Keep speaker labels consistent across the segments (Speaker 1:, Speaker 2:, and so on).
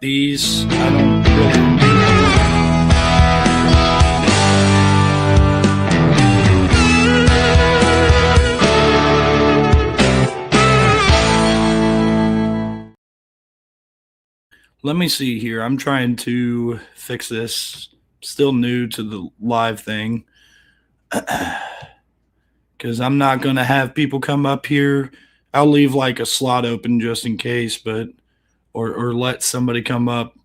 Speaker 1: these. I don't really. Let me see here. I'm trying to fix this. Still new to the live thing. Because I'm not going to have people come up here. I'll leave like a slot open just in case, but or let somebody come up.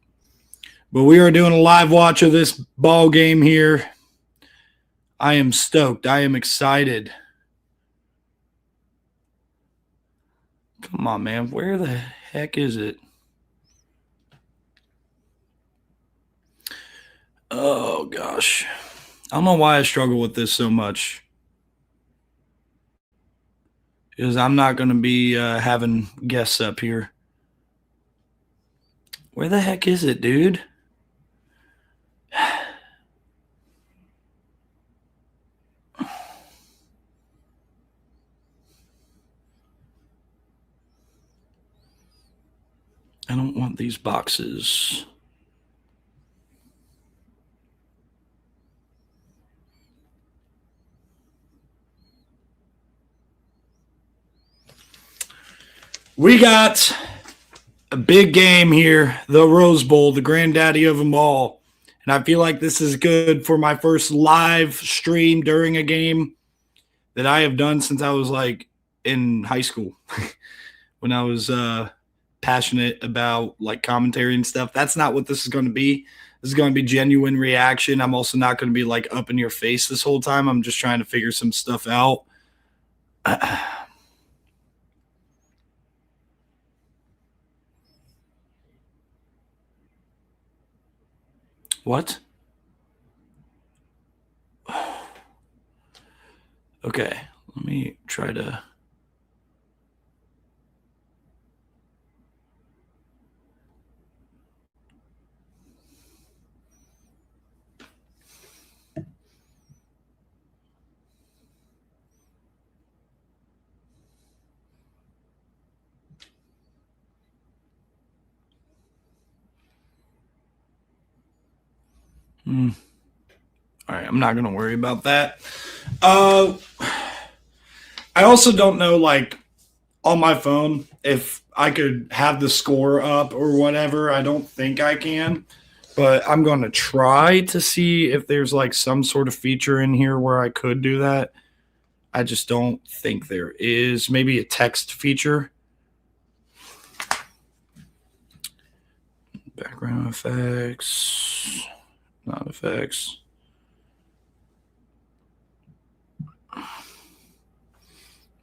Speaker 1: But we are doing a live watch of this ball game here. I am stoked. I am excited. Come on, man. Where the heck is it? Oh, gosh. I don't know why I struggle with this so much. Because I'm not going to be having guests up here. Where the heck is it, dude? I don't want these boxes. We got a big game here, the Rose Bowl, the granddaddy of them all. And I feel like this is good for my first live stream during a game that I have done since I was like in high school when I was passionate about like commentary and stuff. That's not what this is going to be. This is going to be genuine reaction. I'm also not going to be like up in your face this whole time. I'm just trying to figure some stuff out. What? Okay, let me try to. All right, I'm not going to worry about that. I also don't know, like, on my phone, if I could have the score up or whatever. I don't think I can, but I'm going to try to see if there's, like, some sort of feature in here where I could do that. I just don't think there is. Maybe a text feature. Background effects. Not effects.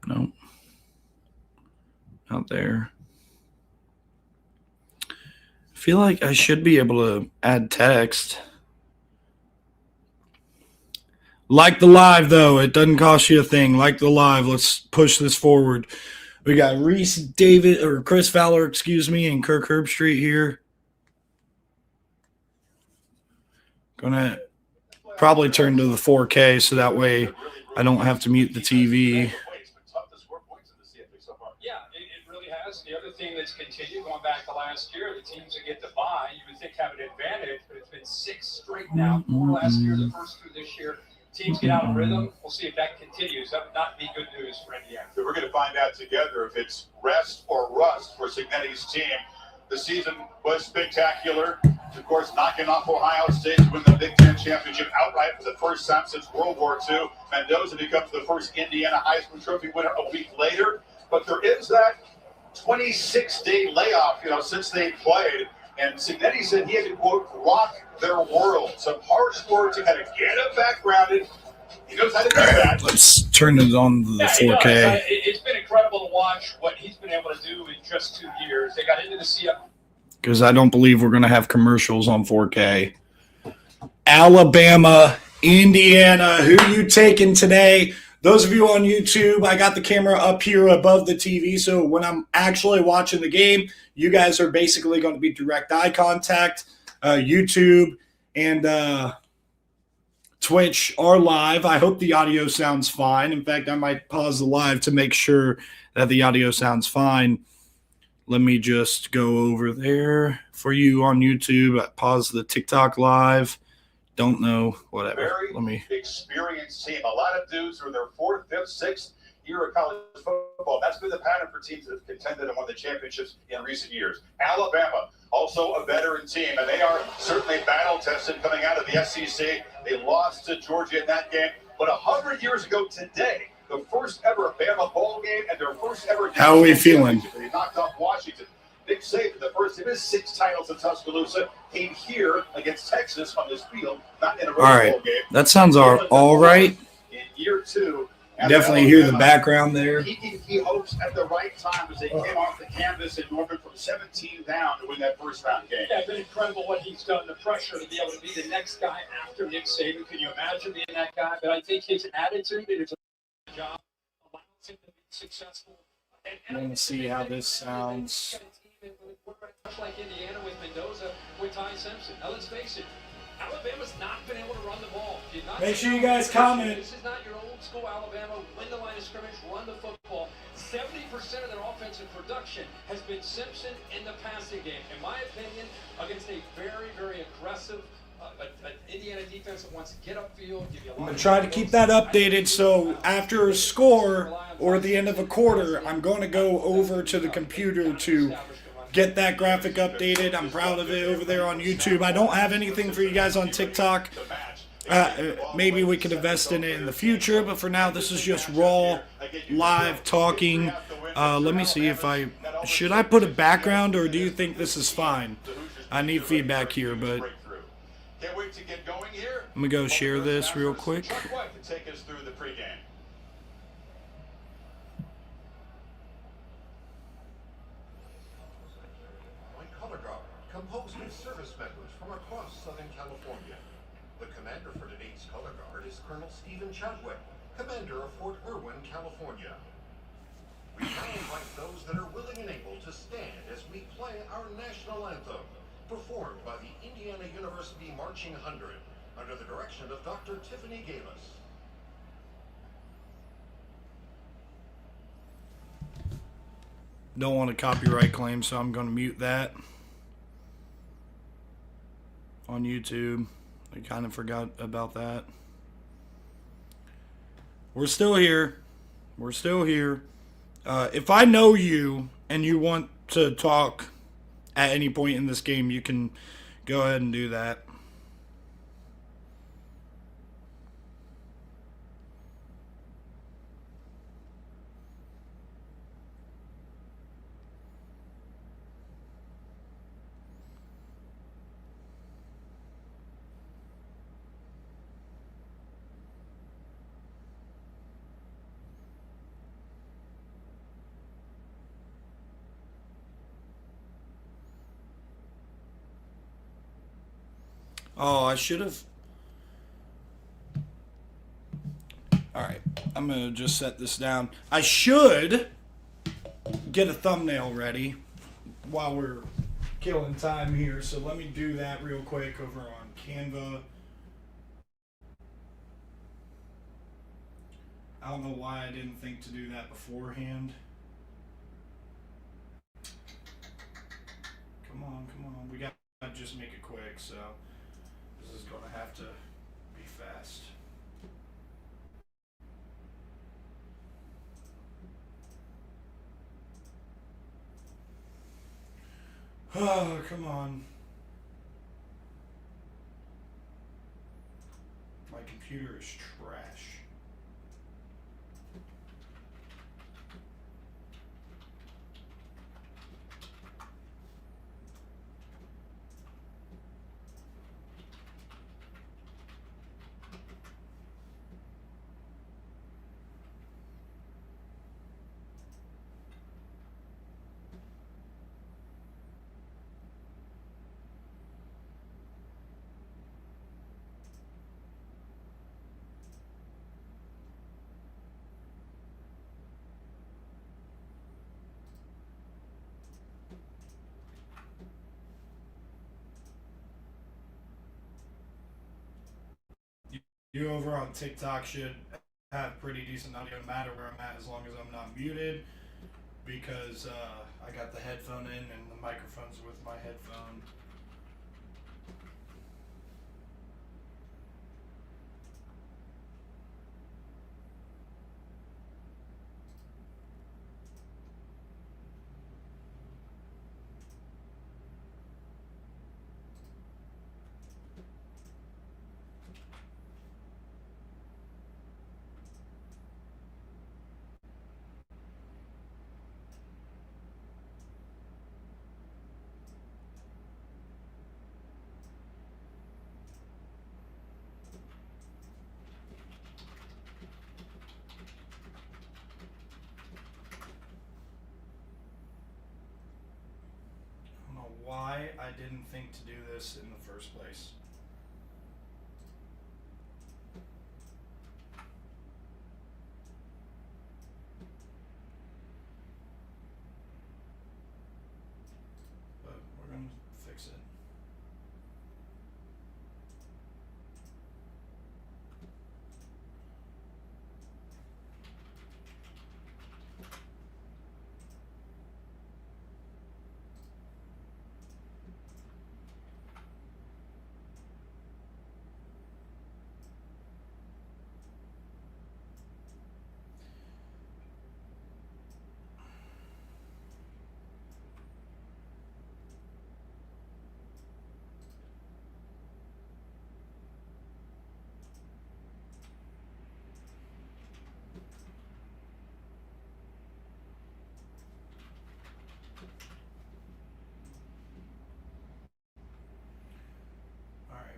Speaker 1: Nope. Not there. I feel like I should be able to add text. Like the live, though. It doesn't cost you a thing. Like the live. Let's push this forward. We got Chris Fowler, and Kirk Herbstreit here. Gonna probably turn to the 4K so that way I don't have to mute the TV.
Speaker 2: Yeah, it really has. The other thing that's continued going back to last year, the teams that get to bye, you would think have an advantage, but it's been 6 straight now. 4 last year, the first 2 this year. Teams get out of rhythm. We'll see if that continues. That would not be good news for Indiana.
Speaker 3: So we're going to find out together if it's rest or rust for Cignetti's team. The season was spectacular. Of course, knocking off Ohio State to win the Big Ten championship outright for the first time since World War II. Mendoza becomes the first Indiana Heisman Trophy winner a week later. But there is that 26-day layoff, since they played. And Cignetti said he had to, quote, rock their world. Some harsh work to kind of get them back grounded. He knows how to do that.
Speaker 1: Let's turn it on the 4K.
Speaker 2: It's been incredible to watch what he's been able to do in just 2 years. They got into the CFL.
Speaker 1: Because I don't believe we're going to have commercials on 4K. Alabama, Indiana, who you taking today? Those of you on YouTube, I got the camera up here above the TV, so when I'm actually watching the game, you guys are basically going to be direct eye contact. YouTube and Twitch are live. I hope the audio sounds fine. In fact, I might pause the live to make sure that the audio sounds fine. Let me just go over there. for you on YouTube. I paused the TikTok live. Don't know, whatever.
Speaker 3: Very
Speaker 1: Let me.
Speaker 3: experienced team. A lot of dudes who are their fourth, fifth, sixth year of college football. That's been the pattern for teams that have contended and won the championships in recent years. Alabama, also a veteran team, and they are certainly battle-tested coming out of the SEC. They lost to Georgia in that game, but 100 years ago today, the first ever Bama bowl game and their first ever.
Speaker 1: How are we feeling?
Speaker 3: They knocked off Washington. Nick Saban, the first of his 6 titles in Tuscaloosa, came here against Texas on this field, not in a Rose Bowl game.
Speaker 1: That sounds all right.
Speaker 3: In year 2,
Speaker 1: Definitely hear the background there.
Speaker 3: He hopes at the right time as they came off the canvas in Norman from 17 down to win that first round game.
Speaker 2: Yeah, it's been incredible what he's done. The pressure to be able to be the next guy after Nick Saban. Can you imagine being that guy? But I think his attitude and his job allows him to be successful.
Speaker 1: I'm going to see how this sounds.
Speaker 2: Much like Indiana with Mendoza, with Ty Simpson. Now let's face it, Alabama's not been able to run the ball.
Speaker 1: Make sure you guys comment.
Speaker 2: This is not your old school Alabama. Win the line of scrimmage, run the football. 70% of their offensive production has been Simpson in the passing game. In my opinion, against a very, very aggressive Indiana defense that wants to get upfield, give you a lot.
Speaker 1: I'm going to try to keep that updated, so after a score or at the end of a quarter, I'm going to go over to the computer to get that graphic updated. I'm proud of it over there on YouTube. I don't have anything for you guys on TikTok. Maybe we could invest in it in the future, but for now, this is just raw, live talking. Let me see if should I put a background, or do you think this is fine? I need feedback here, but let me go share this real quick.
Speaker 4: Composed of service members from across Southern California. The commander for today's color guard is Colonel Stephen Chadwick, commander of Fort Irwin, California. We now invite those that are willing and able to stand as we play our national anthem, performed by the Indiana University Marching 100, under the direction of Dr. Tiffany Galis.
Speaker 1: Don't want a copyright claim, so I'm going to mute that on YouTube. I kind of forgot about that. We're still here. We're still here. If I know you and you want to talk at any point in this game, you can go ahead and do that. Oh, I should have. Alright, I'm going to just set this down. I should get a thumbnail ready while we're killing time here. So let me do that real quick over on Canva. I don't know why I didn't think to do that beforehand. Come on, come on. We got to just make it quick, so this is going to have to be fast. Oh, come on. My computer is trash. You over on TikTok should have pretty decent audio, no matter where I'm at, as long as I'm not muted, because I got the headphone in and the microphone's with my headphone. Why I didn't think to do this in the first place. But we're going to fix it.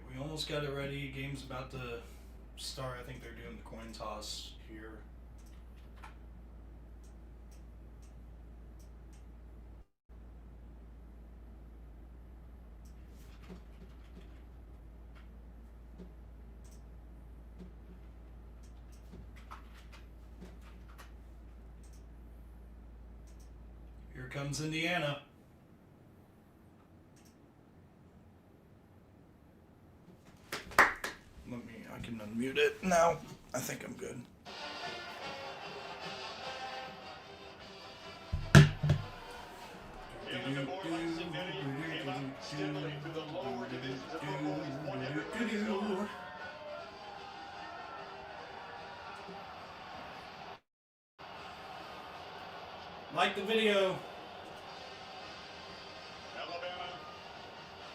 Speaker 1: We almost got it ready. Game's about to start. I think they're doing the coin toss here. Here comes Indiana. I can unmute it now. I think I'm good. Like the video.
Speaker 3: Alabama,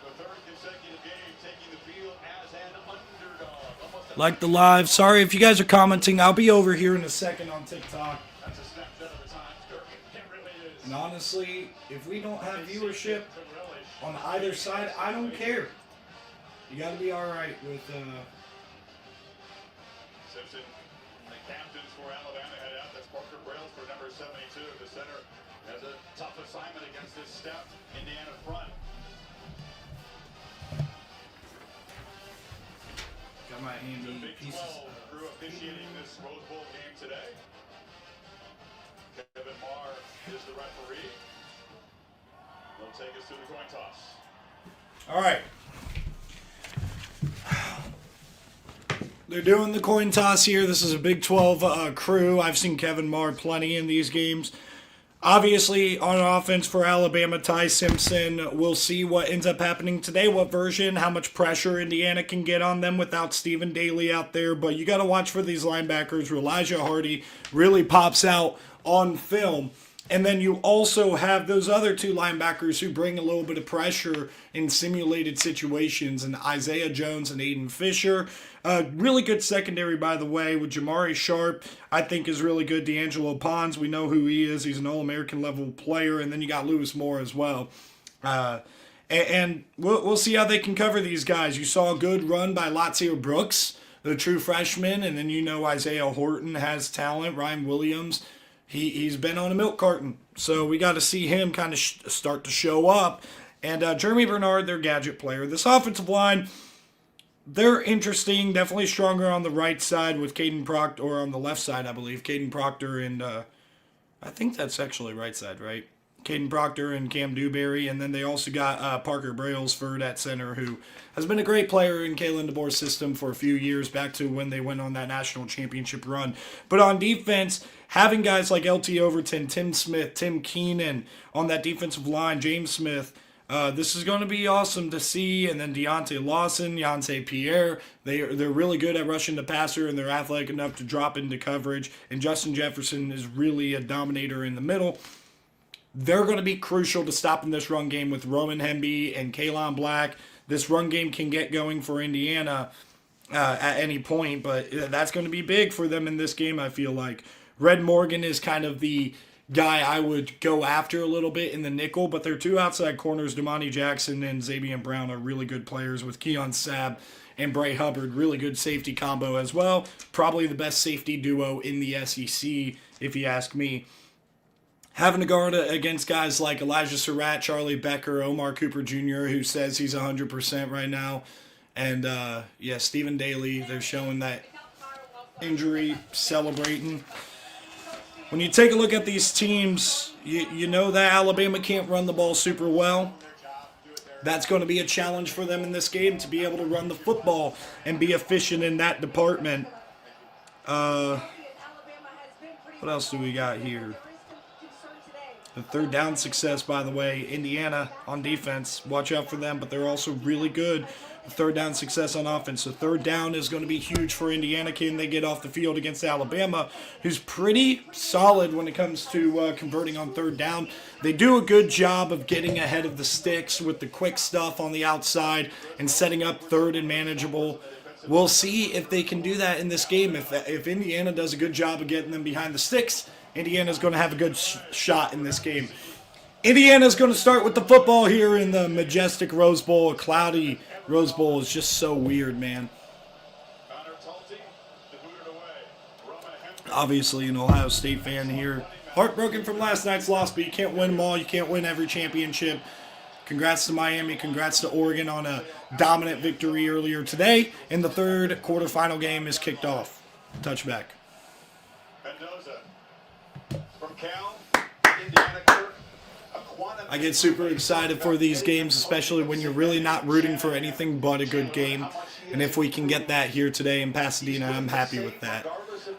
Speaker 3: the third consecutive game, taking the field as an underdog.
Speaker 1: Like the live. Sorry if you guys are commenting. I'll be over here in a second on TikTok.
Speaker 3: That's a snapshot of the times, Kirk. It really is.
Speaker 1: And honestly, if we don't have viewership on either side, I don't care. You got to be all right with.
Speaker 3: Simpson, the captains for Alabama head out. That's Parker Brailsford, number 72. The center has a tough assignment against this stout Indiana front.
Speaker 1: Got my
Speaker 3: The
Speaker 1: handy
Speaker 3: Big
Speaker 1: pieces.
Speaker 3: 12 crew officiating this Rose Bowl game today. Kevin Marr is the referee. They'll take us to the coin toss.
Speaker 1: All right. They're doing the coin toss here. This is a Big 12 crew. I've seen Kevin Marr plenty in these games. Obviously, on offense for Alabama, Ty Simpson. We'll see what ends up happening today, what version, how much pressure Indiana can get on them without Stephen Daly out there. But you got to watch for these linebackers. Elijah Hardy really pops out on film. And then you also have those other two linebackers who bring a little bit of pressure in simulated situations, and Isaiah Jones and Aiden Fisher. Really good secondary, by the way, with Jamari Sharp, I think is really good. D'Angelo Pons, we know who he is. He's an All-American level player. And then you got Lewis Moore as well. And we'll see how they can cover these guys. You saw a good run by Lazio Brooks, the true freshman. And then you know Isaiah Horton has talent. Ryan Williams, he's been on a milk carton. So we got to see him kind of start to show up. And Jeremy Bernard, their gadget player. This offensive line, they're interesting, definitely stronger on the right side with Caden Proctor, or on the left side, I believe. Caden Proctor and I think that's actually right side, right? Caden Proctor and Cam Dewberry, and then they also got Parker Brailsford at center, who has been a great player in Kalen DeBoer's system for a few years, back to when they went on that national championship run. But on defense, having guys like LT Overton, Tim Smith, Tim Keenan on that defensive line, James Smith, this is going to be awesome to see. And then Deontay Lawson, Yonsei Pierre, they're really good at rushing the passer, and they're athletic enough to drop into coverage. And Justin Jefferson is really a dominator in the middle. They're going to be crucial to stopping this run game with Roman Hemby and Kalon Black. This run game can get going for Indiana at any point, but that's going to be big for them in this game, I feel like. Red Morgan is kind of the guy I would go after a little bit in the nickel, but their two outside corners, Damani Jackson and Xavier Brown, are really good players, with Keon Sabb and Bray Hubbard, really good safety combo as well. Probably the best safety duo in the SEC, if you ask me. Having to guard against guys like Elijah Surratt, Charlie Becker, Omar Cooper Jr., who says he's 100% right now, and Stephen Daly, they're showing that injury, celebrating. When you take a look at these teams, you know that Alabama can't run the ball super well. That's going to be a challenge for them in this game, to be able to run the football and be efficient in that department. What else do we got here? The third down success, by the way, Indiana on defense. Watch out for them, but they're also really good. Third down success on offense. So third down is going to be huge for Indiana. Can they get off the field against Alabama, who's pretty solid when it comes to converting on third down? They do a good job of getting ahead of the sticks with the quick stuff on the outside and setting up third and manageable. We'll see if they can do that in this game. If Indiana does a good job of getting them behind the sticks, Indiana's going to have a good shot in this game. Indiana's going to start with the football here in the majestic Rose Bowl. A cloudy Rose Bowl is just so weird, man. Obviously, an Ohio State fan here. Heartbroken from last night's loss, but you can't win them all. You can't win every championship. Congrats to Miami. Congrats to Oregon on a dominant victory earlier today. And the third quarterfinal game is kicked off. Touchback.
Speaker 3: Mendoza from Cal, Indiana.
Speaker 1: I get super excited for these games, especially when you're really not rooting for anything but a good game. And if we can get that here today in Pasadena, I'm happy with that.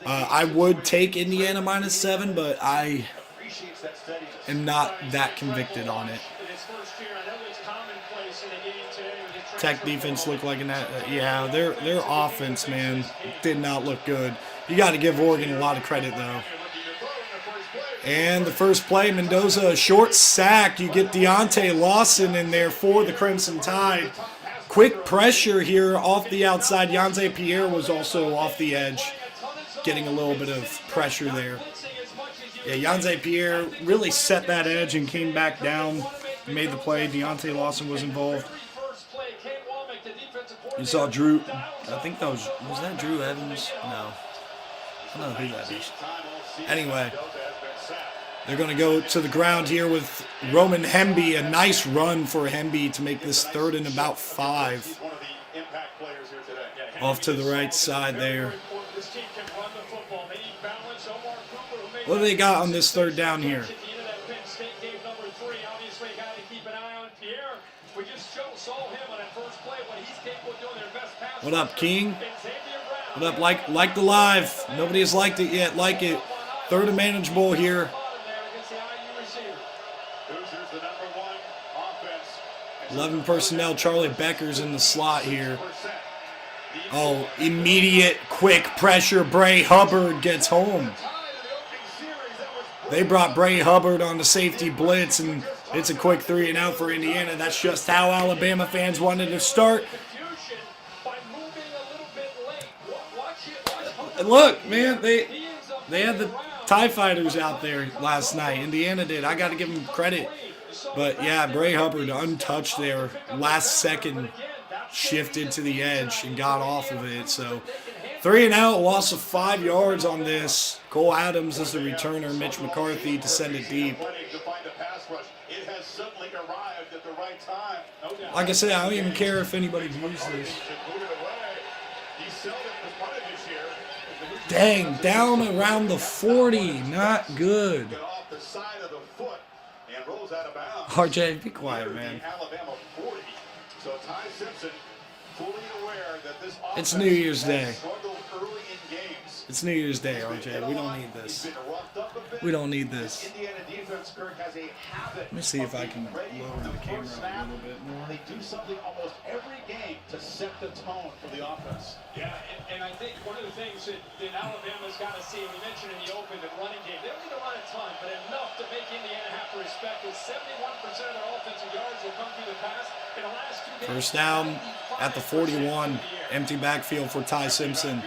Speaker 1: I would take Indiana -7, but I am not that convicted on it. Tech defense looked like their offense, man, did not look good. You got to give Oregon a lot of credit, though. And the first play, Mendoza, a short sack. You get Deontay Lawson in there for the Crimson Tide. Quick pressure here off the outside. Yonsei Pierre was also off the edge, getting a little bit of pressure there. Yeah, Yonsei Pierre really set that edge and came back down, made the play. Deontay Lawson was involved. You saw Drew, I think that was that Drew Evans? No. I don't know who that is. Anyway. They're going to go to the ground here with Roman Hemby. A nice run for Hemby to make this third and about 5. Off to the right side there. What do they got on this third down here? What up, King? What up, like the live? Nobody has liked it yet. Like it. Third and manageable here. 11 personnel. Charlie Becker's in the slot here. Oh, immediate quick pressure. Bray Hubbard gets home. They brought Bray Hubbard on the safety blitz, and it's a quick 3 and out for Indiana. That's just how Alabama fans wanted to start. And look, man, they had the TIE Fighters out there last night. Indiana did. I got to give them credit. But, yeah, Bray Hubbard untouched there. Last second shifted to the edge and got off of it. So, 3 and out, loss of 5 yards on this. Cole Adams is the returner. Mitch McCarthy to send it deep. Like I said, I don't even care if anybody views this. Dang, down around the 40. Not good. RJ, be quiet, man.
Speaker 3: Alabama 40. So Ty Simpson fully aware that this
Speaker 1: It's
Speaker 3: offense
Speaker 1: New Year's
Speaker 3: has
Speaker 1: Day.
Speaker 3: struggled early in games.
Speaker 1: It's New Year's Day, RJ. We don't need this. We don't need this.
Speaker 3: Indiana defense, Kirk, has a habit.
Speaker 1: Let me see if I can
Speaker 3: ready
Speaker 1: lower
Speaker 3: for
Speaker 1: the camera
Speaker 3: first
Speaker 1: a
Speaker 3: snap.
Speaker 1: little bit more.
Speaker 3: They do something almost every game to set the tone for the offense.
Speaker 2: Yeah, and I think one of the things that Alabama's got to see, we mentioned in the open, the running game, they don't need to run a ton, but enough to make Indiana have to respect it. 71% of their offensive yards will come through the pass. In the last 2 games,
Speaker 1: First down at the 41. Empty backfield for Ty Simpson.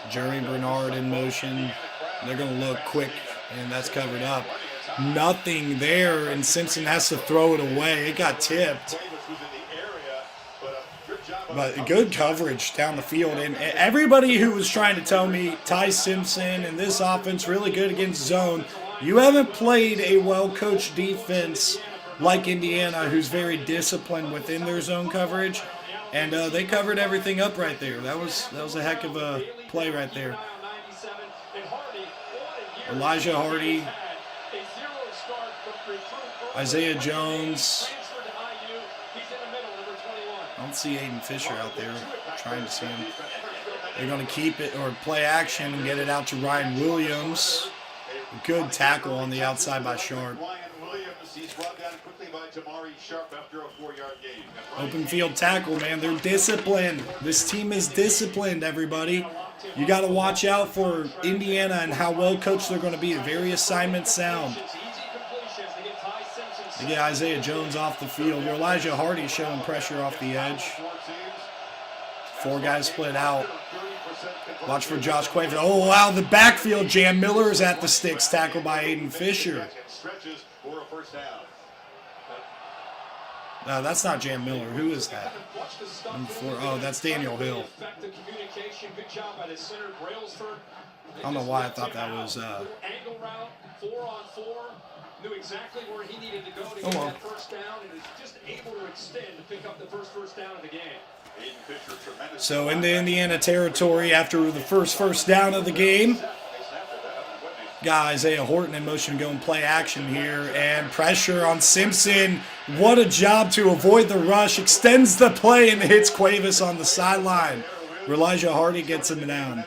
Speaker 1: Jerry Bernard in motion. They're going to look quick, and that's covered up. Nothing there, and Simpson has to throw it away. It got tipped. But good coverage down the field. And everybody who was trying to tell me Ty Simpson and this offense really good against zone, you haven't played a well-coached defense like Indiana, who's very disciplined within their zone coverage. And they covered everything up right there. That was a heck of a play right there. Elijah Hardy, Isaiah Jones. I don't see Aiden Fisher out there. Trying to see him. They're going to keep it or play action and get it out to Ryan Williams. A good tackle on the outside by Sharp. Open field tackle, man. They're disciplined. This team is disciplined, everybody. You got to watch out for Indiana and how well coached they're going to be. Very assignment sound. They get Isaiah Jones off the field. Elijah Hardy showing pressure off the edge. 4 guys split out. Watch for Josh Quaver. Oh, wow, the backfield jam. Miller is at the sticks, tackled by Aiden Fisher. No, that's not Jam Miller. Who is that? Number 4. Oh, that's Daniel Hill. I don't know why I thought that was...
Speaker 2: Knew exactly where he needed to go to get that first down, and is just able to extend to pick up the first down of the game.
Speaker 1: So into Indiana territory after the first down of the game. Got Isaiah Horton in motion to go and play action here, and pressure on Simpson. What a job to avoid the rush. Extends the play and hits Cuevas on the sideline. Elijah Hardy gets him down.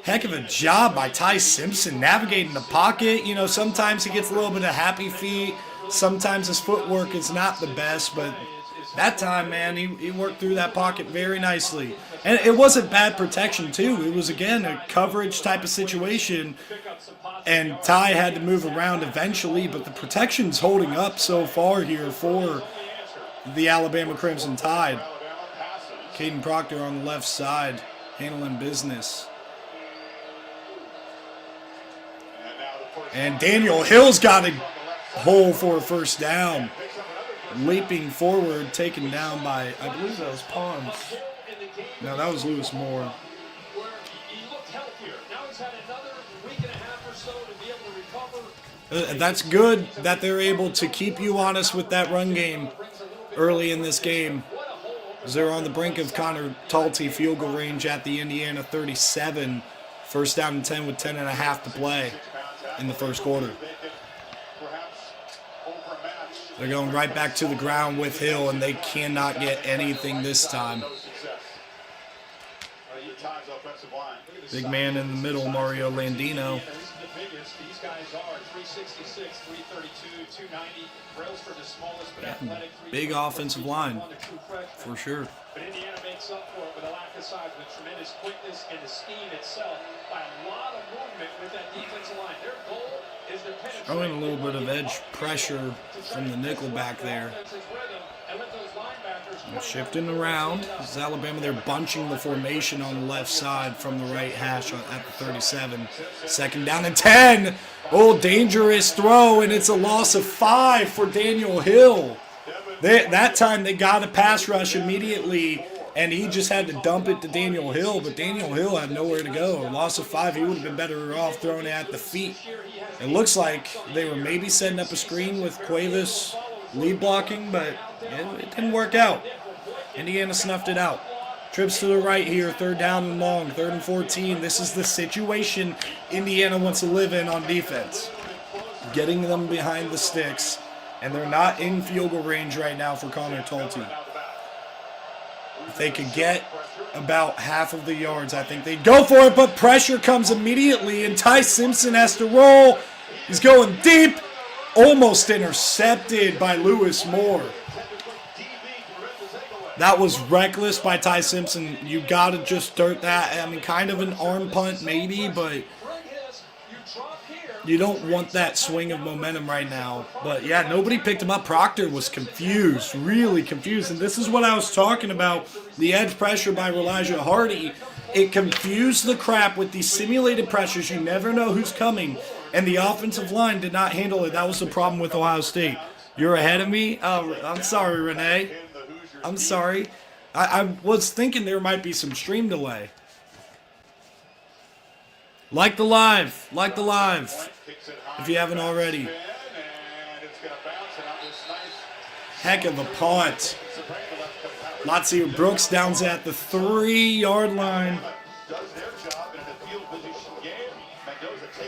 Speaker 1: Heck of a job by Ty Simpson navigating the pocket. You know, sometimes he gets a little bit of happy feet. Sometimes his footwork is not the best, but that time, man, he worked through that pocket very nicely. And it wasn't bad protection, too. It was, again, a coverage type of situation. And Ty had to move around eventually, but the protection's holding up so far here for the Alabama Crimson Tide. Caden Proctor on the left side, handling business. And Daniel Hill's got a hole for a first down. Leaping forward, taken down by, I believe that was Pons. No, that was Lewis Moore. That's good that they're able to keep you honest with that run game early in this game. They're on the brink of Connor Talty field goal range at the Indiana 37. First down and 10 with 10.5 to play in the first quarter. They're going right back to the ground with Hill, and they cannot get anything this time. Big man in the middle, Mario Landino.
Speaker 2: These guys are 366, 332, 290. Brailsford is smallest but athletic.
Speaker 1: Big offensive line, for sure.
Speaker 2: But Indiana makes up for it with a lack of size, with tremendous quickness and the scheme itself by a lot of movement with that defensive line. Their goal is to penetrate.
Speaker 1: Showing a little bit of edge pressure from the nickel back there. Shifting around. This is Alabama. They're bunching the formation on the left side from the right hash at the 37. Second down and 10. Oh, dangerous throw, and it's a loss of 5 for Daniel Hill. That time they got a pass rush immediately, and he just had to dump it to Daniel Hill, but Daniel Hill had nowhere to go. A loss of 5, he would have been better off throwing it at the feet. It looks like they were maybe setting up a screen with Cuevas lead blocking, but it didn't work out. Indiana snuffed it out. Trips to the right here, third down and long, 3rd and 14. This is the situation Indiana wants to live in on defense. getting them behind the sticks, and they're not in field goal range right now for Connor Talty. If they could get about half of the yards, I think they'd go for it, but pressure comes immediately, and Ty Simpson has to roll. He's going deep, almost intercepted by Lewis Moore. That was reckless by Ty Simpson. You got to just dirt that. I mean, kind of an arm punt maybe, but you don't want that swing of momentum right now. But, yeah, nobody picked him up. Proctor was confused, really confused. And this is what I was talking about, the edge pressure by Elijah Hardy. It confused the crap with these simulated pressures. You never know who's coming. And the offensive line did not handle it. That was the problem with Ohio State. You're ahead of me? I'm sorry, Renee. I'm sorry. I was thinking there might be some stream delay. Like the live. Like the live. If you haven't already. Heck of a punt. Latsir Brooks downs at the 3-yard line.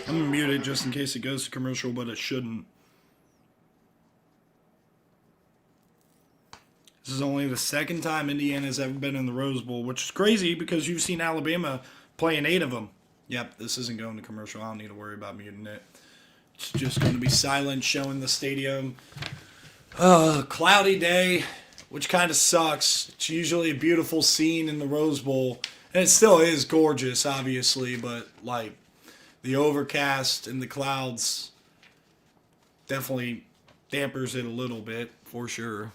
Speaker 1: I'm going to mute it just in case it goes to commercial, but it shouldn't. This is only the second time Indiana's ever been in the Rose Bowl, which is crazy because you've seen Alabama play in 8 of them. Yep, this isn't going to commercial. I don't need to worry about muting it. It's just going to be silent, showing the stadium. Cloudy day, which kind of sucks. It's usually a beautiful scene in the Rose Bowl. And it still is gorgeous, obviously, but, like, the overcast and the clouds definitely dampers it a little bit, for sure.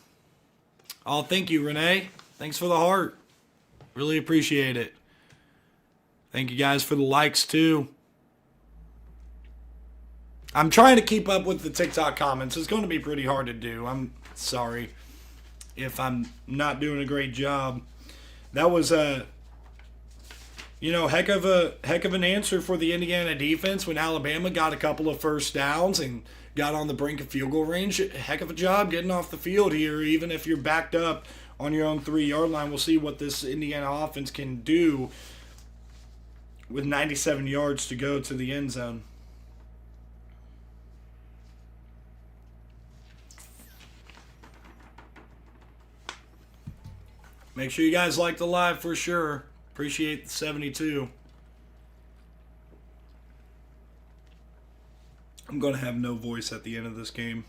Speaker 1: Oh, thank you, Renee. Thanks for the heart. Really appreciate it. Thank you guys for the likes, too. I'm trying to keep up with the TikTok comments. It's going to be pretty hard to do. I'm sorry if I'm not doing a great job. That was a, heck of an answer for the Indiana defense when Alabama got a couple of first downs and got on the brink of field goal range. Heck of a job getting off the field here, even if you're backed up on your own 3-yard line. We'll see what this Indiana offense can do with 97 yards to go to the end zone. Make sure you guys like the live for sure. Appreciate the 72. I'm going to have no voice at the end of this game.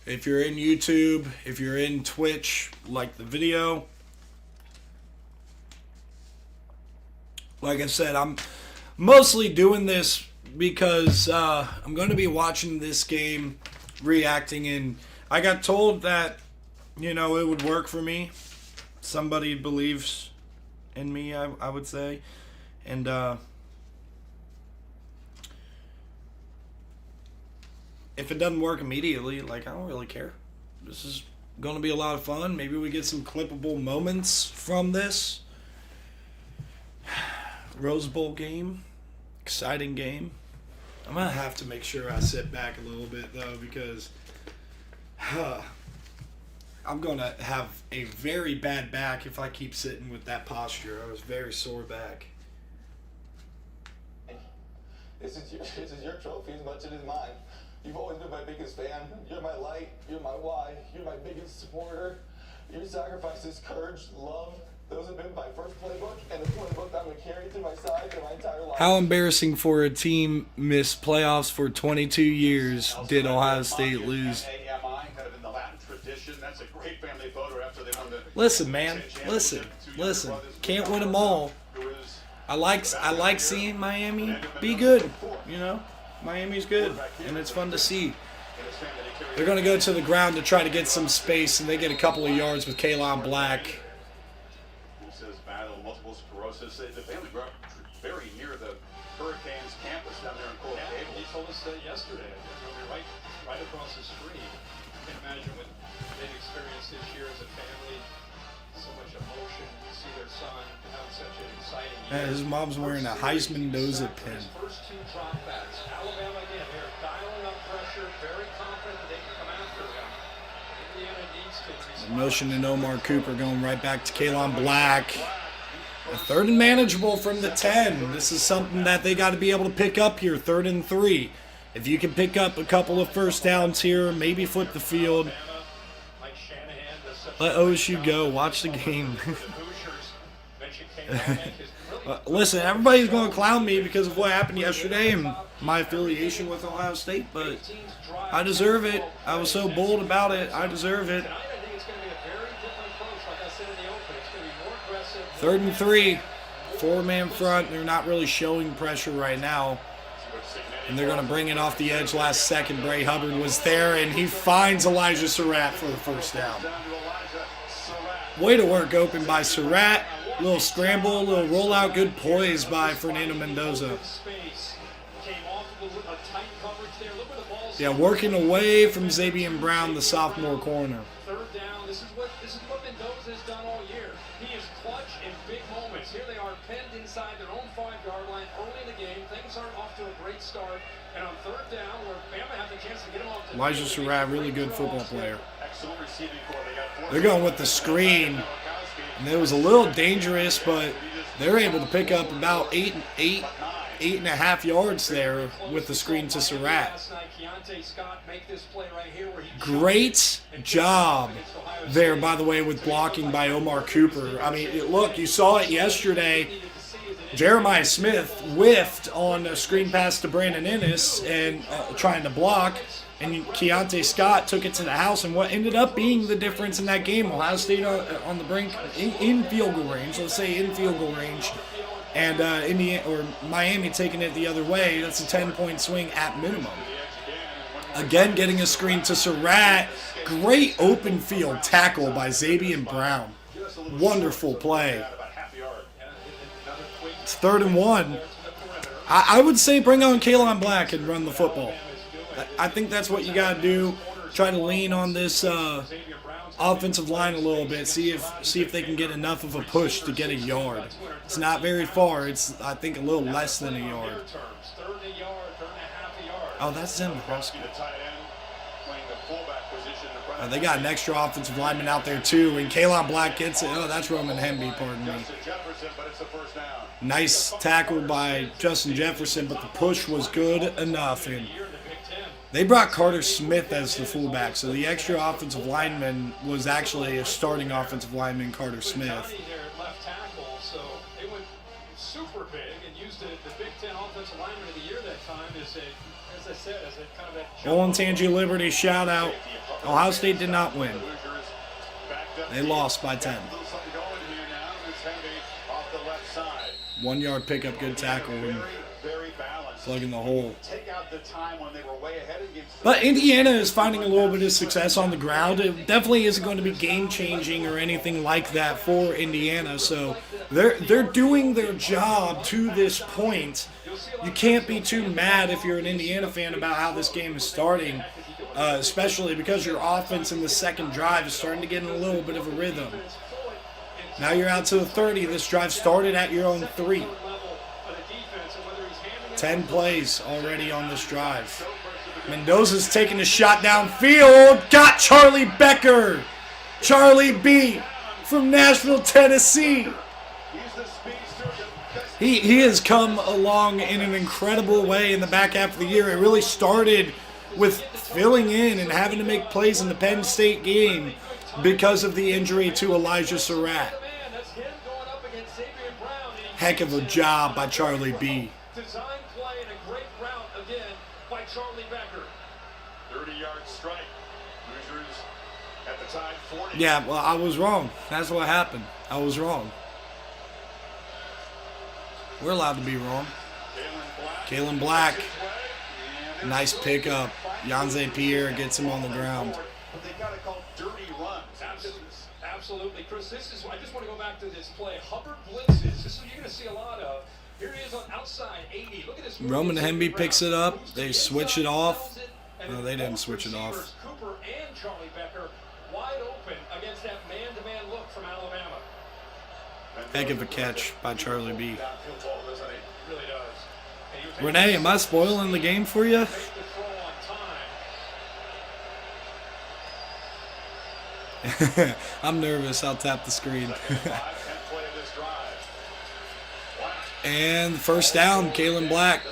Speaker 1: If you're in YouTube, if you're in Twitch, like the video. Like I said, I'm mostly doing this because I'm going to be watching this game, reacting, and I got told that, it would work for me. Somebody believes in me, I would say. And if it doesn't work immediately, I don't really care. This is going to be a lot of fun. Maybe we get some clippable moments from this Rose Bowl game. Exciting game. I'm going to have to make sure I sit back a little bit, though, because I'm going to have a very bad back if I keep sitting with that posture. I was very sore back.
Speaker 5: This is your trophy as much as it is mine. You've always been my biggest fan. You're my light. You're my why. You're my biggest supporter. Your sacrifices, courage, love, those have been my first playbook, and the playbook I'm going to carry through my side for my entire life.
Speaker 1: How embarrassing for a team miss playoffs for 22 years did Ohio State lose. Listen, man. Listen. Can't win them all. I like seeing Miami be good, Miami's good, and it's fun to see. They're going to go to the ground to try to get some space, and they get a couple of yards with Kalon Black.
Speaker 3: The family grew up very near the Hurricanes campus down there in Coral Gables.
Speaker 2: He told us that yesterday. Right across the street. I can imagine what they've experienced this year as a family. So much emotion to see their son have such an exciting year.
Speaker 1: His mom's wearing a Heisman Mendoza pin.
Speaker 2: First 2 dropbacks. Alabama again. They're dialing up pressure, very confident that they can come after him. Indiana needs
Speaker 1: Motion and Omar Cooper going right back to Kalon Black. A 3rd and manageable from the 10. This is something that they got to be able to pick up here. 3rd and 3. If you can pick up a couple of first downs here, maybe flip the field. Let OSU go. Watch the game. Listen, everybody's going to clown me because of what happened yesterday and my affiliation with Ohio State, but I deserve it. I was so bold about it. I deserve it. 3rd and 3. 4-man front. They're not really showing pressure right now. And they're going to bring it off the edge last second. Bray Hubbard was there, and he finds Elijah Surratt for the first down. Way to work open by Surratt. Little scramble, little rollout, good poise by Fernando Mendoza. Yeah, working away from Xavier Brown, the sophomore corner.
Speaker 2: 3rd down. This is what Mendoza has done all year. He is clutch in big moments. Here they are penned inside their own 5-yard line early in the game. Things aren't off to a great start. And on 3rd down, where Bama has the chance to get him off.
Speaker 1: Elijah Surratt, really good football player. They're going with the screen. And it was a little dangerous, but they're able to pick up about 8.5 yards there with the screen to Surratt. Great job there, by the way, with blocking by Omar Cooper. I mean, look, you saw it yesterday. Jeremiah Smith whiffed on a screen pass to Brandon Ennis and trying to block. And Keontae Scott took it to the house, and what ended up being the difference in that game, Ohio State on the brink, in field goal range, let's say in field goal range, and Miami taking it the other way. That's a 10-point swing at minimum. Again, getting a screen to Surratt. Great open field tackle by Xavier Brown. Wonderful play. It's 3rd and 1. I would say bring on Kalon Black and run the football. I think that's what you got to do. Try to lean on this offensive line a little bit. See if they can get enough of a push to get a yard. It's not very far. It's, I think, a little less than a yard. Oh, that's Zim Husky. They got an extra offensive lineman out there, too. And Kalon Black gets it. Oh, that's Roman Hemby, pardon me. Nice tackle by Justin Jefferson, but the push was good enough. And they brought Carter Smith as the fullback, so the extra offensive lineman was actually a starting offensive lineman, Carter Smith. Olentangy Liberty shout out. Ohio State did not win. They lost by 10. 1 yard pickup, good tackle, and plugging the hole. But Indiana is finding a little bit of success on the ground. It definitely isn't going to be game-changing or anything like that for Indiana. So they're doing their job to this point. You can't be too mad if you're an Indiana fan about how this game is starting, especially because your offense in the second drive is starting to get in a little bit of a rhythm. Now you're out to the 30. This drive started at your own 3. 10 plays already on this drive. Mendoza's taking a shot downfield. Got Charlie Becker. Charlie B from Nashville, Tennessee. He has come along in an incredible way in the back half of the year. It really started with filling in and having to make plays in the Penn State game because of the injury to Elijah Surratt. Heck of a job by Charlie B.
Speaker 2: Design play and a great route again by Charlie Becker.
Speaker 3: 30-yard strike. Hoosiers at the time 40.
Speaker 1: Yeah, well, I was wrong. That's what happened. I was wrong. We're allowed to be wrong. Kalon Black. Nice pickup. Yanze Pierre gets him on the ground.
Speaker 3: But they got to call dirty runs.
Speaker 2: Absolutely, Chris. This is. I just want to go back to this play. Hubbard blitzes. This is what you're going to see a lot of. Here he is on outside 80. Look at this.
Speaker 1: Roman Hemby picks it up. They switch it off. No, they didn't switch it off.
Speaker 2: Cooper and Charlie Becker wide open against that man-to-man look from Alabama.
Speaker 1: Heck of a catch by Charlie B.
Speaker 2: Really does.
Speaker 1: Renee, am I spoiling the game for you? I'm nervous. I'll tap the screen. And first down, Kalen Black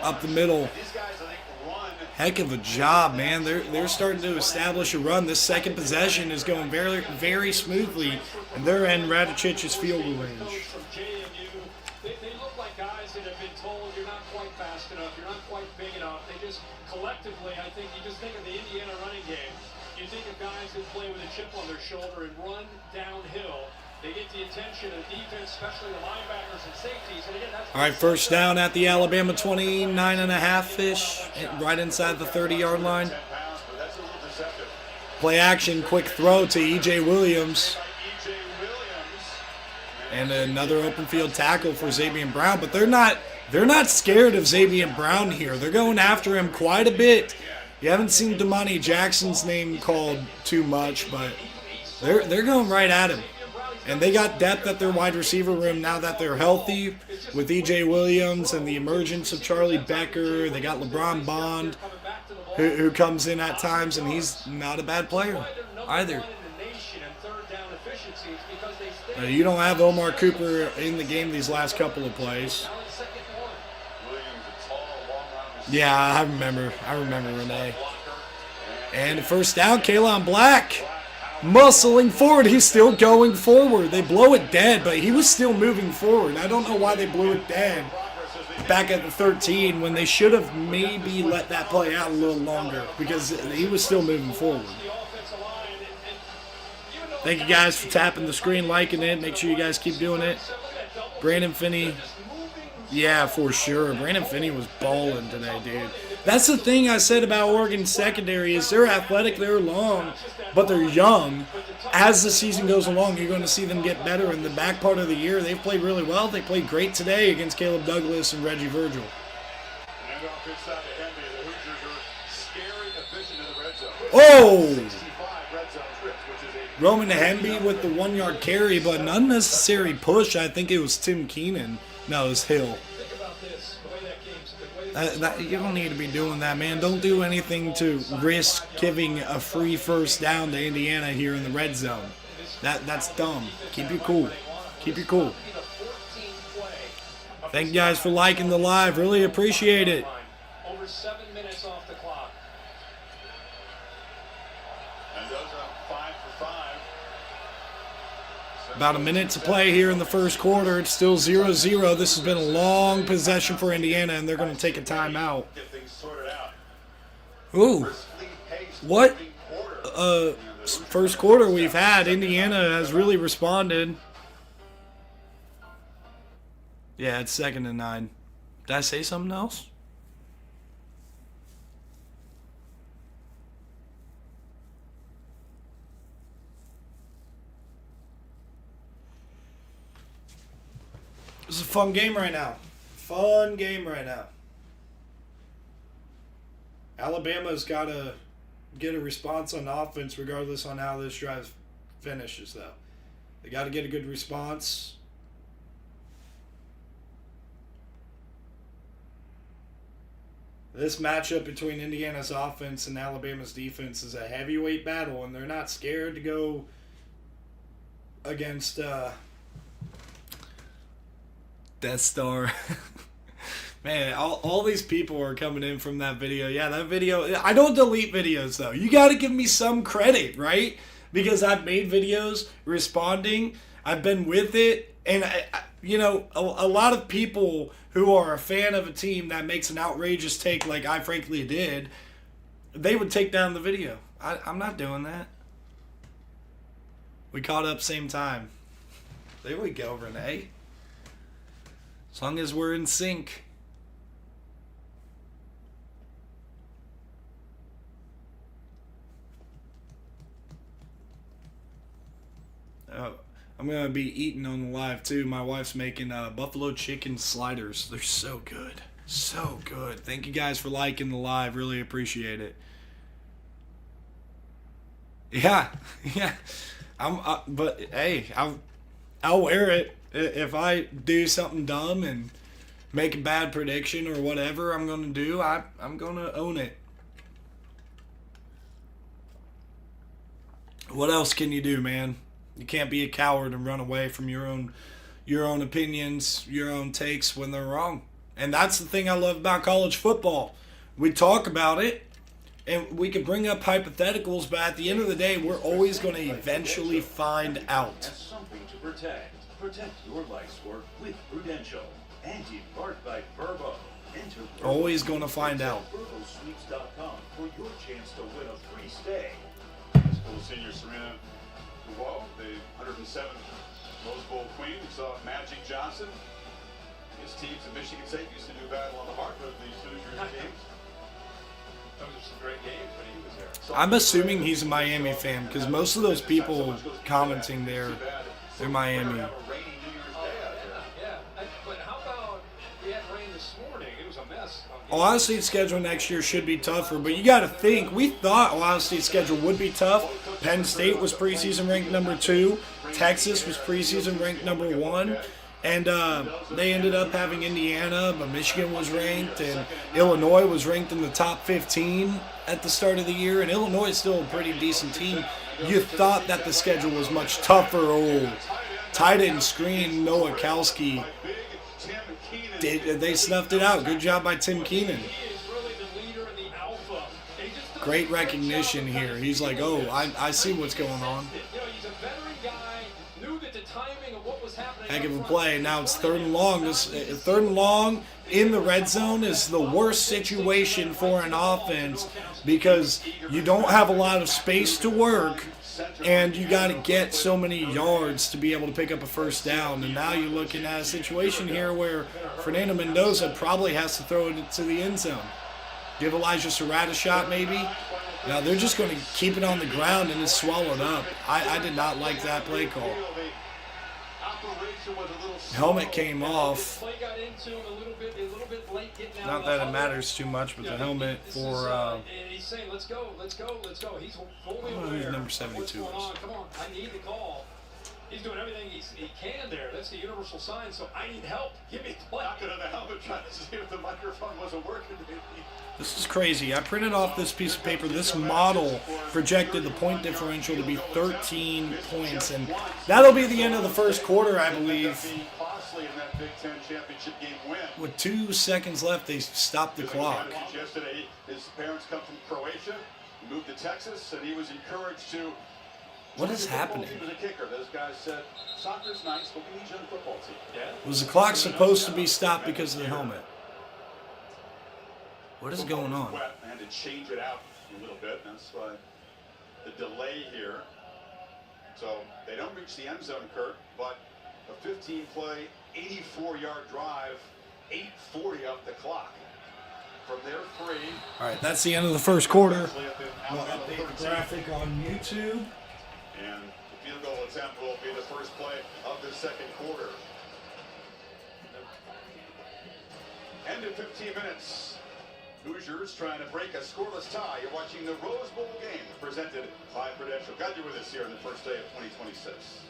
Speaker 1: up the middle. Heck of a job, man. They're starting to establish a run. This second possession is going very, very smoothly, and they're in Radicich's field goal range.
Speaker 2: They look like guys that have been told you're not quite fast enough, you're not quite big enough. They just collectively, I think, you just think of the Indiana running game. You think of guys that play with a chip on their shoulder and run downhill. They get the attention of defense, especially the linebackers and safeties. And again, that's
Speaker 1: all right, first down at the Alabama 29.5-ish, right inside the 30-yard line. Play action, quick throw to E.J. Williams. And another open field tackle for Xavier Brown, but they're not scared of Xavier Brown here. They're going after him quite a bit. You haven't seen Damani Jackson's name called too much, but they're going right at him. And they got depth at their wide receiver room now that they're healthy with E.J. Williams and the emergence of Charlie Becker. They got LeBron Bond, who comes in at times, and he's not a bad player either. You don't have Omar Cooper in the game these last couple of plays. Yeah, I remember Renee. And first down, Kalen Black. Muscling forward. He's still going forward. They blow it dead, but he was still moving forward. I don't know why they blew it dead back at the 13 when they should have maybe let that play out a little longer because he was still moving forward. Thank you guys for tapping the screen, liking it. Make sure you guys keep doing it. Brandon Finney. Yeah, for sure. Brandon Finney was balling today, dude. That's the thing I said about Oregon's secondary is they're athletic, they're long, but they're young. As the season goes along, you're going to see them get better. In the back part of the year, they've played really well. They played great today against Caleb Douglas and Reggie Virgil. Oh! Roman Hemby with the 1-yard carry, but an unnecessary push. I think it was Tim Keenan. No, it was Hill. You don't need to be doing that, man. Don't do anything to risk giving a free first down to Indiana here in the red zone. That's dumb. Keep it cool. Keep it cool. Thank you guys for liking the live. Really appreciate it.
Speaker 2: Over 7 minutes off the clock.
Speaker 3: And those are 5 for 5.
Speaker 1: About a minute to play here in the first quarter. It's still 0-0. This has been a long possession for Indiana, and they're going to take a timeout. Ooh. What first quarter we've had. Indiana has really responded. Yeah, it's 2nd and 9. Did I say something else? This is a fun game right now. Fun game right now. Alabama's got to get a response on offense regardless on how this drive finishes, though. They got to get a good response. This matchup between Indiana's offense and Alabama's defense is a heavyweight battle, and they're not scared to go against Death Star. Man, all these people are coming in from that video. Yeah, that video. I don't delete videos, though. You got to give me some credit, right? Because I've made videos responding. I've been with it. And, a lot of people who are a fan of a team that makes an outrageous take like I frankly did, they would take down the video. I'm not doing that. We caught up same time. There we go, Renee. As long as we're in sync. I'm going to be eating on the live too. My wife's making buffalo chicken sliders. They're so good. So good. Thank you guys for liking the live. Really appreciate it. Yeah. Yeah. But hey, I'll wear it. If I do something dumb and make a bad prediction or whatever I'm going to do, I'm going to own it. What else can you do, man? You can't be a coward and run away from your own opinions, your own takes when they're wrong. And that's the thing I love about college football. We talk about it and we can bring up hypotheticals, but at the end of the day, we're always going to eventually find out.
Speaker 6: Has something to protect. Protect your life's work with Prudential. Anti-Bark by Verbo. Enter Verbo
Speaker 1: Always going to find out.
Speaker 6: VerboSweeps.com for your chance to win a free stay.
Speaker 3: High school senior Serena Duval, the 107th Rose Bowl queen. We saw Magic Johnson. His teams at Michigan State used to do battle on the heart of these Hoosiers teams.
Speaker 2: Those are some great games when he was there.
Speaker 1: I'm assuming he's a Miami fan because most of those people commenting there, they're Miami.
Speaker 2: Yeah. But how about we had rain this morning? It was a mess.
Speaker 1: Ohio State's schedule next year should be tougher, but you got to think, we thought Ohio State's schedule would be tough. Penn State was preseason ranked number 2. Texas was preseason ranked number 1. And they ended up having Indiana, but Michigan was ranked, and Illinois was ranked in the top 15 at the start of the year, and Illinois is still a pretty decent team. You thought that the schedule was much tougher. Oh, tight end screen, Noah Kalski. They snuffed it out. Good job by Tim Keenan. Great recognition here. He's like, oh, I see what's going on. Heck of a play. Now it's 3rd and long. This 3rd and long in the red zone is the worst situation for an offense because you don't have a lot of space to work and you got to get so many yards to be able to pick up a first down. And now you're looking at a situation here where Fernando Mendoza probably has to throw it to the end zone. Give Elijah Surratt a shot maybe. Now they're just going to keep it on the ground and it's swallowed up. I did not like that play call. Helmet came off. Not that it matters too much, but the helmet for
Speaker 2: he's saying, let's go. He's fully
Speaker 1: who number 72 is.
Speaker 2: Come on, I need the call. He's doing everything he can there. That's the universal sign, so I need help. Give me the play.
Speaker 3: Knocking on the helmet, trying to see if the microphone wasn't working.
Speaker 1: This is crazy. I printed off this piece of paper. This model projected the point differential to be 13 points, and that'll be the end of the first quarter, I believe. With 2 seconds left, they stopped the clock.
Speaker 3: Yesterday, his parents come from Croatia, moved to Texas, and he was encouraged to.
Speaker 1: What is happening?
Speaker 3: He was a kicker. Those guys said, "Soccer's nice, but we need you on the football team." Yeah.
Speaker 1: Was the clock supposed to be stopped because of the helmet? What is going on?
Speaker 3: I had to change it out a little bit. That's why the delay here. So they don't reach the end zone, Kurt, but a 15-play, 84-yard drive, 8:40 off the clock. From there, 3.
Speaker 1: All right, that's the end of the first quarter. We'll update the graphic on YouTube.
Speaker 3: And the field goal attempt will be the first play of the second quarter. End of 15 minutes. Hoosiers trying to break a scoreless tie. You're watching the Rose Bowl game presented by Prudential. Glad you're with us here on the first day of 2026.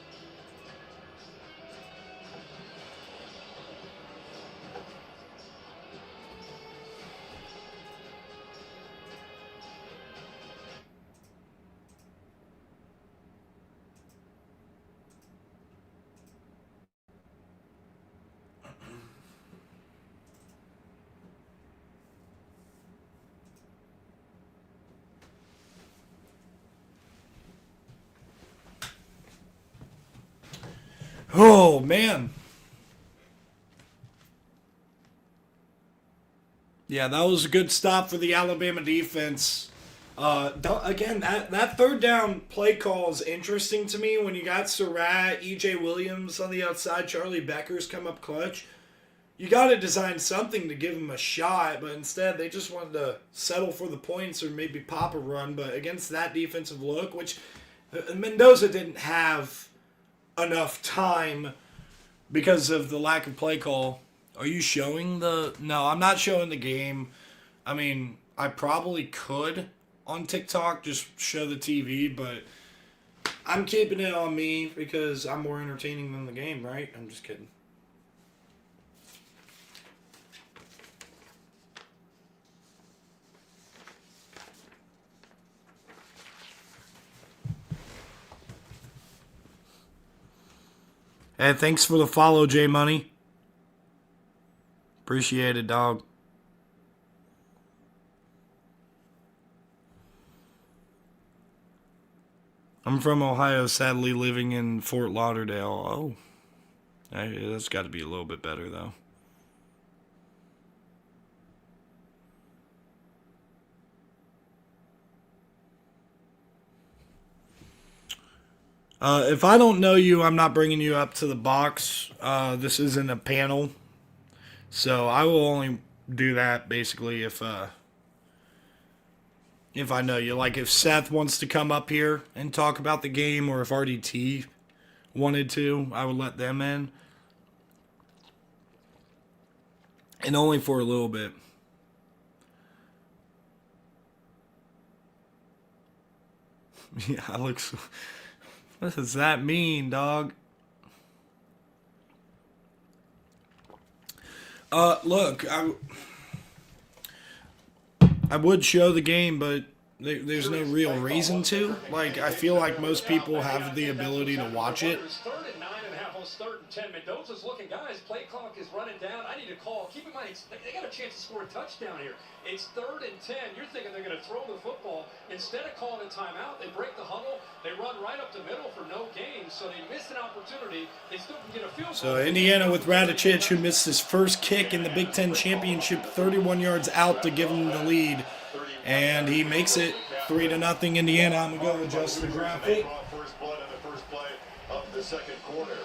Speaker 1: Oh, man. Yeah, that was a good stop for the Alabama defense. Again, that third down play call is interesting to me when you got Surratt, E.J. Williams on the outside, Charlie Becker's come up clutch. You got to design something to give them a shot, but instead they just wanted to settle for the points or maybe pop a run. But against that defensive look, which Mendoza didn't have enough time because of the lack of play call. Are you showing the... No, I'm not showing the game. I mean, I probably could on TikTok just show the TV, but I'm keeping it on me because I'm more entertaining than the game, right? I'm just kidding. Hey, thanks for the follow, J Money. Appreciate it, dog. I'm from Ohio, sadly living in Fort Lauderdale. Oh, hey, that's got to be a little bit better, though. If I don't know you, I'm not bringing you up to the box. This isn't a panel. So I will only do that basically if I know you. Like if Seth wants to come up here and talk about the game, or if RDT wanted to, I would let them in. And only for a little bit. Yeah, I look so... What does that mean, dog? Look, I would show the game, but there's no real reason to. Like, I feel like most people have the ability to watch it.
Speaker 2: It's 3rd and 9.5, almost 3rd and 10. Mendoza's looking, guys, play clock is running down. I need a call. Keep in mind, they got a chance to score a touchdown here. It's 3rd and 10. You're thinking they're going to throw the football. Instead of calling a timeout, they break the huddle. They run right up the middle for no gain, so they missed an opportunity. They still can get a field goal.
Speaker 1: So Indiana with Radicic, who missed his first kick in the Big Ten Championship, 31 yards out to give him the lead. And he makes it 3-0 Indiana. I'm going to go adjust the graphic.
Speaker 3: First blood in the first play of the second quarter.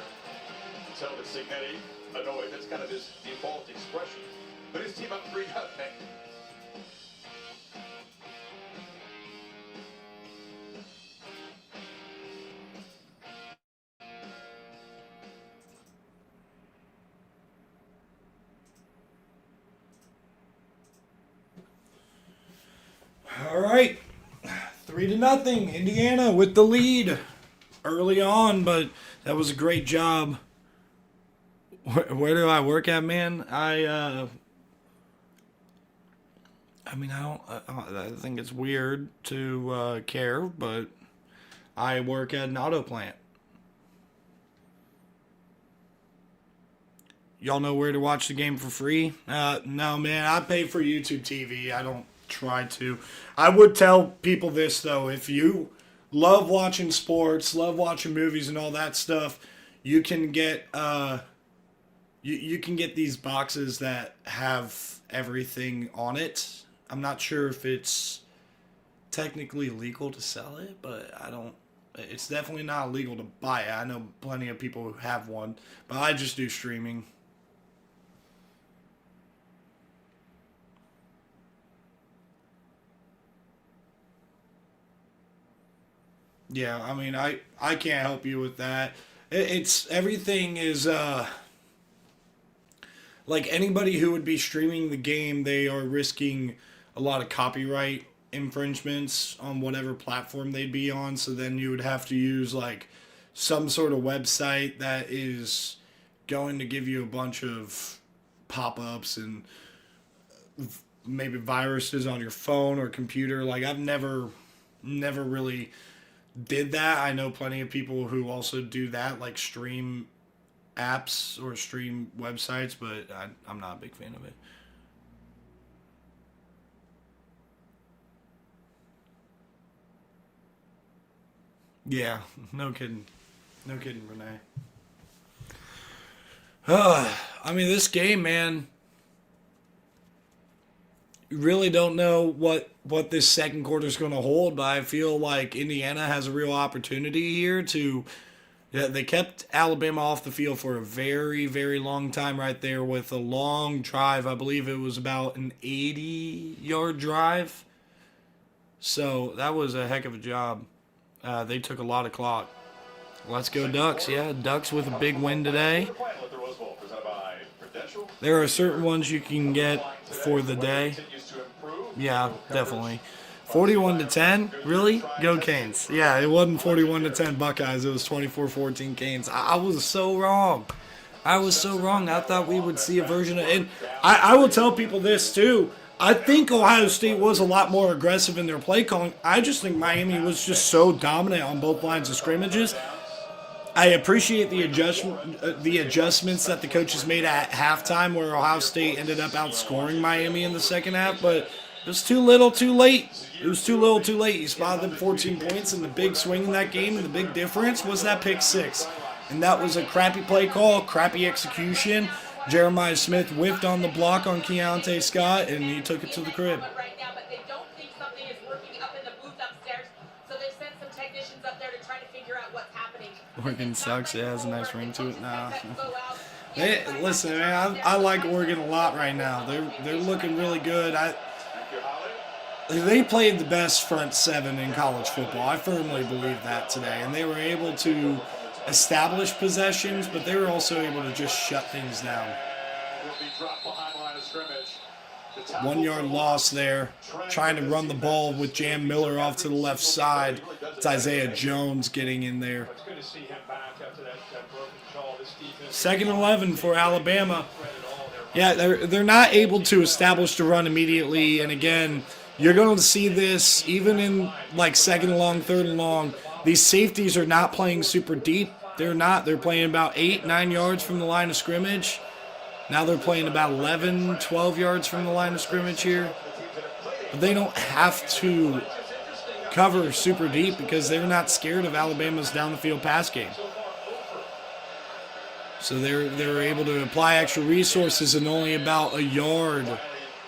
Speaker 3: Tell that Cignetti annoyed. That's kind of his default expression. But his team up 3-0.
Speaker 1: All right, 3-0 Indiana with the lead early on, but that was a great job. Where do I work at, man? I think it's weird to care, but I work at an auto plant. Y'all know where to watch the game for free? No, man, I pay for YouTube TV. I don't try to. I would tell people this, though. If you love watching sports, love watching movies and all that stuff, you can get you can get these boxes that have everything on it. I'm not sure if it's technically legal to sell it, but it's definitely not illegal to buy it. I know plenty of people who have one, but I just do streaming. Yeah, I mean, I can't help you with that. It's everything is like anybody who would be streaming the game, they are risking a lot of copyright infringements on whatever platform they'd be on. So then you would have to use like some sort of website that is going to give you a bunch of pop-ups and maybe viruses on your phone or computer. Like I've never really did that. I know plenty of people who also do that, like stream apps or stream websites, but I'm not a big fan of it. Yeah, no kidding. No kidding, Renee. I mean, this game, man, you really don't know what this second quarter is going to hold, but I feel like Indiana has a real opportunity here to... Yeah, they kept Alabama off the field for a very, very long time right there with a long drive. I believe it was about an 80-yard drive. So that was a heck of a job. They took a lot of clock. Let's go Ducks. Yeah, Ducks with a big win today. There are certain ones you can get for the day. Yeah, definitely. 41-10? Really? Go Canes. Yeah, it wasn't 41-10 Buckeyes. It was 24-14 Canes. I was so wrong. I thought we would see a version of... And I will tell people this, too. I think Ohio State was a lot more aggressive in their play calling. I just think Miami was just so dominant on both lines of scrimmages. I appreciate the adjustments that the coaches made at halftime, where Ohio State ended up outscoring Miami in the second half, but it was too little, too late. It was too little, too late. You spotted them 14 points, and the big swing in that game, and the big difference was that pick six. And that was a crappy play call, crappy execution. Jeremiah Smith whiffed on the block on Keontae Scott, and he took it to the crib.
Speaker 7: Right now, but they don't think something is working up in the booth upstairs, so they sent some technicians up there to try to figure out what's happening.
Speaker 1: Oregon sucks. It has a nice ring to it now. Listen, man, I like Oregon a lot right now. They're looking really good. They played the best front seven in college football. I firmly believe that today, and they were able to establish possessions, but they were also able to just shut things down. 1 yard loss there, trying to run the ball with Jam Miller off to the left side. It's Isaiah Jones getting in there.
Speaker 2: It's good to see him back after that broken jaw. This defense.
Speaker 1: Second 11 for Alabama. Yeah, they're not able to establish the run immediately, and again, you're going to see this even in like second and long, third and long. These safeties are not playing super deep. They're not. They're playing about 8-9 yards from the line of scrimmage. Now they're playing about 11, 12 yards from the line of scrimmage here. But they don't have to cover super deep because they're not scared of Alabama's down the field pass game. So they're able to apply extra resources and only about a yard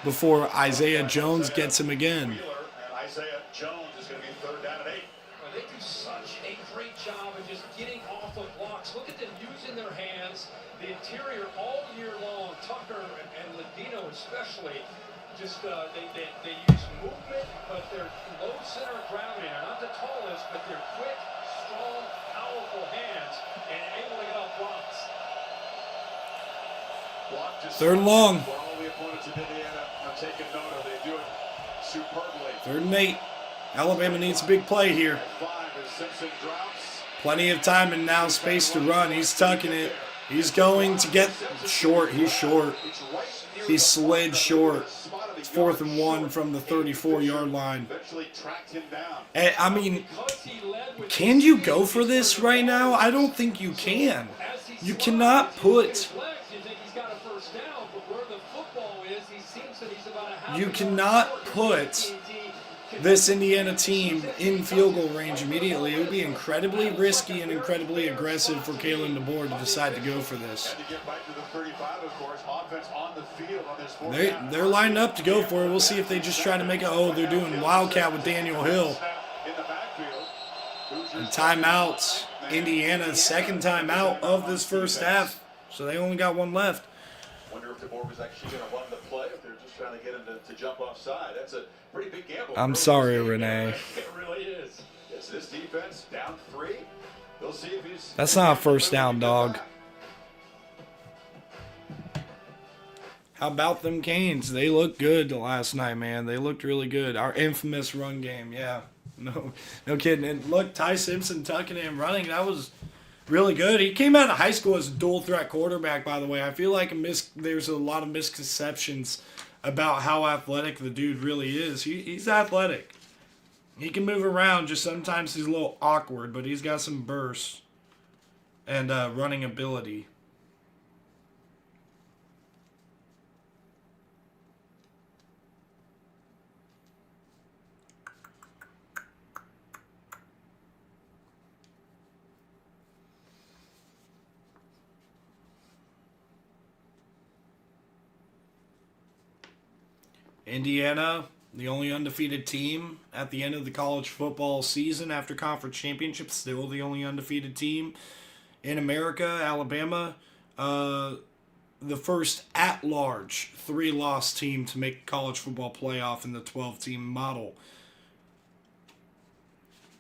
Speaker 1: before Isaiah Jones gets him again.
Speaker 3: Isaiah Jones is going to be third down and 8.
Speaker 2: They do such a great job of just getting off of blocks. Look at them using their hands, the interior all year long. Tucker and Ladino especially, just they use movement, but they're low center of gravity. They're not the tallest, but they're quick, strong, powerful hands, and able to get off blocks.
Speaker 1: Third and long.
Speaker 3: For all the opponents in Indiana have taken note of, they do it superbly.
Speaker 1: 3rd and 8. Alabama needs a big play here.
Speaker 3: 5 as Simpson drops.
Speaker 1: Plenty of time and now space to run. He's tucking it. He's going to get short. He's short. He slid short. It's 4th and 1 from the 34-yard line.
Speaker 3: Eventually tracked him down.
Speaker 1: I mean, can you go for this right now? I don't think you can. You cannot put... You cannot put this Indiana team in field goal range immediately. It would be incredibly risky and incredibly aggressive for Kalen DeBoer to decide to go for this. They're lined up to go for it. We'll see if they just try to make it. Oh, they're doing Wildcat with Daniel Hill. And timeouts. Indiana's second timeout of this first half. So they only got one left.
Speaker 3: Wonder if DeBoer was actually going to run the play, if they're just trying to get him to jump offside. That's a pretty big gamble.
Speaker 1: I'm sorry, Renee.
Speaker 2: It really is.
Speaker 3: Yes, this defense down 3. We'll see if he's.
Speaker 1: That's not a first down, dog. How about them Canes? They looked good last night, man. They looked really good. Our infamous run game, yeah. No kidding. And look, Ty Simpson tucking in running. That was really good. He came out of high school as a dual threat quarterback, by the way. I feel like there's a lot of misconceptions about how athletic the dude really is. He's athletic. He can move around, just sometimes he's a little awkward, but he's got some bursts and running ability. Indiana, the only undefeated team at the end of the college football season after conference championships, still the only undefeated team in America. Alabama, the first at-large 3-loss team to make the college football playoff in the 12-team model.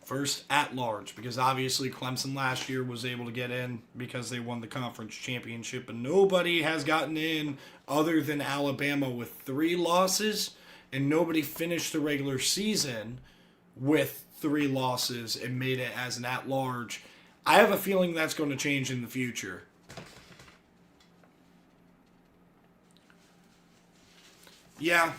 Speaker 1: First at-large, because obviously Clemson last year was able to get in because they won the conference championship, but nobody has gotten in other than Alabama with 3 losses, and nobody finished the regular season with 3 losses and made it as an at-large. I have a feeling that's going to change in the future. Yeah,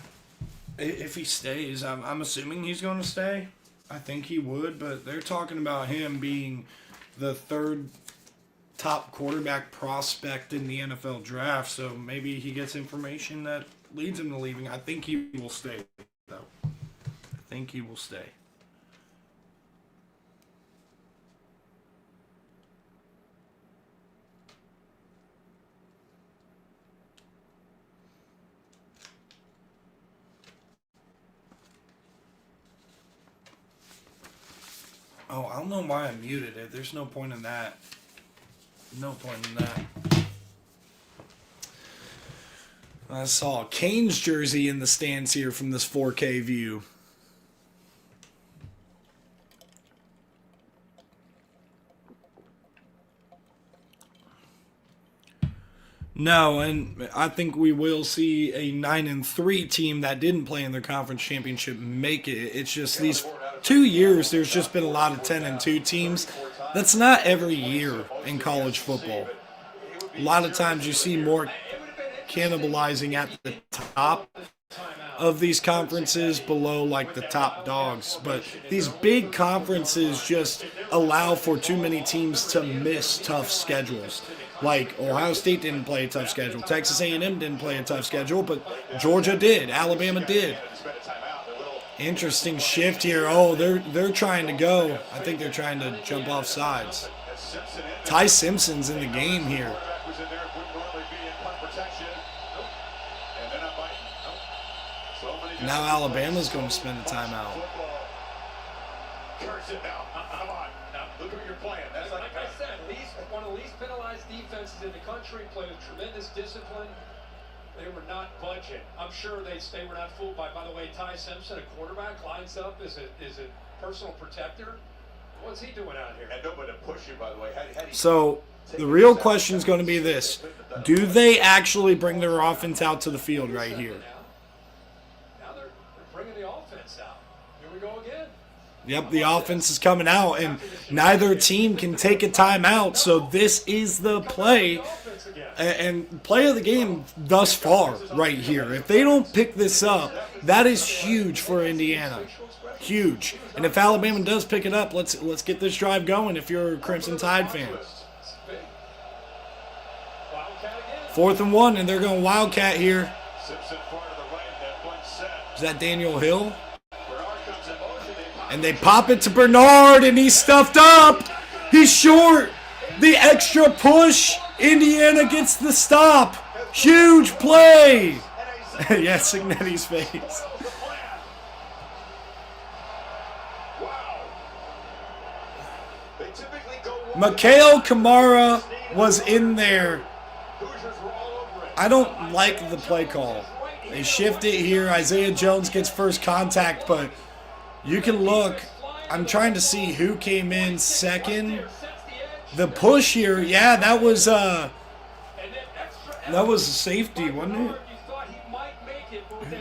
Speaker 1: if he stays, I'm assuming he's going to stay. I think he would, but they're talking about him being the third top quarterback prospect in the NFL draft, so maybe he gets information that leads him to leaving. I think he will stay, though. I think he will stay. Oh, I don't know why I muted it. There's no point in that. No point in that. I saw a Canes jersey in the stands here from this 4K view. No, and I think we will see a 9-3 team that didn't play in their conference championship make it. It's just these 2 years, there's just been a lot of 10-2 teams. That's not every year in college football. A lot of times you see more cannibalizing at the top of these conferences below like the top dogs. But these big conferences just allow for too many teams to miss tough schedules. Like Ohio State didn't play a tough schedule. Texas A&M didn't play a tough schedule, but Georgia did. Alabama did. Interesting shift here. Oh, they're trying to go. I think they're trying to jump off sides. Ty Simpson's in the game here. Now Alabama's going to spend a timeout.
Speaker 2: Curse it now. Come on. Now, look at what you're playing. That's like I said, one of the least penalized defenses in the country, played with tremendous discipline. They were not budging. I'm sure they were not fooled by the way, Ty Simpson, a quarterback, lines up as a personal protector. What's he doing out here? And nobody to push you, by the way.
Speaker 1: So the real question is going to be this. Do they actually bring their offense out to the field right here?
Speaker 2: Now they're bringing the offense out. Here we go again.
Speaker 1: Yep, the offense is coming out, and neither team can take a timeout, so this is the play and play of the game thus far right here. If they don't pick this up, that is huge for Indiana. Huge. And if Alabama does pick it up, let's get this drive going if you're a Crimson Tide fan. 4th and 1, and they're going Wildcat here. Is that Daniel Hill? And they pop it to Bernard, and he's stuffed up. He's short. The extra push. Indiana gets the stop. Huge play. Yeah, Cignetti's face. Mikhail Kamara was in there. I don't like the play call. They shift it here. Isaiah Jones gets first contact, but you can look. I'm trying to see who came in second. The push here, yeah, that was a safety, wasn't it?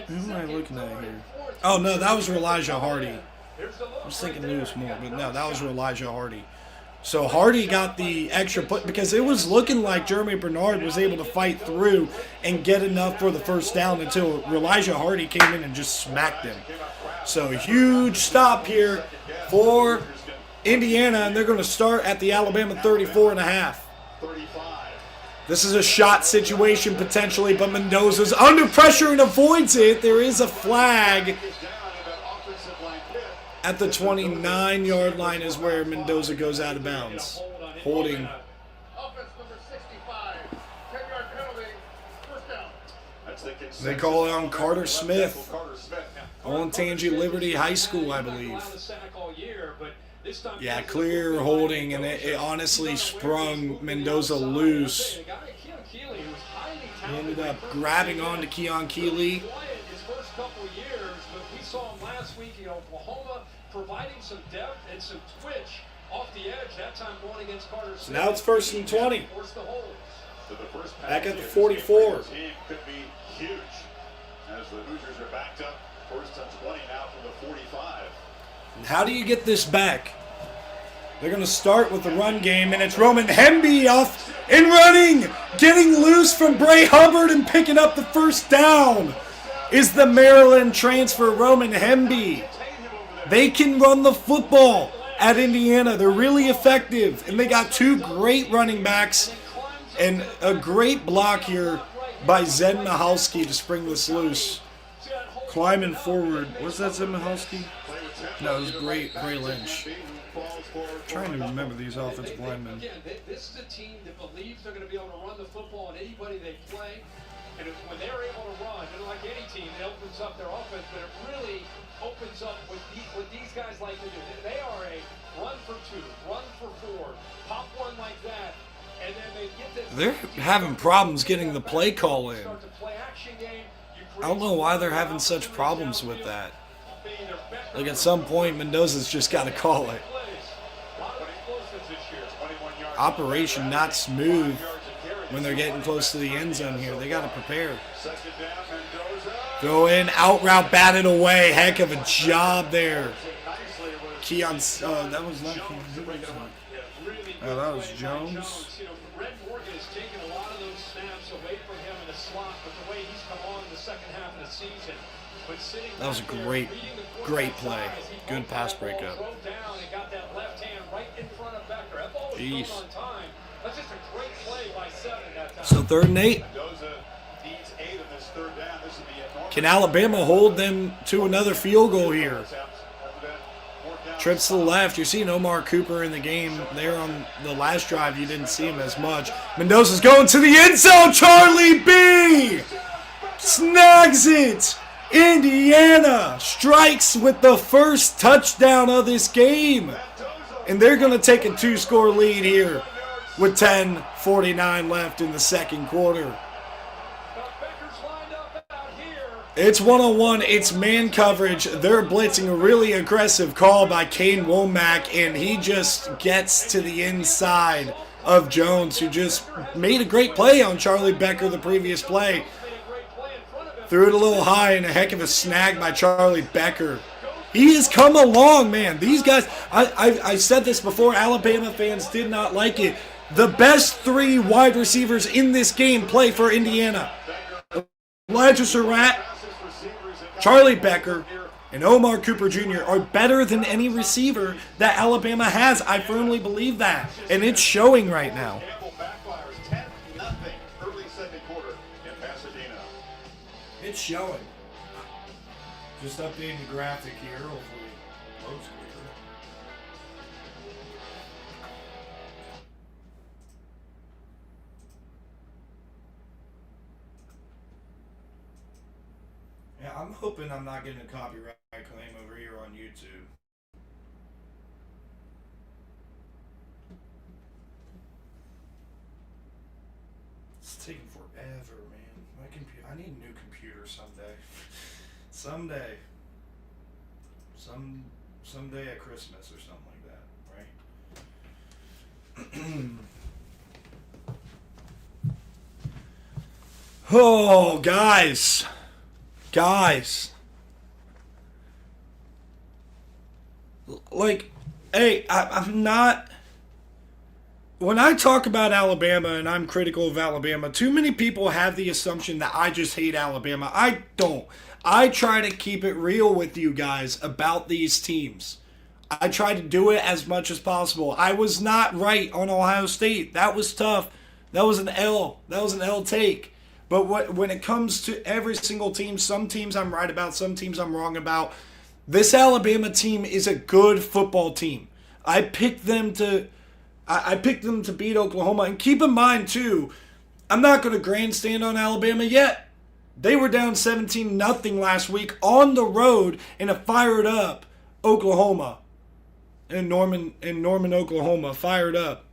Speaker 1: Who am I looking at here? Oh, no, that was Elijah Hardy. I was thinking Lewis Moore, but no, that was Elijah Hardy. So Hardy got the extra put because it was looking like Jeremy Bernard was able to fight through and get enough for the first down until Elijah Hardy came in and just smacked him. So huge stop here for Indiana, and they're going to start at the Alabama 34.5. This is a shot situation potentially, but Mendoza's under pressure and avoids it. There is a flag at the 29-yard line is where Mendoza goes out of bounds. Holding. They call it on Carter Smith. Olentangy Liberty High School, I believe. Yeah, clear holding, and it honestly sprung Mendoza loose. He ended up grabbing onto Keon Keeley.
Speaker 2: Providing some depth and some twitch off the edge, that time going against Carter Smith.
Speaker 1: So now it's 1st and 20. Back at the 44.
Speaker 3: Team could be huge as the Hoosiers are backed up. 1st and 20 now from the 45.
Speaker 1: And how do you get this back? They're going to start with the run game, and it's Roman Hemby off and running, getting loose from Bray Hubbard and picking up the first down. Is the Maryland transfer Roman Hemby. They can run the football at Indiana. They're really effective, and they got two great running backs and a great block here by Zed Mihalski to spring this loose. Climbing forward. Was that Zed Mihalski? No, it was Gray Lynch. Trying to remember these offensive linemen.
Speaker 2: Again, this is a team that believes they're going to be able to run the football on anybody they play. And when they're able to run, and like any team, it opens up their offense, but it really opens up what these guys like to do. They are a run for two, run for four, pop one like that, and then they get this.
Speaker 1: They're having problems getting the play call in. I don't know why they're having such problems with that. Like at some point, Mendoza's just got to call it. Operation not smooth when they're getting close to the end zone here. They got to prepare. Throw in, out route, batted away. Heck of a job there. Keon, that was not Keon. Oh, that was Jones.
Speaker 2: Red Morgan has taken a lot of those snaps away from him in the slot, but the way he's come on in the second half of the season. But
Speaker 1: that was a great play. Good pass breakup. Jeez. So 3rd and 8. Can Alabama hold them to another field goal here? Trips to the left. You're seeing Omar Cooper in the game there on the last drive. You didn't see him as much. Mendoza's going to the end zone. Charlie B snags it. Indiana strikes with the first touchdown of this game. And they're going to take a 2-score lead here with 10:49 left in the second quarter. It's one-on-one. It's man coverage. They're blitzing a really aggressive call by Kane Womack, and he just gets to the inside of Jones, who just made a great play on Charlie Becker the previous play. Threw it a little high, and a heck of a snag by Charlie Becker. He has come along, man. These guys, I said this before, Alabama fans did not like it. The best 3 wide receivers in this game play for Indiana. Elijah Surratt, Charlie Becker, and Omar Cooper Jr. are better than any receiver that Alabama has. I firmly believe that, and it's showing right now. It's showing. Just updating the graphic here. Hopefully it loads quicker. Yeah, I'm hoping I'm not getting a copyright claim over here on YouTube. It's taking forever, man. My computer. I need a new computer someday. Someday at Christmas or something like that, right? Oh, guys. Like, hey, I'm not. When I talk about Alabama and I'm critical of Alabama, too many people have the assumption that I just hate Alabama. I don't. I try to keep it real with you guys about these teams. I try to do it as much as possible. I was not right on Ohio State. That was tough. That was an L. That was an L take. But when it comes to every single team, some teams I'm right about, some teams I'm wrong about. This Alabama team is a good football team. I picked them to beat Oklahoma. And keep in mind, too, I'm not going to grandstand on Alabama yet. They were down 17-0 last week on the road in a fired up Oklahoma. In Norman, Oklahoma, fired up.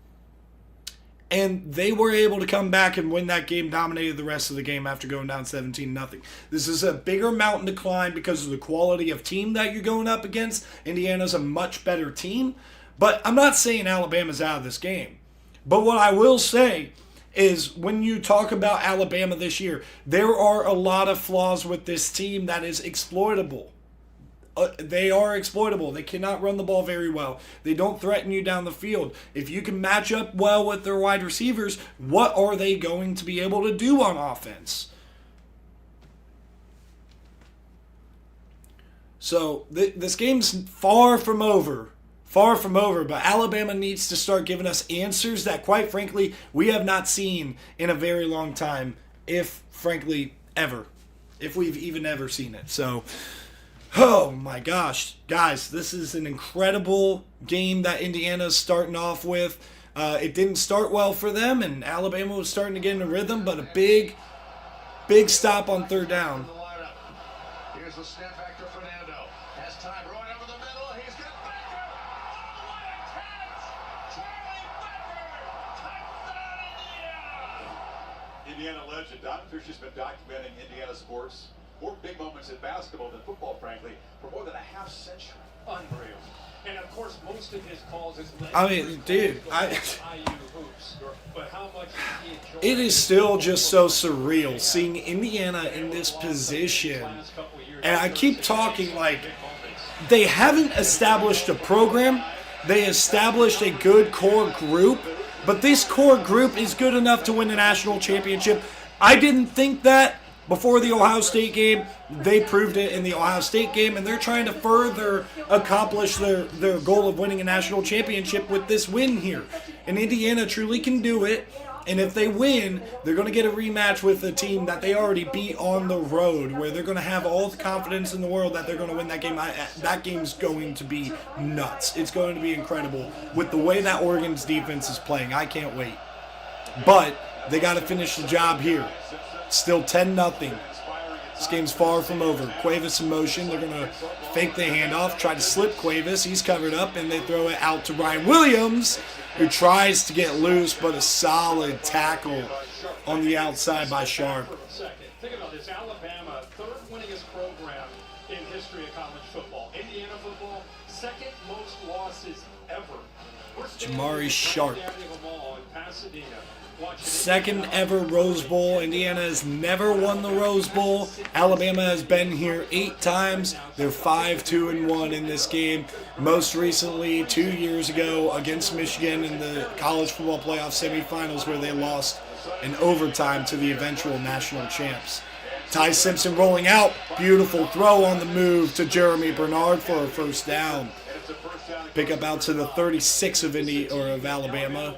Speaker 1: And they were able to come back and win that game, dominated the rest of the game after going down 17-0. This is a bigger mountain to climb because of the quality of team that you're going up against. Indiana's a much better team. But I'm not saying Alabama's out of this game. But what I will say is when you talk about Alabama this year, there are a lot of flaws with this team that is exploitable. They are exploitable. They cannot run the ball very well. They don't threaten you down the field. If you can match up well with their wide receivers, what are they going to be able to do on offense? So this game's far from over. far from over, but Alabama needs to start giving us answers that, quite frankly, we have not seen in a very long time, if, frankly, ever. If we've even ever seen it. So, oh my gosh. Guys, this is an incredible game that Indiana's starting off with. It didn't start well for them, and Alabama was starting to get in a rhythm, but a big stop on third down.
Speaker 4: Here's the snap back to Fernando. Has time rolling over the middle. He's got Becker all the way to 10. Charlie Becker. Touchdown,
Speaker 3: Indiana legend Don Fisher's been documenting Indiana sports, more big moments in basketball than football, frankly, for more than a half century.
Speaker 2: Unreal. And of course, most of his calls is
Speaker 1: I mean, dude,
Speaker 2: IU hoops. But how much he enjoys
Speaker 1: it is still just so surreal seeing Indiana in this position. And I keep talking like they haven't established a program. They established a good core group, but this core group is good enough to win a national championship. I didn't think that before the Ohio State game. They proved it in the Ohio State game, and they're trying to further accomplish their goal of winning a national championship with this win here. And Indiana truly can do it, and if they win, they're going to get a rematch with a team that they already beat on the road, where they're going to have all the confidence in the world that they're going to win that game. That game's going to be nuts. It's going to be incredible with the way that Oregon's defense is playing. I can't wait. But they got to finish the job here. Still 10-0. This game's far from over. Cuevas in motion. They're going to fake the handoff, try to slip Cuevas. He's covered up, and they throw it out to Ryan Williams, who tries to get loose, but a solid tackle on the outside by Sharp.
Speaker 2: Think about this. Alabama, third winningest program in history of college football. Indiana football, second most losses ever.
Speaker 1: Jamari Sharp.
Speaker 2: In Pasadena.
Speaker 1: Second ever Rose Bowl. Indiana has never won the Rose Bowl. Alabama has been here 8 times. They're 5-2-1 in this game. Most recently, 2 years ago, against Michigan in the college football playoff semifinals, where they lost in overtime to the eventual national champs. Ty Simpson rolling out. Beautiful throw on the move to Jeremy Bernard for a first down. Pick up out to the 36 of Alabama.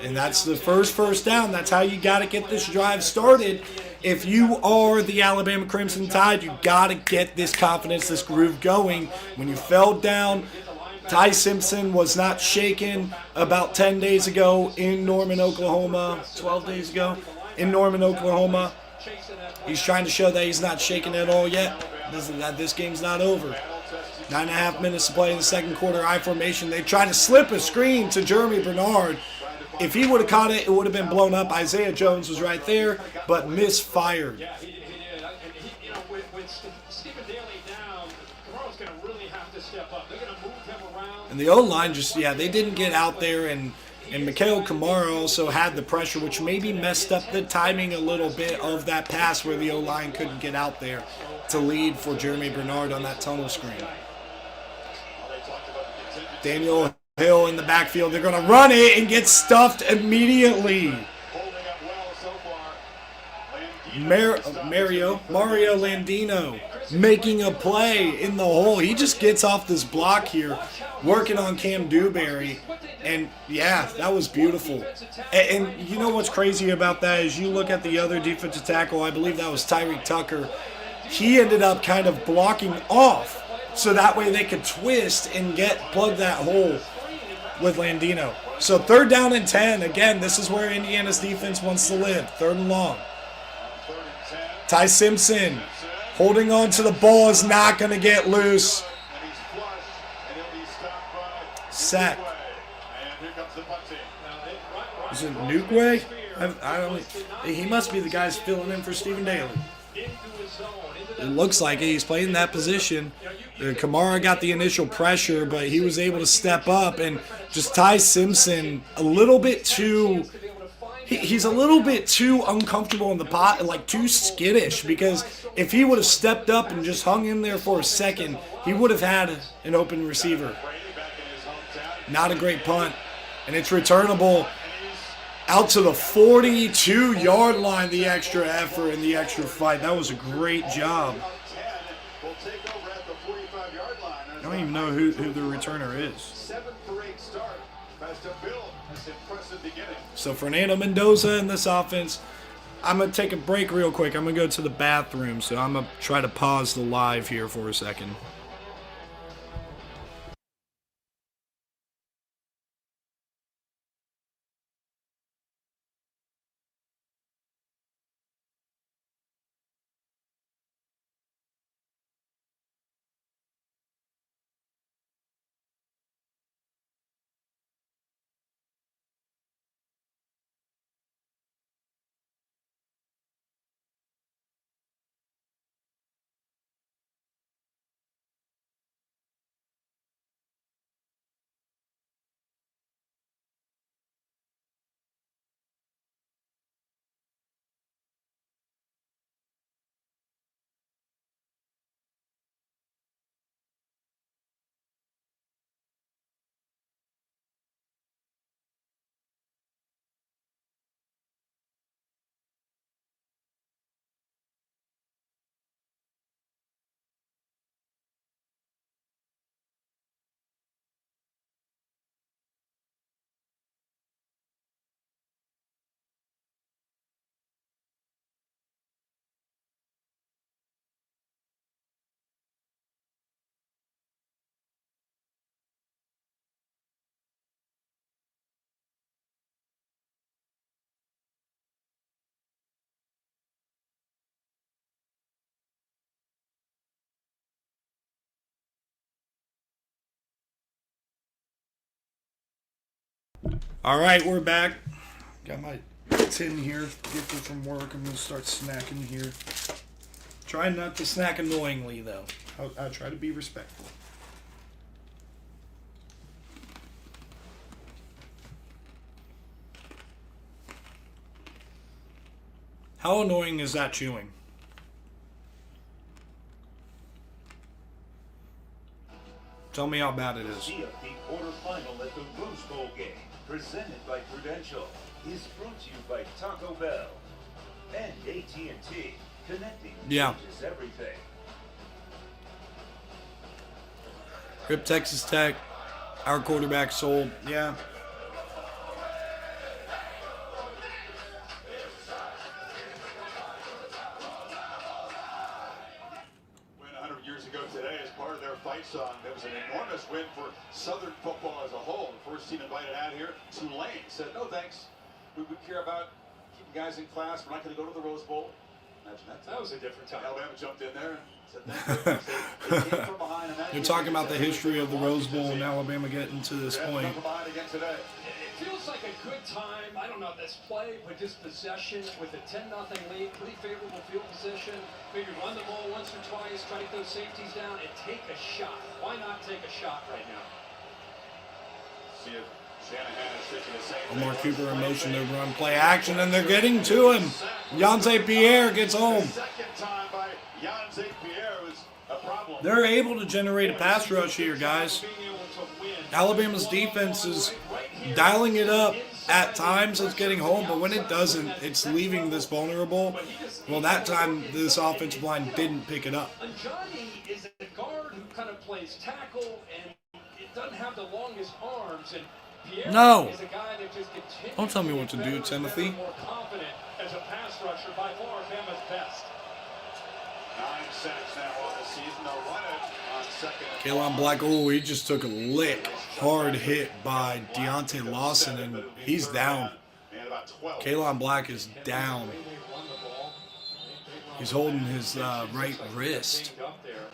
Speaker 1: And that's the first down. That's how you got to get this drive started. If you are the Alabama Crimson Tide, you got to get this confidence, this groove going. When you fell down, Ty Simpson was not shaken about 10 days ago in Norman, Oklahoma. 12 days ago in Norman, Oklahoma. He's trying to show that he's not shaken at all yet. This game's not over. 9.5 minutes to play in the second quarter. I formation. They try to slip a screen to Jeremy Bernard. If he would have caught it, it would have been blown up. Isaiah Jones was right there, but misfired.
Speaker 2: Yeah, he did. With Stephen Daly down, Kamara's going to really have to step up. They're going to move him around.
Speaker 1: And the O-line they didn't get out there, and Mikhail Kamara also had the pressure, which maybe messed up the timing a little bit of that pass where the O-line couldn't get out there to lead for Jeremy Bernard on that tunnel screen. Daniel Hill in the backfield. They're going to run it and get stuffed immediately. Mario Landino making a play in the hole. He just gets off this block here, working on Cam Dewberry. And, yeah, that was beautiful. And you know what's crazy about that is you look at the other defensive tackle, I believe that was Tyreek Tucker. He ended up kind of blocking off so that way they could twist and plug that hole with Landino. So 3rd down and 10. Again, this is where Indiana's defense wants to live. 3rd and long. Ty Simpson holding on to the ball is not going to get loose. Sack. Is it Nukwe? I don't. He must be the guy filling in for Stephen Daly. It looks like it. He's playing that position. Kamara got the initial pressure, but he was able to step up, and just Ty Simpson a little bit too. He's a little bit too uncomfortable in the pot, like too skittish, because if he would have stepped up and just hung in there for a second, he would have had an open receiver. Not a great punt, and it's returnable out to the 42-yard line. The extra effort and the extra fight. That was a great job. don't even know who the returner is.
Speaker 3: 7th parade start has to build this impressive beginning.
Speaker 1: So Fernando Mendoza in this offense. I'm going to take a break real quick. I'm going to go to the bathroom, so I'm going to try to pause the live here for a second. All right, we're back. Got my tin here, gifted from work. I'm going to start snacking here. Try not to snack annoyingly, though. I'll try to be respectful. How annoying is that chewing? Tell me how bad it is.
Speaker 6: CFP quarterfinal at the Rose Bowl game, presented by Prudential, is brought to you by Taco Bell and AT&T. Connecting changes everything.
Speaker 1: Rip Texas Tech. Our quarterback sold. Yeah.
Speaker 3: Win 100 years ago today as part of their fight song. That was an enormous win for Southern football as a whole. The first team invited out here, Tulane, said, no thanks. We care about keeping guys in class. We're not going to go to the Rose Bowl. Imagine that.
Speaker 2: That was a different time.
Speaker 3: Alabama jumped in there and said, thank you. They came from behind, and that
Speaker 1: You're talking about the history of the Rose Bowl and Alabama getting to this point.
Speaker 3: From behind again today.
Speaker 2: It feels like a good time. I don't know if that's play, but just possession with a 10-0 lead, pretty favorable field position. Maybe run the ball once or twice, try to get those safeties down, and take a shot. Why not take a shot right now?
Speaker 3: See if Shanahan is thinking the same
Speaker 1: Omar
Speaker 3: thing.
Speaker 1: Cooper in motion, they run play action, and they're getting to him. Yonsei Pierre gets home.
Speaker 3: Second time by Yonsei Pierre was a problem.
Speaker 1: They're able to generate a pass rush here, guys. Alabama's defense is dialing it up. At times it's getting home, but when it doesn't, it's leaving this vulnerable. Well, that time this offensive line didn't pick it up.
Speaker 2: Johnny is a guard who kind of plays tackle, and it doesn't have the longest arms. And Pierre
Speaker 1: No.
Speaker 2: is a guy that just continues
Speaker 1: Don't tell me
Speaker 2: to
Speaker 1: what to
Speaker 2: get
Speaker 1: do,
Speaker 2: better and
Speaker 1: Timothy.
Speaker 2: better, more confident as a pass rusher, by far Bama's best.
Speaker 3: 9 sacks now on the season. They'll run it on second.
Speaker 1: Kalon Black, oh, he just took a lick. Hard hit by Deontay Lawson, and he's down.
Speaker 3: And about 12.
Speaker 1: Kalon Black is down.
Speaker 2: The way they run the ball, they
Speaker 1: He's
Speaker 2: run
Speaker 1: holding his right wrist.
Speaker 2: banged up there.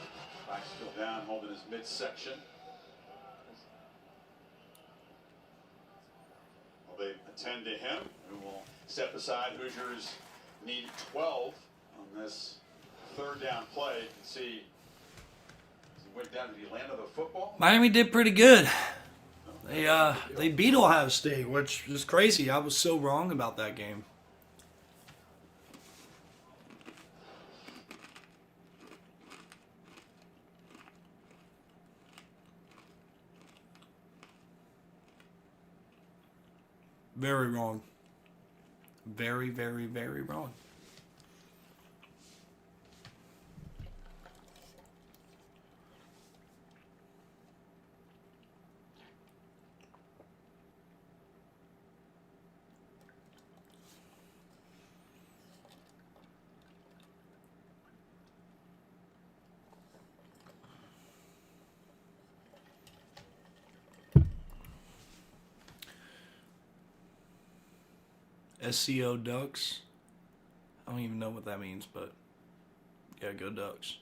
Speaker 3: Back still down, holding his midsection. Well, they attend to him, who will step aside. Hoosiers need 12 on this third down play. You can see as he went down. Did he land on the football?
Speaker 1: Miami did pretty good. They beat Ohio State, which is crazy. I was so wrong about that game. Very wrong. Very, very, very wrong. SCO Ducks. I don't even know what that means, but yeah, go Ducks.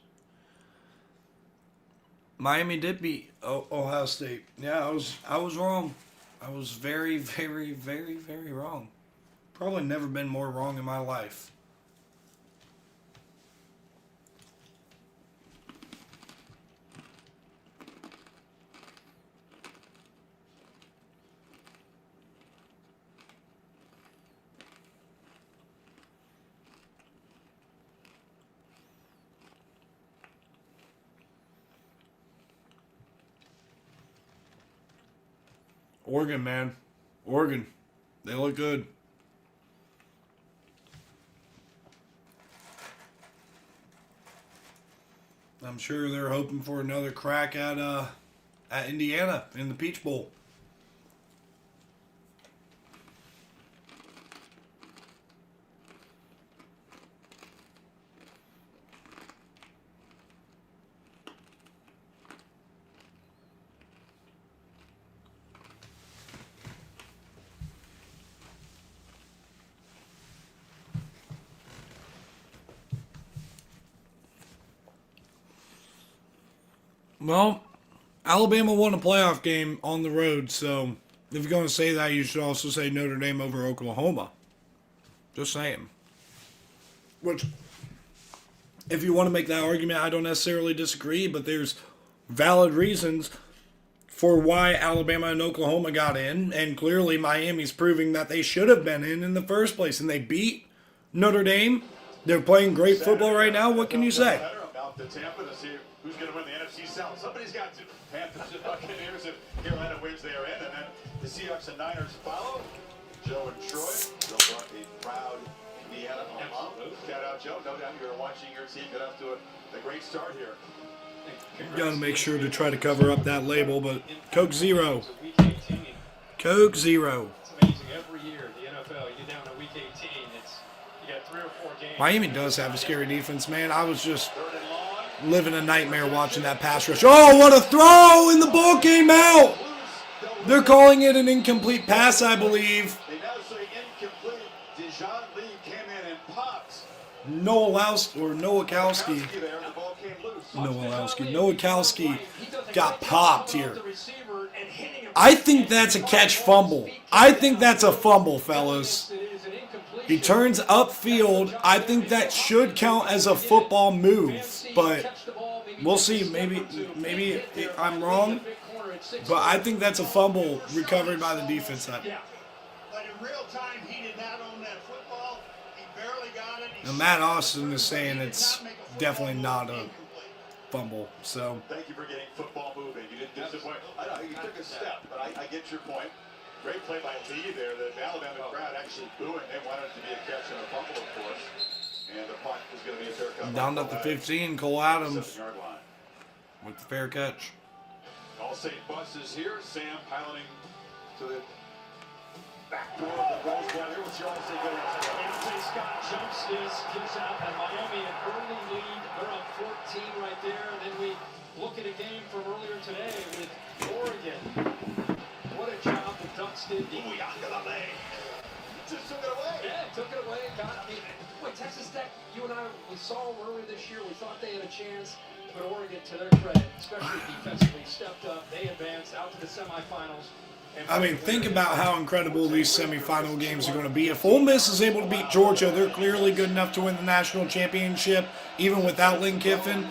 Speaker 1: Miami did beat Ohio State. Yeah, I was wrong. I was very, very, very, very wrong. Probably never been more wrong in my life. Oregon, man. Oregon. They look good. I'm sure they're hoping for another crack at Indiana in the Peach Bowl. Well, Alabama won a playoff game on the road, so if you're going to say that, you should also say Notre Dame over Oklahoma. Just saying. Which, if you want to make that argument, I don't necessarily disagree, but there's valid reasons for why Alabama and Oklahoma got in, and clearly Miami's proving that they should have been in the first place, and they beat Notre Dame. They're playing great football right now. What can you say?
Speaker 3: About the Tampa to see who's going to win the NFC South. Somebody's got to. Panthers and Buccaneers. If Carolina wins, they are in, and then the Seahawks and Niners follow. Joe and Troy. Joe brought a proud Indiana alum. Shout out, Joe. No doubt you're watching your team get off to a great start here.
Speaker 1: Got to make sure to try to cover up that label, but Coke Zero. Coke Zero.
Speaker 2: It's amazing. Every year, the NFL, you get down to week 18, you got 3 or 4 games.
Speaker 1: Miami does have a scary defense, man. I was just living a nightmare watching that pass rush. Oh, what a throw! And the ball came out! They're calling it an incomplete pass, I believe.
Speaker 3: They now say incomplete. Dijon Lee came in and popped.
Speaker 1: Nowakowski
Speaker 3: There, the ball came loose.
Speaker 1: Nowakowski got popped here. I think that's a catch fumble. I think that's a fumble, fellas. He turns upfield. I think that should count as a football move, but we'll see. Maybe I'm wrong, but I think that's a fumble recovered by the defense side.
Speaker 8: But in real time, he did not own that football. He barely got it.
Speaker 1: Now, Matt Austin is saying it's definitely not a fumble. So
Speaker 3: Thank you for getting football moving. You didn't disappoint. I know you took a step, but I get your point. Great play by Lee there. The Alabama crowd actually booing. They wanted it to be a catch and a fumble, of course. And the punt is going to be a fair catch.
Speaker 1: down at the 15, Cole Adams
Speaker 3: 7-yard line.
Speaker 1: with the fair catch.
Speaker 3: All State bus is here. Sam piloting to the back door of the Rose Bowl. Here was your All State good.
Speaker 2: Anthony Scott jumps this, gives out at Miami an early lead. They're up 14 right there. And then we look at a game from earlier today with Oregon. What a job the Ducks did.
Speaker 3: Just took it away.
Speaker 2: Yeah, took it away. Boy, Texas Tech, you and I, we saw them earlier this year. We thought they had a chance. But Oregon, to their credit, especially defensively, stepped up. They advanced out to the semifinals.
Speaker 1: I mean, think about how incredible these semifinal games are going to be. If Ole Miss is able to beat Georgia, they're clearly good enough to win the national championship, even without Lane Kiffin.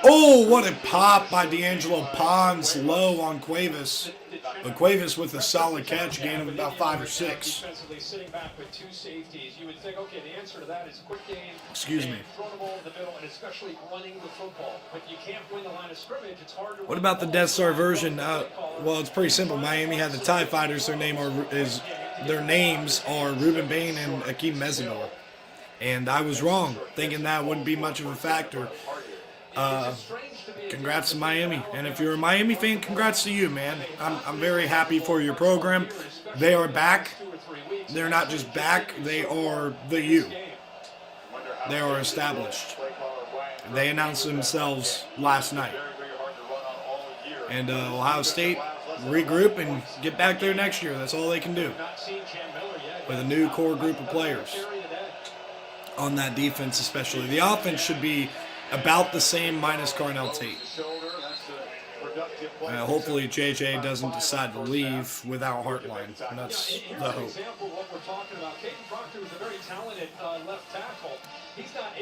Speaker 1: Oh, what a pop by D'Angelo Pons low on Cuevas. But Cuevas with a solid catch, gain of about 5 or 6.
Speaker 2: Defensively sitting back with 2 safeties. You would think, okay, the answer to that is quick game.
Speaker 1: Excuse me.
Speaker 2: Throw the ball in the middle, and especially running the football. But you can't win the line of scrimmage. It's hard to
Speaker 1: What about the Death Star version? Well, it's pretty simple. Miami had the TIE Fighters. Their names are Ruben Bain and Akeem Mesidor. And I was wrong, thinking that wouldn't be much of a factor. Congrats to Miami. And if you're a Miami fan, congrats to you, man. I'm very happy for your program. They are back. They're not just back, they are the U. They are established. They announced themselves last night. And Ohio State regroup and get back there next year. That's all they can do.
Speaker 2: Not seen Cam Miller yet.
Speaker 1: with a new core group of players on that defense especially. The offense should be about the same minus Carnell Tate. Hopefully JJ doesn't decide to leave without Hartline. That's the hope.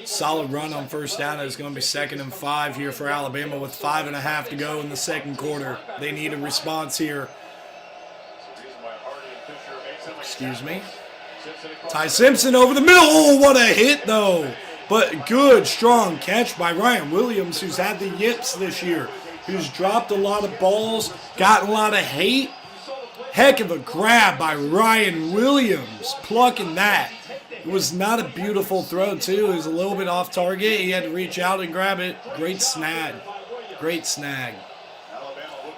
Speaker 1: Solid run on first down. It's going to be 2nd and 5 here for Alabama with 5.5 to go in the second quarter. They need a response here. Excuse me. Ty Simpson over the middle. Oh, what a hit, though. But good, strong catch by Ryan Williams, who's had the yips this year, who's dropped a lot of balls, gotten a lot of hate. Heck of a grab by Ryan Williams, plucking that. It was not a beautiful throw, too. It was a little bit off target. He had to reach out and grab it. Great snag. Great snag.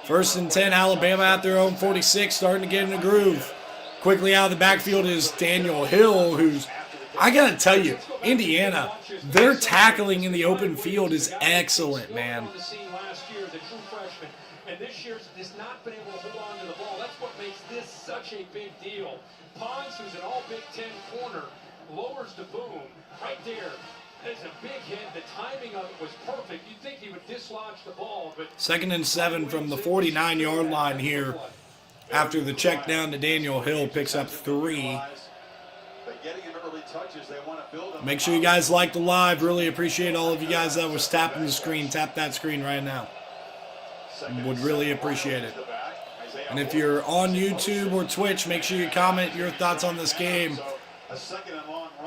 Speaker 1: 1st and 10, Alabama at their own 46, starting to get in the groove. Quickly out of the backfield is Daniel Hill, who's, I got to tell you, Indiana, their tackling in the open field is excellent, man.
Speaker 2: And this year's has not been able to hold on to the ball. That's what makes this such a big deal. Pons, who's an all Big Ten corner, lowers the boom right there. It's a big hit. The timing of it was perfect. You'd think he would dislodge the ball, but
Speaker 1: 2nd and 7 from the 49-yard line here. After the check down to Daniel Hill picks up 3. Make sure you guys like the live. Really appreciate all of you guys that was tapping the screen. Tap that screen right now. Would really appreciate it. And if you're on YouTube or Twitch, make sure you comment your thoughts on this game.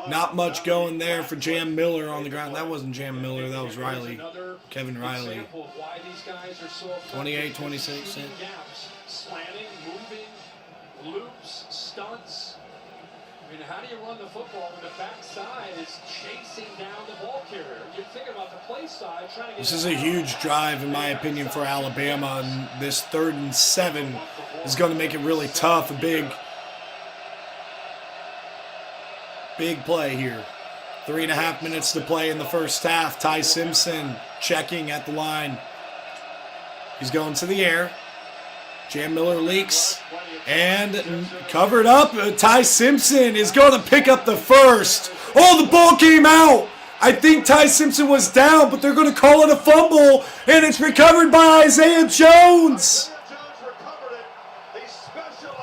Speaker 1: Not much going there for Jam Miller on the ground. That wasn't Jam Miller. That was Riley. Kevin Riley. 28-26.
Speaker 2: Slanting, moving, loops, stunts. I mean, how do you run the football when the backside is chasing down the ball carrier? You're thinking about the play side, trying to get.
Speaker 1: This is a huge drive, in my opinion, for Alabama, and this 3rd and 7 is going to make it really tough. A big play here. 3.5 minutes to play in the first half. Ty Simpson checking at the line. He's going to the air. Jam Miller leaks and covered up. Ty Simpson is going to pick up the first. Oh, the ball came out. I think Ty Simpson was down, but they're going to call it a fumble, and it's recovered by Isaiah Jones.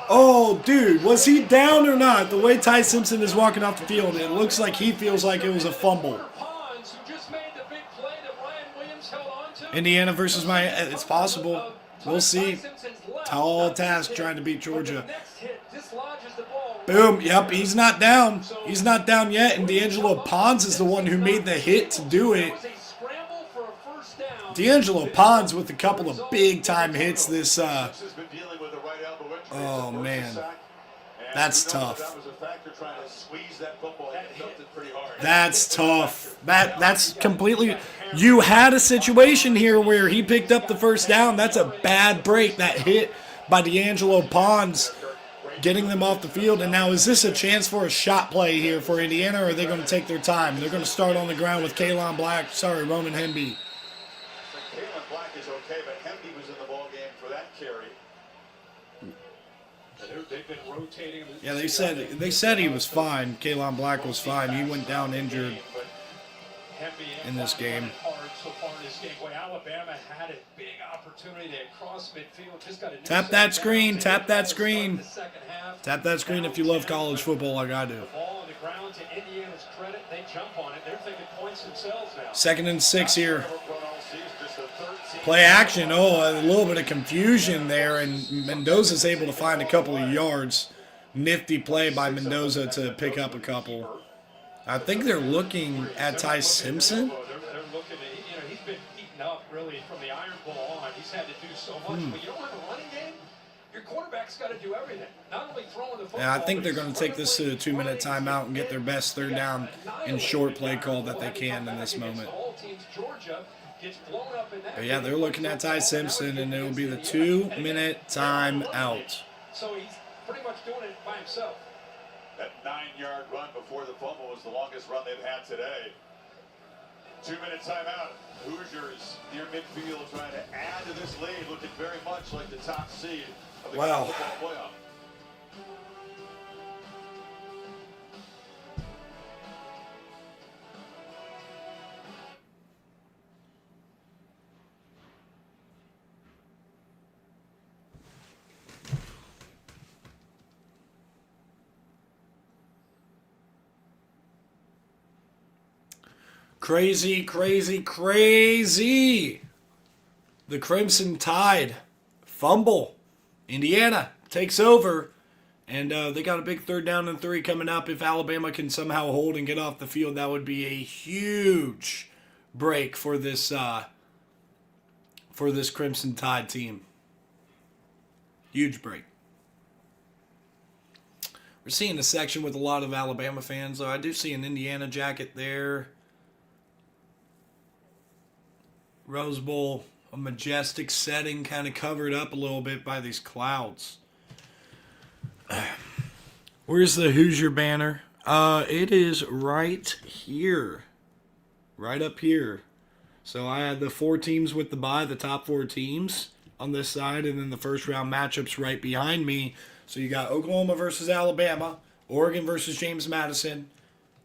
Speaker 1: Oh, dude, was he down or not? The way Ty Simpson is walking off the field, it looks like he feels like it was a fumble. Indiana versus Miami, it's possible. We'll see. Tall task trying to beat Georgia. Boom. Yep, he's not down. He's not down yet, and D'Angelo Pons is the one who made the hit to do it. D'Angelo Pons with a couple of big-time hits this oh, man. That's tough. That's tough. That's completely... You had a situation here where he picked up the first down. That's a bad break. That hit by D'Angelo Pons getting them off the field. And now is this a chance for a shot play here for Indiana, or are they going to take their time? They're going to start on the ground with Roman Hemby.
Speaker 3: Kalen Black is okay, but Hemby was in the ball game for that carry.
Speaker 2: They've been rotating him.
Speaker 1: Yeah, they said he was fine. Kalen Black was fine. He went down injured in this game.
Speaker 2: Alabama had a big opportunity across midfield. Just got to
Speaker 1: tap that screen. Tap that screen. Tap that screen if you love college football like I do.
Speaker 2: The ball on the ground, to Indiana's credit, they jump on it. They're thinking points themselves now.
Speaker 1: 2nd and 6 here. Play action. Oh, a little bit of confusion there, and Mendoza's able to find a couple of yards. Nifty play by Mendoza to pick up a couple. I think they're looking at Ty Simpson.
Speaker 2: They're looking at, he's been eaten up really from the Iron Bowl on. He's had to do so much, but you don't have a running game. Your quarterback's got to do everything. Not only throwing the football.
Speaker 1: Yeah, I think they're going to take this to a 2-minute timeout and get their best 3rd down and short play call that they can in this moment. But yeah, they're looking at Ty Simpson, and it'll be the 2-minute timeout.
Speaker 2: So he's pretty much doing it by himself.
Speaker 3: That 9-yard run before the fumble was the longest run they've had today. 2-minute timeout. Hoosiers near midfield trying to add to this lead, looking very much like the top seed of the college football playoff.
Speaker 1: Crazy, crazy, crazy. The Crimson Tide fumble. Indiana takes over. And they got a big 3rd down and 3 coming up. If Alabama can somehow hold and get off the field, that would be a huge break for this Crimson Tide team. Huge break. We're seeing a section with a lot of Alabama fans, though. I do see an Indiana jacket there. Rose Bowl, a majestic setting, kind of covered up a little bit by these clouds. Where's the Hoosier banner? It is right here. Right up here. So I had the 4 teams with the bye, the top 4 teams on this side, and then the first round matchups right behind me. So you got Oklahoma versus Alabama, Oregon versus James Madison,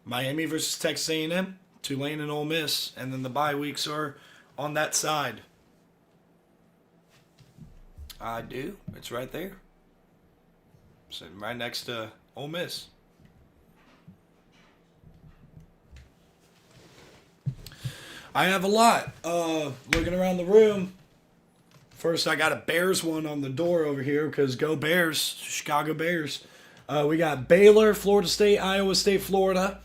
Speaker 1: Miami versus Texas A&M, Tulane and Ole Miss, and then the bye weeks are on that side. I do. It's right there. Sitting right next to Ole Miss. I have a lot. Looking around the room. First, I got a Bears one on the door over here because go Bears, Chicago Bears. We got Baylor, Florida State, Iowa State, Florida,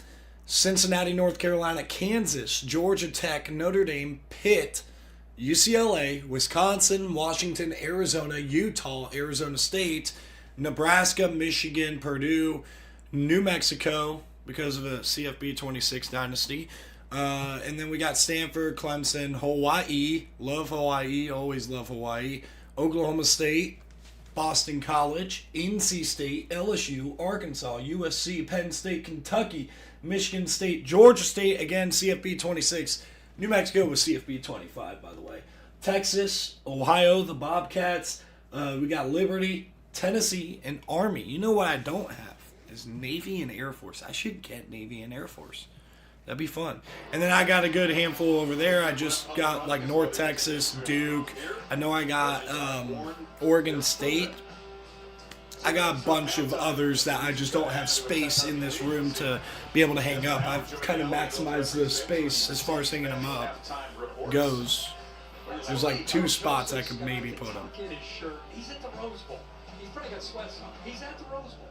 Speaker 1: Cincinnati, North Carolina, Kansas, Georgia Tech, Notre Dame, Pitt, UCLA, Wisconsin, Washington, Arizona, Utah, Arizona State, Nebraska, Michigan, Purdue, New Mexico because of a CFB 26 dynasty. And then we got Stanford, Clemson, Hawaii. Love Hawaii. Always love Hawaii. Oklahoma State, Boston College, NC State, LSU, Arkansas, USC, Penn State, Kentucky, Michigan State, Georgia State, again, CFB 26. New Mexico was CFB 25, by the way. Texas, Ohio, the Bobcats. We got Liberty, Tennessee, and Army. You know what I don't have is Navy and Air Force. I should get Navy and Air Force. That'd be fun. And then I got a good handful over there. I just got like North Texas, Duke. I know I got Oregon State. I got a bunch of others that I just don't have space in this room to be able to hang up. I've kind of maximized the space as far as hanging them up goes. There's like 2 spots I could maybe put them.
Speaker 2: He's at the Rose Bowl. He's probably got sweats on. He's at the Rose Bowl.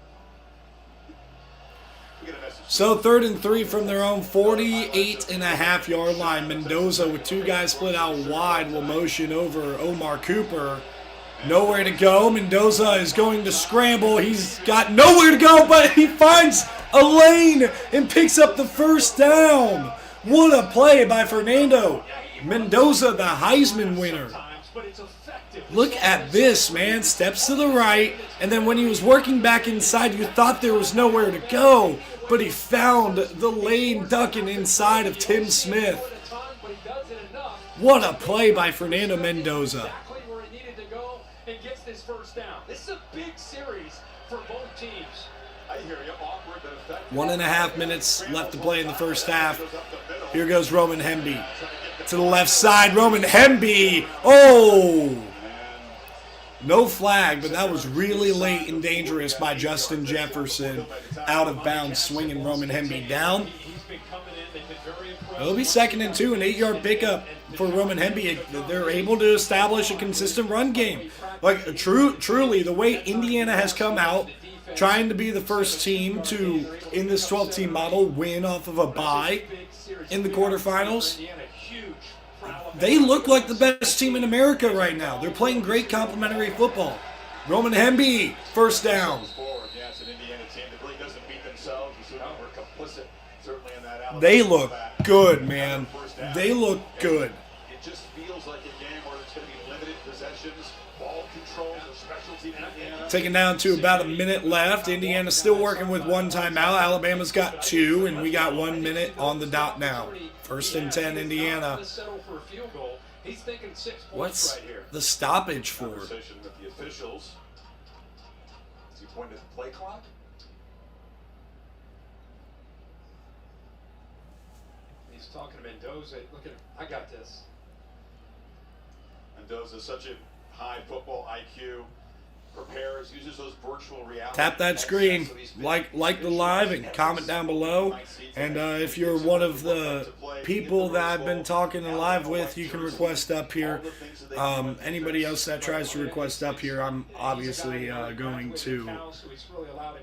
Speaker 1: So 3rd and 3 from their own 48.5-yard line. Mendoza with 2 guys split out wide will motion over Omar Cooper. Nowhere to go. Mendoza is going to scramble. He's got nowhere to go, but he finds a lane and picks up the first down. What a play by Fernando Mendoza, the Heisman winner. Look at this, man. Steps to the right, and then when he was working back inside, you thought there was nowhere to go, but he found the lane ducking inside of Tim Smith. What a play by Fernando Mendoza.
Speaker 2: And gets this first down. This is a big series for both teams. I hear you. Awkward, but effective.
Speaker 1: 1.5 minutes left to play in the first half. Here goes Roman Hemby. To the left side, Roman Hemby. Oh! No flag, but that was really late and dangerous by Justin Jefferson. Out of bounds, swinging Roman Hemby down. It'll be 2nd and 2, an 8-yard pickup for Roman Hemby. They're able to establish a consistent run game. Like, truly, the way Indiana has come out, trying to be the first team to, in this 12-team model, win off of a bye in the quarterfinals. They look like the best team in America right now. They're playing great complementary football. Roman Hemby, first down. They look good, man. They look good.
Speaker 3: It just feels like a game where it's going to be limited possessions, ball control, or specialty.
Speaker 1: Taken down to about a minute left. Indiana's still working with 1 timeout. Alabama's got 2, and we got 1 minute on the dot now. 1st and 10, Indiana. What's the stoppage for?
Speaker 3: Conversation with the officials. Is he pointing at the play clock?
Speaker 2: He's talking to Mendoza. Look at him. I got this.
Speaker 3: Mendoza, such a high football IQ. prepares, uses those virtual reality.
Speaker 1: Tap that screen, like the live, and comment down below. And if you're one of the people that I've been talking live with, you can request up here. Anybody else that tries to request up here, I'm obviously going to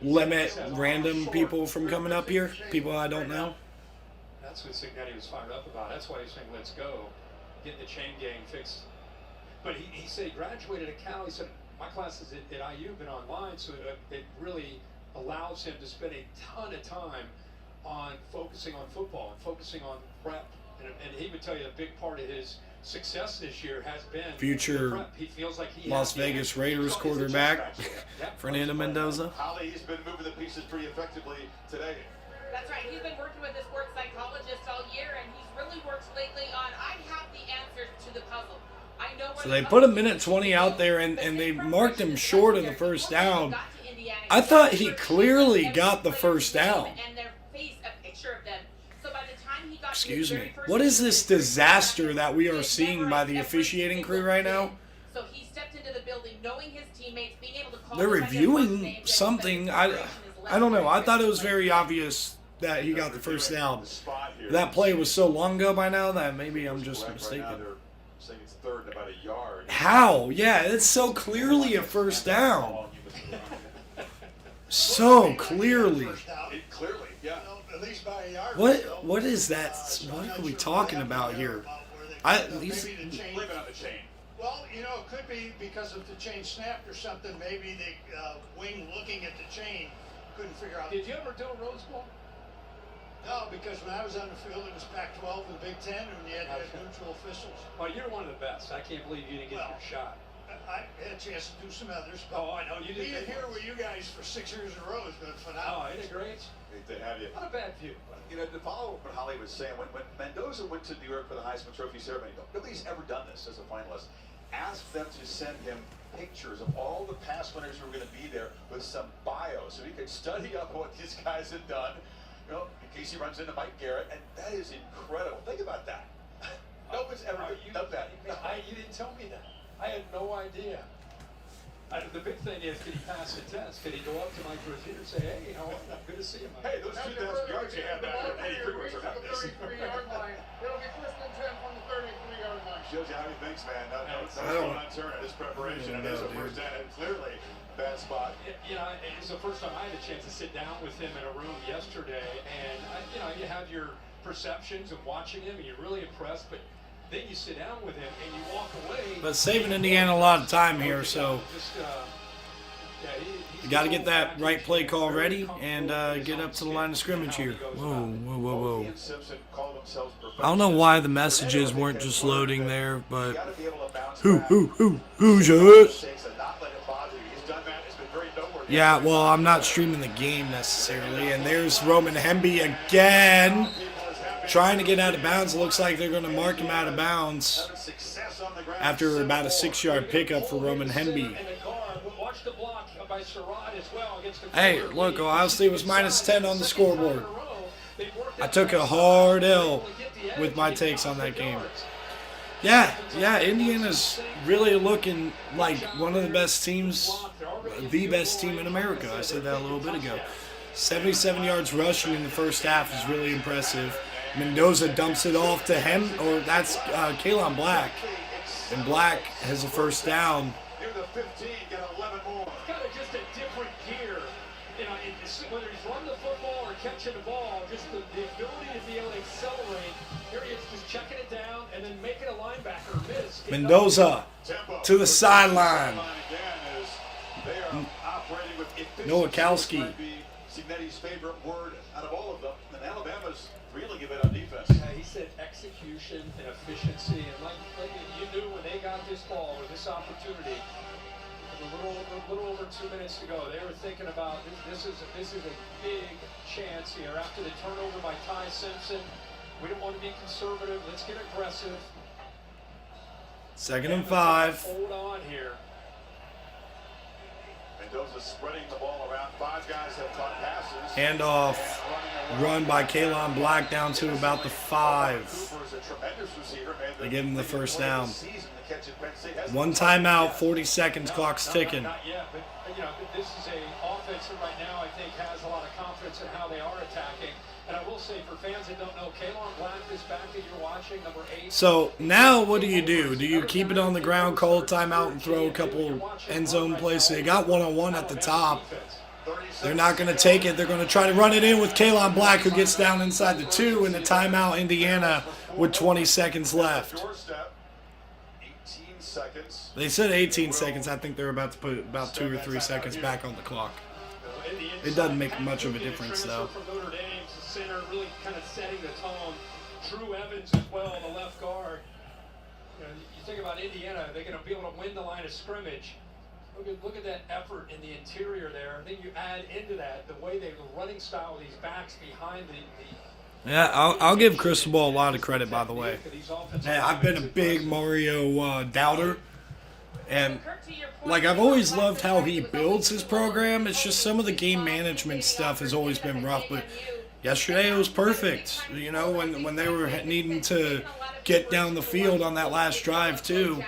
Speaker 1: limit random people from coming up here, people I don't know.
Speaker 2: That's what Cignetti was fired up about. That's why he's saying, let's go, get the chain gang fixed. But he said he graduated at Cal. He said, my classes at IU have been online, so it really allows him to spend a ton of time on focusing on football and focusing on prep. And he would tell you a big part of his success this year has been
Speaker 1: future
Speaker 2: prep. He feels like he
Speaker 1: Las Vegas Raiders quarterback, Fernando Mendoza.
Speaker 3: Holly, he's been moving the pieces pretty effectively today.
Speaker 7: That's right. He's been working with a sports psychologist all year, and he's really worked lately on, I have the answers to the puzzle. I know where
Speaker 1: So they put a minute 20 out there, and they marked him short of the first down. I thought he clearly got the first down. Excuse me. What is this disaster that we are seeing by the officiating crew right now?
Speaker 7: So he stepped into the building knowing his teammates, being able to call
Speaker 1: They're reviewing something. I don't know. I thought it was very obvious that he got the first down. That play was so long ago by now that maybe I'm just mistaken.
Speaker 3: Saying it's third and about a yard.
Speaker 1: How? Yeah, it's so clearly a first down. So clearly.
Speaker 3: Clearly, yeah.
Speaker 8: At least by a yard.
Speaker 1: What is that? What are we talking about here?
Speaker 3: Blame it on the chain.
Speaker 8: Well, you know, it could be because if the chain snapped or something. Maybe the wing looking at the chain couldn't figure out.
Speaker 2: Did you ever do a Rose Bowl?
Speaker 8: No, because when I was on the field, it was Pac-12 and Big Ten, and you had to have neutral officials.
Speaker 2: Oh, you're one of the best. I can't believe you didn't get your shot.
Speaker 8: I had a chance to do some others. But
Speaker 2: Oh, I know you did.
Speaker 8: being here with you guys for 6 years in a row has been phenomenal.
Speaker 2: Oh, isn't it great?
Speaker 3: Great to have you.
Speaker 2: Not a bad view.
Speaker 3: You know, to follow up what Holly was saying, when Mendoza went to New York for the Heisman Trophy ceremony, nobody's ever done this as a finalist. Asked them to send him pictures of all the past winners who were going to be there with some bio, so he could study up what these guys had done. You know, in case he runs into Mike Garrett, and that is incredible. Think about that. No one's ever done that.
Speaker 2: You didn't tell me that. I had no idea. The big thing is, can he pass the test? Can he go up to Mike Rosita and say, hey, how are you? Good to see you, Mike.
Speaker 3: Hey, those 2,000 yards you had back there, Eddie Freeways are not this.
Speaker 8: 33-yard line. It'll be first and 10 from the 33-yard line.
Speaker 3: Shows you how he thinks, man. No stone unturned in his preparation. And there's a first down, and clearly, bad spot.
Speaker 2: You know, it's the first time I had a chance to sit down with him in a room yesterday, and you know, you have your perceptions of watching him, and you're really impressed, but then you sit down with him and you walk away.
Speaker 1: But saving Indiana a lot of time here, so you got to get that right play call ready and get up to the line of scrimmage here. Whoa, whoa, whoa, whoa. I don't know why the messages weren't just loading there, but who's yours? Yeah, well, I'm not streaming the game necessarily, and there's Roman Hemby again. Trying to get out of bounds. It looks like they're going to mark him out of bounds after about a 6-yard pickup for Roman Hemby. Hey, look, Ohio State was -10 on the scoreboard. I took a hard L with my takes on that game. Yeah, Indiana's really looking like one of the best teams, the best team in America. I said that a little bit ago. 77 yards rushing in the first half is really impressive. Mendoza dumps it off to him, or that's Kalon Black. And Black has a first down.
Speaker 3: Near the 15, got 11 more.
Speaker 2: It's kind of just a different gear. You know, whether he's running the football or catching the ball, just the ability to be able to accelerate. Here he is just checking it down and then making a linebacker miss.
Speaker 1: Mendoza to the sideline. Nowakowski.
Speaker 3: Cignetti's favorite word out of all of them, and Alabama's really give it on defense.
Speaker 2: He said execution and efficiency, and like you knew when they got this ball or this opportunity, a little over 2 minutes to go, they were thinking about this is a big chance here after the turnover by Ty Simpson. We don't want to be conservative. Let's get aggressive.
Speaker 1: 2nd and 5.
Speaker 2: Hold on here.
Speaker 3: Mendoza spreading the ball around. 5 guys have caught passes.
Speaker 1: Handoff. Run by Kalon Black down to about the 5. They give him the first down. 1 timeout, 40 seconds, clock's ticking.
Speaker 2: Not yet, but this is a offense that right now I think has a lot of confidence in how they are attacking. And I will say, for fans that don't know, Kalon Black, this back that you're watching, number 8.
Speaker 1: So now what do? Do you keep it on the ground, call a timeout, and throw a couple end zone plays? So you got one-on-one at the top. They're not going to take it. They're going to try to run it in with Kalon Black, who gets down inside the 2, and the timeout, Indiana, with 20 seconds left.
Speaker 3: 18 seconds.
Speaker 1: They said 18 seconds. I think they're about to put about 2 or 3 seconds back on the clock. It doesn't make much of a difference, though.
Speaker 2: From Notre Dame, the center really kind of setting the tone. Drew Evans as well, the left guard. You think about Indiana, they're going to be able to win the line of scrimmage. Look at that effort in the interior there. I think you add into that the way the running style of these backs behind the
Speaker 1: Yeah, I'll give Cristobal a lot of credit, by the way. Hey, I've been a big Mario doubter, and like I've always loved how he builds his program. It's just some of the game management stuff has always been rough, but yesterday it was perfect. You know, when they were needing to get down the field on that last drive too.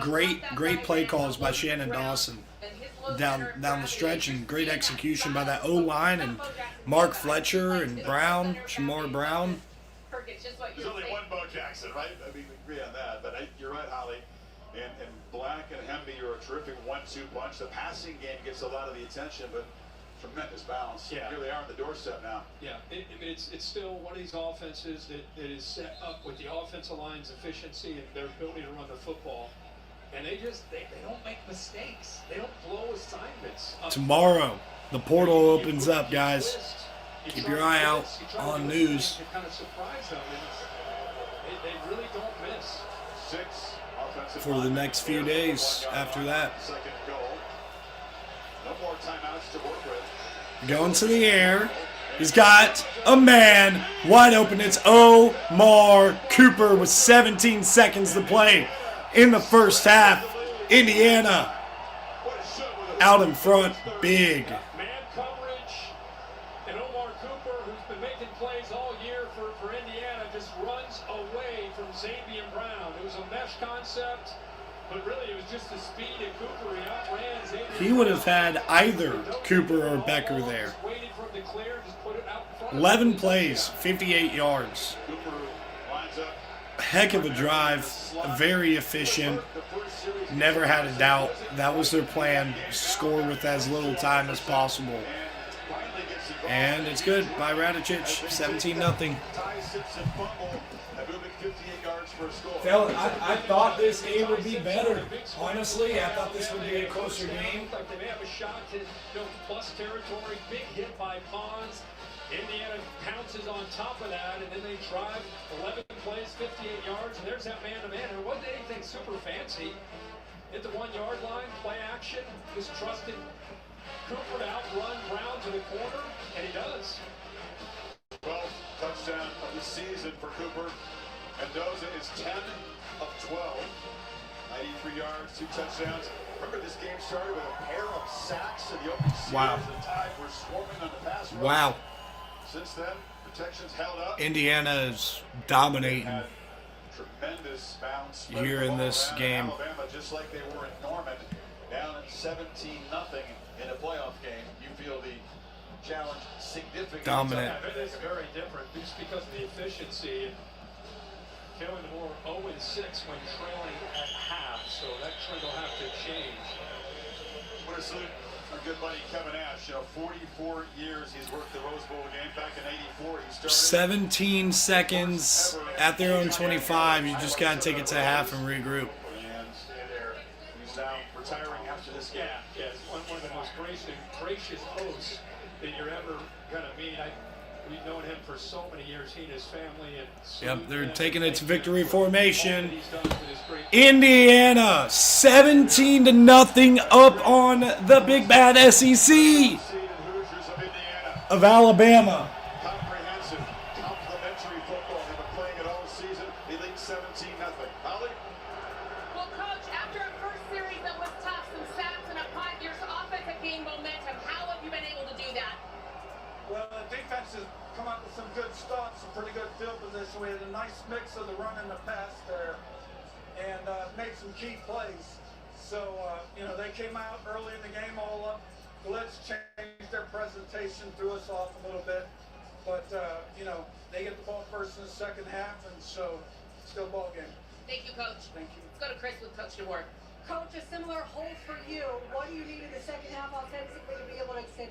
Speaker 1: Great play calls by Shannon Dawson down the stretch, and great execution by that O-line and Mark Fletcher and Brown, Shamar Brown.
Speaker 3: There's only one Bo Jackson, right? I mean, we agree on that. But you're right, Holly. And Black and Hemby are a terrific 1-2 punch. The passing game gets a lot of the attention, but tremendous balance.
Speaker 2: Yeah.
Speaker 3: Here they are on the doorstep now.
Speaker 2: Yeah, it's still one of these offenses that is set up with the offensive line's efficiency and their ability to run the football. And they don't make mistakes. They don't blow assignments.
Speaker 1: Tomorrow, the portal opens up, guys. Keep your eye out on news.
Speaker 2: Kind of surprise them. They really don't miss.
Speaker 3: 6 offensive
Speaker 1: For the next few days after that.
Speaker 3: Second goal. No more timeouts to work with.
Speaker 1: Going to the air. He's got a man wide open. It's Omar Cooper with 17 seconds to play in the first half. Indiana out in front, big.
Speaker 2: Man coverage, and Omar Cooper, who's been making plays all year for Indiana, just runs away from Xavier Brown. It was a mesh concept, but really it was just the speed of Cooper. He outran Xavier.
Speaker 1: He would have had either Cooper or Becker there. 11 plays, 58 yards. Heck of a drive, very efficient. Never had a doubt. That was their plan, score with as little time as possible. And it's good by Radicic, 17-0. Phil, I thought this game would be better. Honestly, I thought this would be a closer game.
Speaker 2: Like they may have a shot to plus territory. Big hit by Pons. Indiana pounces on top of that, and then they drive 11 plays, 58 yards, and there's that man-to-man. There wasn't anything super fancy. Hit the 1-yard line, play action, just trusted Cooper to outrun Brown to the corner, and he does.
Speaker 3: 12th touchdown of the season for Cooper. Mendoza is 10 of 12. 93 yards, 2 touchdowns. Remember, this game started with a pair of sacks in the opening series.
Speaker 1: Wow.
Speaker 3: The Tide were swarming on the pass rush.
Speaker 1: Wow.
Speaker 3: Since then, protection's held up.
Speaker 1: Indiana is dominating
Speaker 3: Tremendous bounce
Speaker 1: here in this game.
Speaker 3: Alabama, just like they were in Norman, down at 17-0 in a playoff game. You feel the challenge significant.
Speaker 1: Dominant.
Speaker 2: Yeah, it is very different just because of the efficiency. Kellen Moore 0-6 when trailing at half, so that trend will have to change.
Speaker 3: What a salute. Our good buddy Kevin Ash, 44 years he's worked the Rose Bowl game. Back in '84, he started
Speaker 1: 17 seconds at their own 25. You just got to take it to half and regroup.
Speaker 3: And stay there. He's now retiring after this game.
Speaker 2: Yeah, it's one of the most gracious hosts that you're ever going to meet. We've known him for so many years, he and his family.
Speaker 1: Yep, they're taking it to victory formation. Indiana, 17-0 up on the big bad SEC of Alabama.
Speaker 3: Comprehensive, complimentary football. They've been playing it all season. They lead 17-0. Holly?
Speaker 7: Well, Coach, after a first series that was tough, some sacks and a gain momentum. How have you been able to do that?
Speaker 9: Well, the defense has come up with some good stops, some pretty good field position. We had a nice mix of the run and the pass there, and made some key plays. So, they came out early in the game, all up. Blitz changed their presentation, threw us off a little bit. But, they get the ball first in the second half, and so still ball game.
Speaker 7: Thank you, Coach.
Speaker 9: Thank you.
Speaker 7: Let's go to Chris with Coach DeWard.
Speaker 10: Coach, a similar hold for you. What do you need in the second half offensively to be able to extend?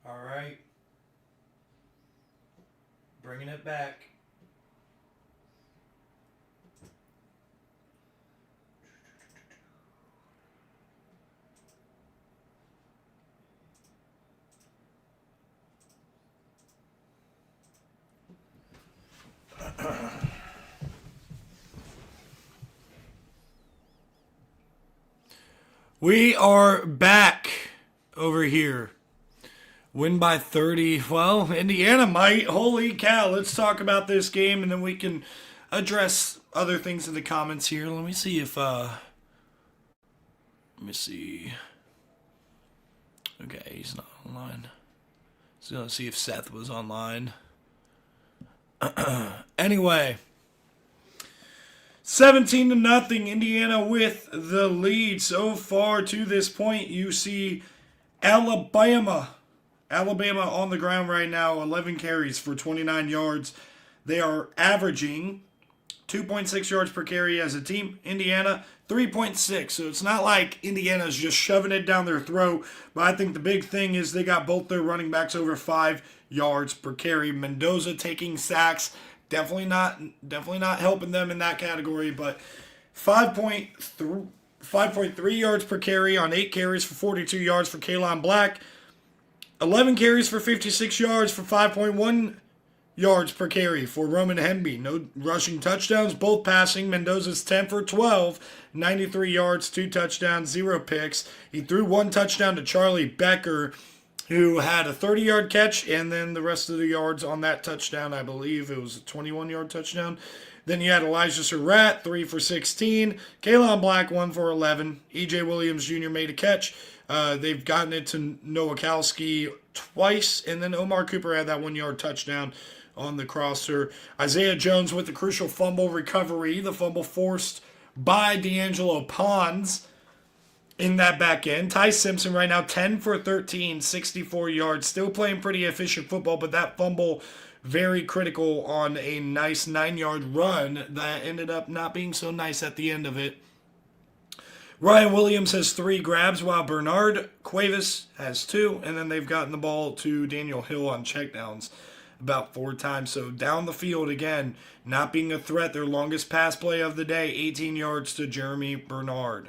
Speaker 1: All right. Bringing it back. We are back over here. Win by 30. Well, Indiana might. Holy cow. Let's talk about this game and then we can address other things in the comments here. Let me see if let me see. Okay, he's not online. So let's see if Seth was online. Anyway, 17-0, Indiana with the lead. So far to this point, you see Alabama on the ground right now, 11 carries for 29 yards. They are averaging 2.6 yards per carry as a team. Indiana, 3.6. So it's not like Indiana's just shoving it down their throat. But I think the big thing is they got both their running backs over 5 yards per carry. Mendoza taking sacks. Definitely not helping them in that category. But 5.3 yards per carry on 8 carries for 42 yards for Kalon Black. 11 carries for 56 yards for 5.1 yards per carry for Roman Hemby. No rushing touchdowns, both passing. Mendoza's 10 for 12, 93 yards, 2 touchdowns, 0 picks. He threw 1 touchdown to Charlie Becker, who had a 30-yard catch, and then the rest of the yards on that touchdown, I believe it was a 21-yard touchdown. Then you had Elijah Surratt, 3 for 16. Kalon Black, 1 for 11. E.J. Williams Jr. made a catch. They've gotten it to Nowakowski twice, and then Omar Cooper had that 1-yard touchdown on the crosser. Isaiah Jones with the crucial fumble recovery. The fumble forced by D'Angelo Pons in that back end. Ty Simpson right now 10 for 13, 64 yards. Still playing pretty efficient football, but that fumble very critical on a nice 9-yard run that ended up not being so nice at the end of it. Ryan Williams has 3 grabs while Bernard Cuevas has 2, and then they've gotten the ball to Daniel Hill on checkdowns about 4 times. So down the field again, not being a threat. Their longest pass play of the day, 18 yards to Jeremy Bernard.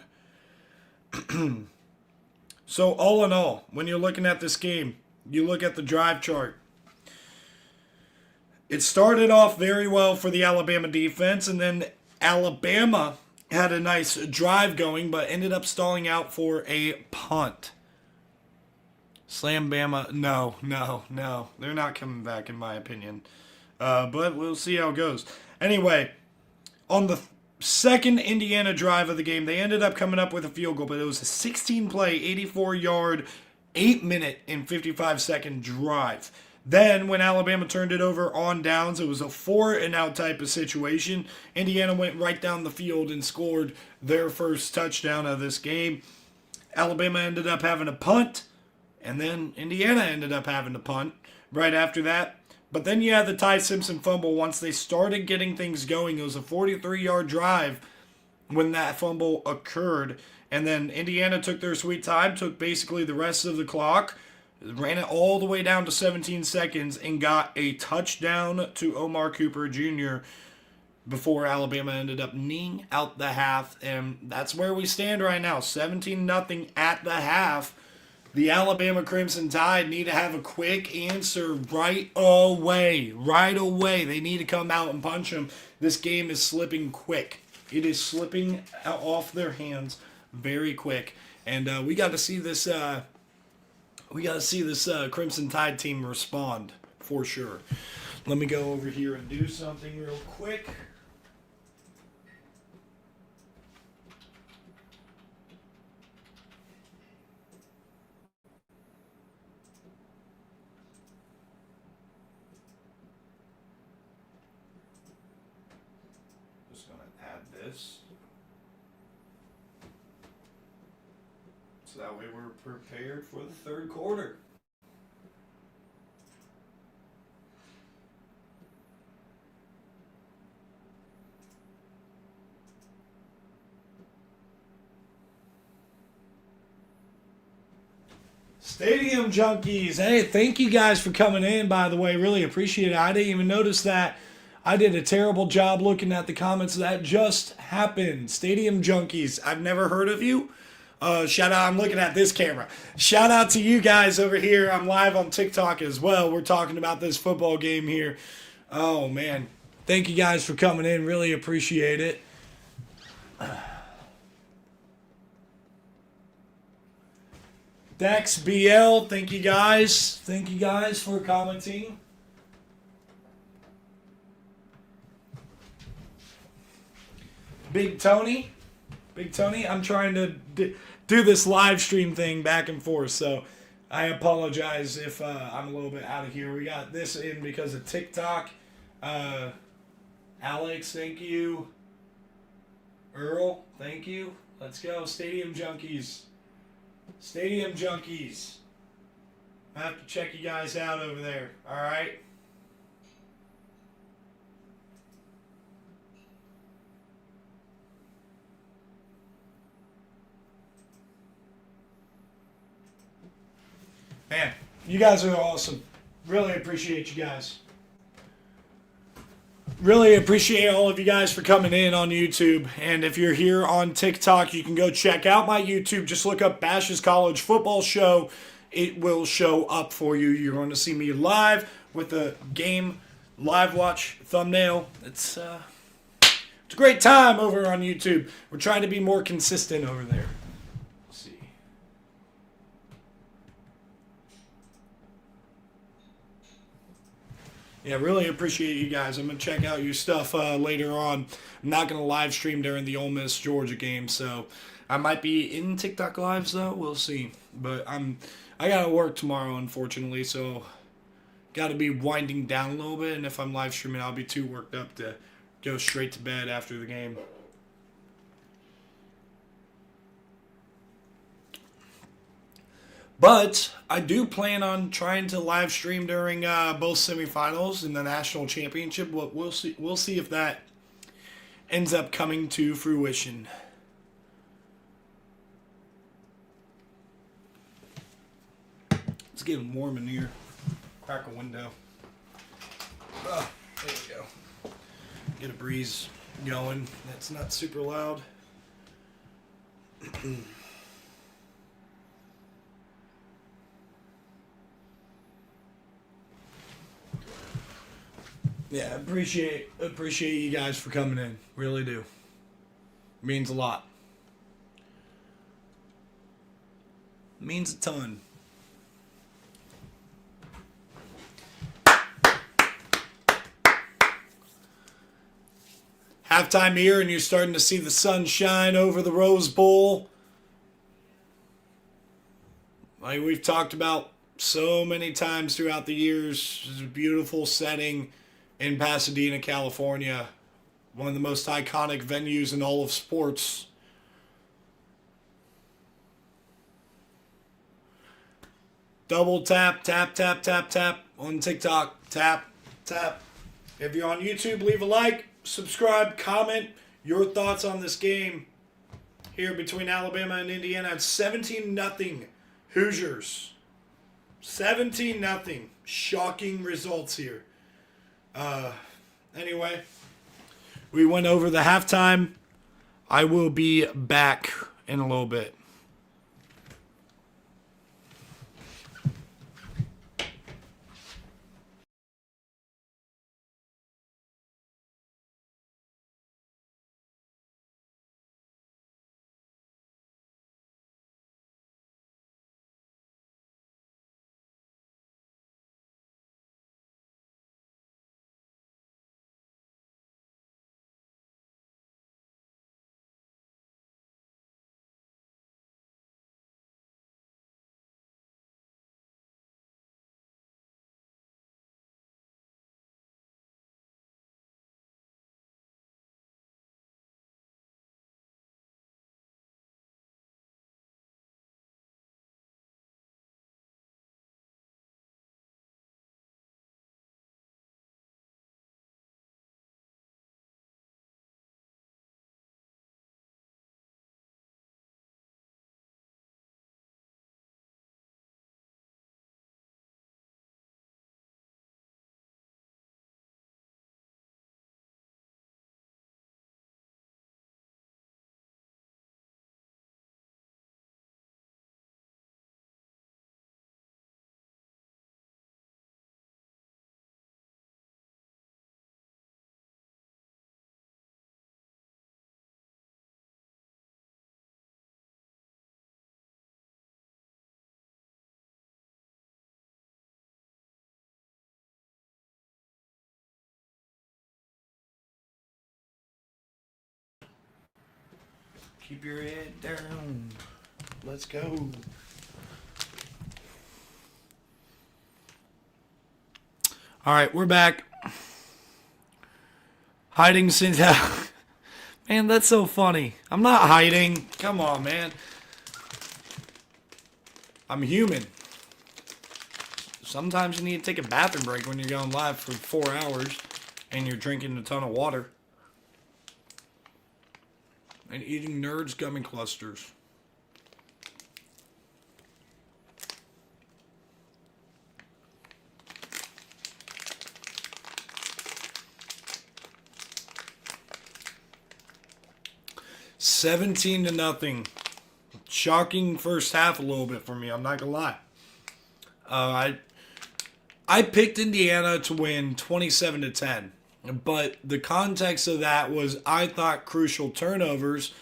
Speaker 1: So all in all, when you're looking at this game, you look at the drive chart. It started off very well for the Alabama defense, and then Alabama had a nice drive going, but ended up stalling out for a punt. Slam Bama, no. They're not coming back, in my opinion. But we'll see how it goes. Anyway, on the second Indiana drive of the game, they ended up coming up with a field goal, but it was a 16-play, 84-yard, 8-minute, and 55-second drive. Then, when Alabama turned it over on downs, it was a 4-and-out type of situation. Indiana went right down the field and scored their first touchdown of this game. Alabama ended up having a punt, and then Indiana ended up having to punt right after that. But then you had the Ty Simpson fumble once they started getting things going. It was a 43-yard drive when that fumble occurred. And then Indiana took their sweet time, took basically the rest of the clock, ran it all the way down to 17 seconds, and got a touchdown to Omar Cooper Jr. before Alabama ended up kneeing out the half. And that's where we stand right now, 17-0 at the half. The Alabama Crimson Tide need to have a quick answer right away. Right away. They need to come out and punch them. This game is slipping quick. It is slipping off their hands very quick. And we got to see this Crimson Tide team respond for sure. Let me go over here and do something real quick. Just going to add this. So that way we're prepared for the third quarter. Stadium Junkies. Hey, thank you guys for coming in, by the way. Really appreciate it. I didn't even notice that. I did a terrible job looking at the comments. That just happened. Stadium Junkies. I've never heard of you. Shout out. I'm looking at this camera. Shout out to you guys over here. I'm live on TikTok as well. We're talking about this football game here. Oh, man. Thank you guys for coming in. Really appreciate it. Dex BL, thank you guys. Thank you guys for commenting. Big Tony, I'm trying to do this live stream thing back and forth, so I apologize if I'm a little bit out of here. We got this in because of TikTok. Alex, thank you. Earl, thank you. Let's go, Stadium Junkies. Stadium Junkies. I have to check you guys out over there. All right. Man, you guys are awesome. Really appreciate you guys. Really appreciate all of you guys for coming in on YouTube. And if you're here on TikTok, you can go check out my YouTube. Just look up Bash's College Football Show. It will show up for you. You're going to see me live with a game live watch thumbnail. It's a great time over on YouTube. We're trying to be more consistent over there. Let's see. Yeah, really appreciate you guys. I'm going to check out your stuff later on. I'm not going to live stream during the Ole Miss Georgia game, so I might be in TikTok lives though. We'll see. But I got to work tomorrow, unfortunately, so got to be winding down a little bit. And if I'm live streaming, I'll be too worked up to go straight to bed after the game. But I do plan on trying to live stream during both semifinals and the national championship. We'll see. We'll see if that ends up coming to fruition. It's getting warm in here. Crack a window. Oh, there we go. Get a breeze going. That's not super loud. Yeah, appreciate you guys for coming in. Really do. Means a lot. Means a ton. Halftime here, and you're starting to see the sun shine over the Rose Bowl. Like we've talked about so many times throughout the years, it's a beautiful setting in Pasadena, California. One of the most iconic venues in all of sports. Double tap, tap, tap, tap, tap on TikTok. Tap, tap. If you're on YouTube, leave a like, subscribe, comment your thoughts on this game here between Alabama and Indiana. It's 17-0 Hoosiers. 17-0. Shocking results here. Anyway, we went over the halftime. I will be back in a little bit. Keep your head down. Let's go. All right, we're back. Hiding since... Man, that's so funny. I'm not hiding. Come on, man. I'm human. Sometimes you need to take a bathroom break when you're going live for 4 hours and you're drinking a ton of water. And eating Nerds gummy clusters. $17-0. Shocking first half a little bit for me. I'm not gonna lie. I picked Indiana to win 27-10, but the context of that was I thought crucial turnovers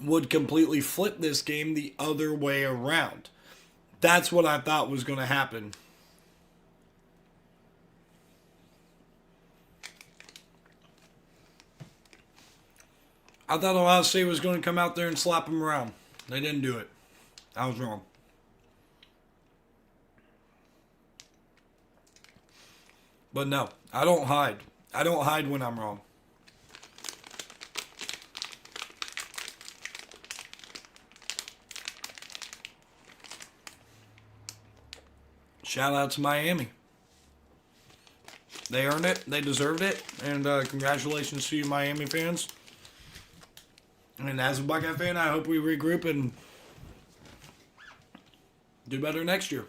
Speaker 1: would completely flip this game the other way around. That's what I thought was going to happen. I thought Ohio State was going to come out there and slap them around. They didn't do it. I was wrong. But no, I don't hide. I don't hide when I'm wrong. Shout out to Miami. They earned it. They deserved it. And congratulations to you, Miami fans. And as a Buckeye fan, I hope we regroup and do better next year.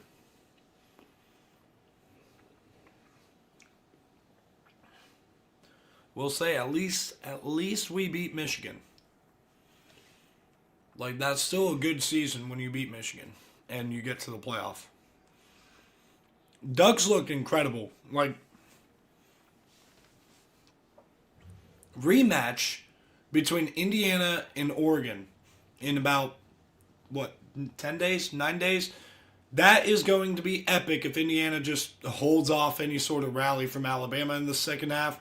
Speaker 1: We'll say at least we beat Michigan. Like, that's still a good season when you beat Michigan and you get to the playoff. Ducks looked incredible. Like, rematch between Indiana and Oregon in about, 10 days, 9 days? That is going to be epic if Indiana just holds off any sort of rally from Alabama in the second half.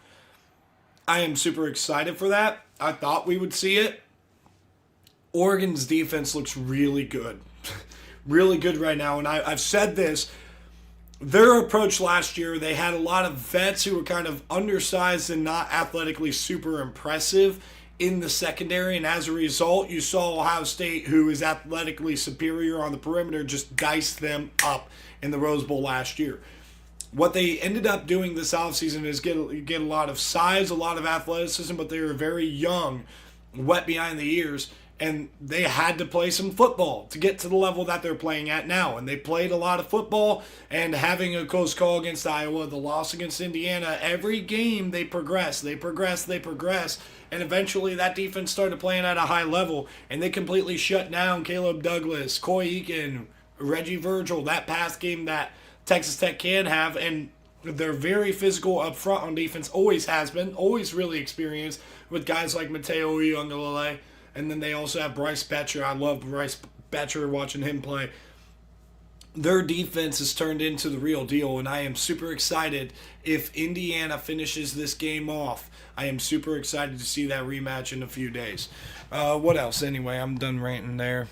Speaker 1: I am super excited for that. I thought we would see it. Oregon's defense looks really good. Really good right now. And I've said this. Their approach last year, they had a lot of vets who were kind of undersized and not athletically super impressive in the secondary. And as a result, you saw Ohio State, who is athletically superior on the perimeter, just dice them up in the Rose Bowl last year. What they ended up doing this offseason is get a lot of size, a lot of athleticism, but they were very young, wet behind the ears, and they had to play some football to get to the level that they're playing at now. And they played a lot of football, and having a close call against Iowa, the loss against Indiana, every game they progress, and eventually that defense started playing at a high level, and they completely shut down Caleb Douglas, Coy Eakin, Reggie Virgil, that pass game that Texas Tech can have, and they're very physical up front on defense, always has been, always really experienced with guys like Mateo Uiagalelei, and then they also have Bryce Betcher. I love Bryce Betcher, watching him play. Their defense has turned into the real deal, and I am super excited if Indiana finishes this game off. I am super excited to see that rematch in a few days. What else? Anyway, I'm done ranting there.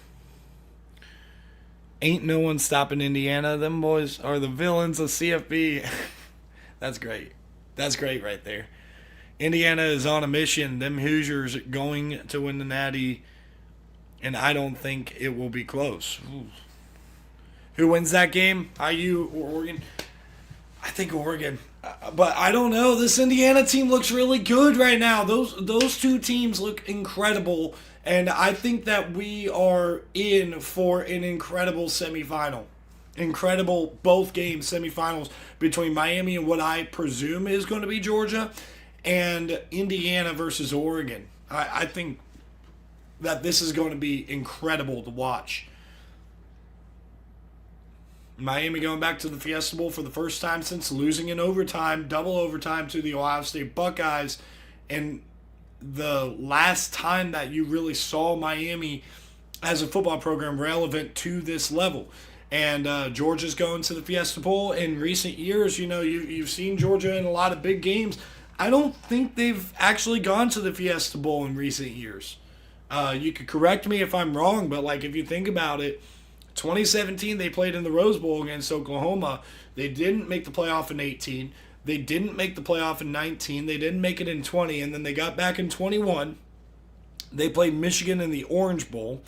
Speaker 1: Ain't no one stopping Indiana. Them boys are the villains of CFB. That's great. That's great right there. Indiana is on a mission. Them Hoosiers going to win the Natty, and I don't think it will be close. Ooh. Who wins that game? IU or Oregon? I think Oregon. But I don't know. This Indiana team looks really good right now. Those two teams look incredible. And I think that we are in for an incredible semifinal. Incredible both game semifinals between Miami and what I presume is going to be Georgia, and Indiana versus Oregon. I think that this is going to be incredible to watch. Miami going back to the Fiesta Bowl for the first time since losing in overtime, double overtime to the Ohio State Buckeyes. And the last time that you really saw Miami as a football program relevant to this level. And Georgia's going to the Fiesta Bowl. In recent years, you've seen Georgia in a lot of big games. I don't think they've actually gone to the Fiesta Bowl in recent years. You could correct me if I'm wrong, but like if you think about it, 2017 they played in the Rose Bowl against Oklahoma. They didn't make the playoff in 18. They didn't make the playoff in 19. They didn't make it in 20, and then they got back in 21. They played Michigan in the Orange Bowl.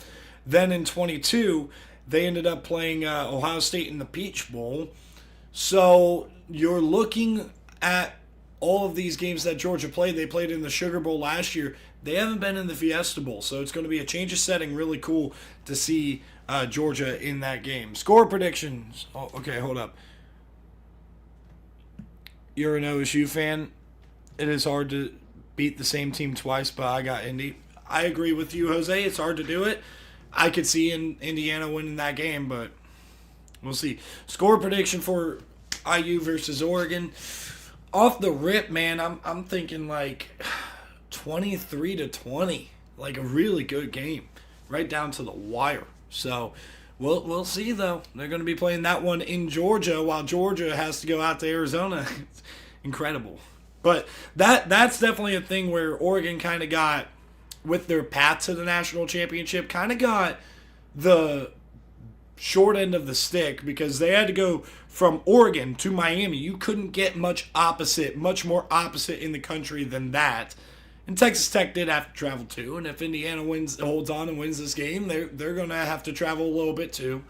Speaker 1: Then in 22, they ended up playing Ohio State in the Peach Bowl. So you're looking at all of these games that Georgia played. They played in the Sugar Bowl last year. They haven't been in the Fiesta Bowl, so it's going to be a change of setting. Really cool to see Georgia in that game. Score predictions. Oh, okay, hold up. You're an OSU fan. It is hard to beat the same team twice, but I got Indy. I agree with you, Jose. It's hard to do it. I could see Indiana winning that game, but we'll see. Score prediction for IU versus Oregon. Off the rip, man, I'm thinking like 23-20. Like a really good game. Right down to the wire. So we'll see though. They're going to be playing that one in Georgia while Georgia has to go out to Arizona. It's incredible. But that's definitely a thing where Oregon kind of got, with their path to the national championship, kind of got the short end of the stick because they had to go from Oregon to Miami. You couldn't get much more opposite in the country than that. And Texas Tech did have to travel too. And if Indiana holds on and wins this game, they're going to have to travel a little bit too.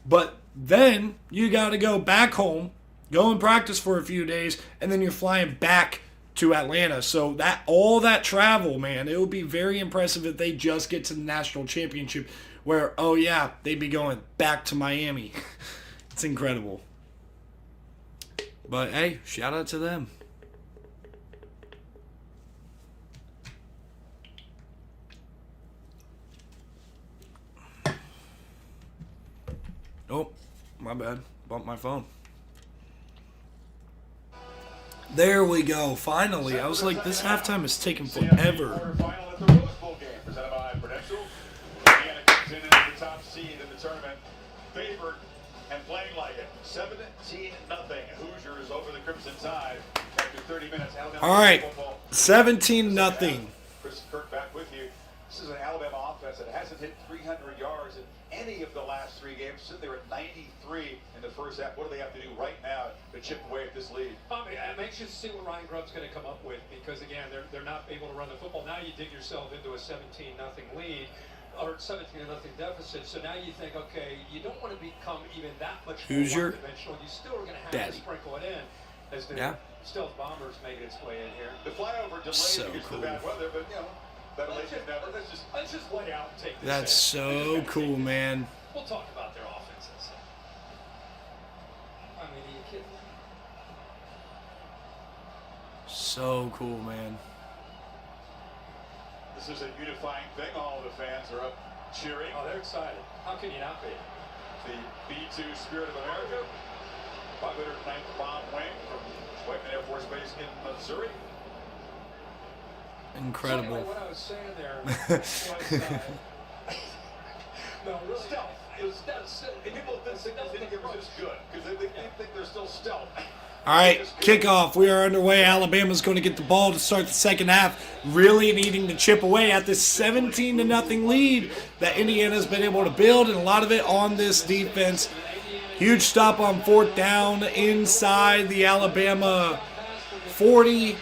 Speaker 1: But then you got to go back home, go and practice for a few days, and then you're flying back to Atlanta. So that all that travel, man, it would be very impressive if they just get to the national championship where, oh yeah, they'd be going back to Miami. It's incredible. But hey, shout out to them. Oh, my bad. Bumped my phone. There we go. Finally. I was like, this halftime is taking forever.
Speaker 3: Final at the Rose Bowl game, presented by Prudential. Indiana comes in as the top seed in the tournament, favored and playing like it. 17-0. Hoosiers over the Crimson Tide after 30 minutes. Alabama.
Speaker 1: All right, 17-0.
Speaker 3: Chris Kirk back with you. This is an Alabama offense that hasn't hit 300 yards in any of the last three games. So they were at 93 in the first half. What do they have to do right now to chip away at this lead?
Speaker 2: I'm anxious to see what Ryan Grubb's going to come up with because, again, they're not able to run the football. Now you dig yourself into a 17-0 lead or 17-0 deficit. So now you think, okay, you don't want to become even that much more one-dimensional. You still are going to have to sprinkle it in as the Stealth Bombers making its way in here.
Speaker 3: The flyover delayed because of the bad weather, but, you know, let's just lay out and take this.
Speaker 1: That's so cool, man.
Speaker 2: We'll talk about their offenses. I mean, are you kidding me?
Speaker 1: So cool, man.
Speaker 3: This is a unifying thing. All of the fans are up cheering.
Speaker 2: Oh, they're excited. How can you not be?
Speaker 3: The B-2 Spirit of America, 509th Bomb Wing from Whiteman Air Force Base in Missouri.
Speaker 1: Incredible.
Speaker 2: So anyway, what I was saying there was, no, really,
Speaker 3: Stealth. People think it was just good because they think they're still stealth.
Speaker 1: All right, kickoff. We are underway. Alabama's going to get the ball to start the second half, really needing to chip away at this 17-0 lead that Indiana's been able to build, and a lot of it on this defense. Huge stop on fourth down inside the Alabama 40,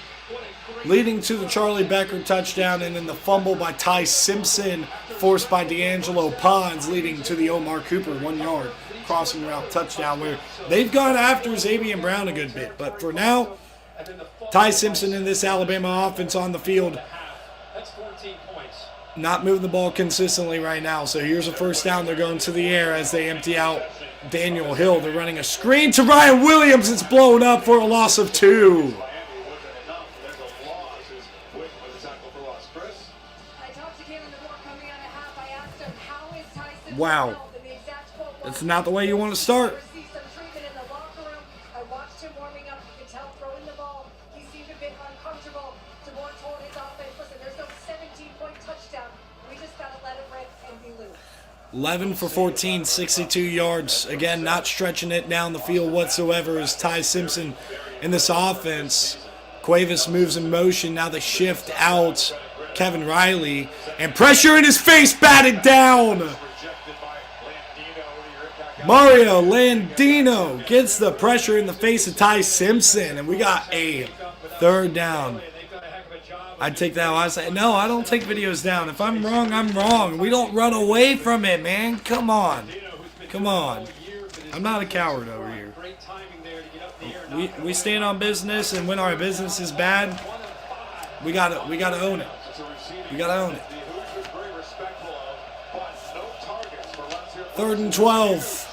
Speaker 1: leading to the Charlie Becker touchdown, and then the fumble by Ty Simpson, forced by D'Angelo Pons, leading to the Omar Cooper 1 yard crossing route touchdown, where they've gone after Xavier Brown a good bit. But for now, Ty Simpson in this Alabama offense on the field, not moving the ball consistently right now. So here's a first down. They're going to the air as they empty out Daniel Hill. They're running a screen to Ryan Williams. It's blown up for a loss of 2. Wow. That's not the way you want to start.
Speaker 10: I watched him warming up. You could tell throwing the ball. He seemed a bit uncomfortable. DeBoer told his offense, listen, there's no 17-point touchdown. We just got to let it rip and be loose.
Speaker 1: 11 for 14, 62 yards. Again, not stretching it down the field whatsoever as Ty Simpson in this offense. Cuevas moves in motion. Now they shift out Kevin Riley. And pressure in his face, batted down. Mario Landino gets the pressure in the face of Ty Simpson. And we got a third down. I'd take that. I say, no, I don't take videos down. If I'm wrong, I'm wrong. We don't run away from it, man. Come on. Come on. I'm not a coward over here. We stand on business, and when our business is bad, we gotta own it. We gotta own it. 3rd and 12.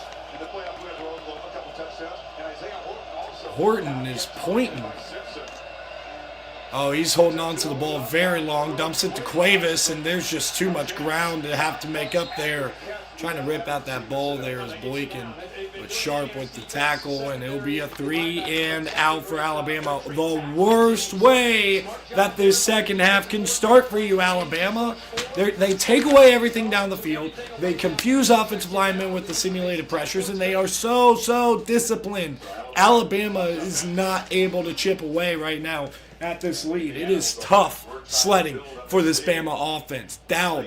Speaker 1: Horton is pointing. Oh, he's holding on to the ball very long. Dumps it to Cuevas, and there's just too much ground to have to make up there. Trying to rip out that ball there is Boykin, but Sharp with the tackle, and it'll be a 3 and out for Alabama. The worst way that this second half can start for you, Alabama. They take away everything down the field. They confuse offensive linemen with the simulated pressures, and they are so disciplined. Alabama is not able to chip away right now at this lead. It is tough sledding for this Bama offense. Dowd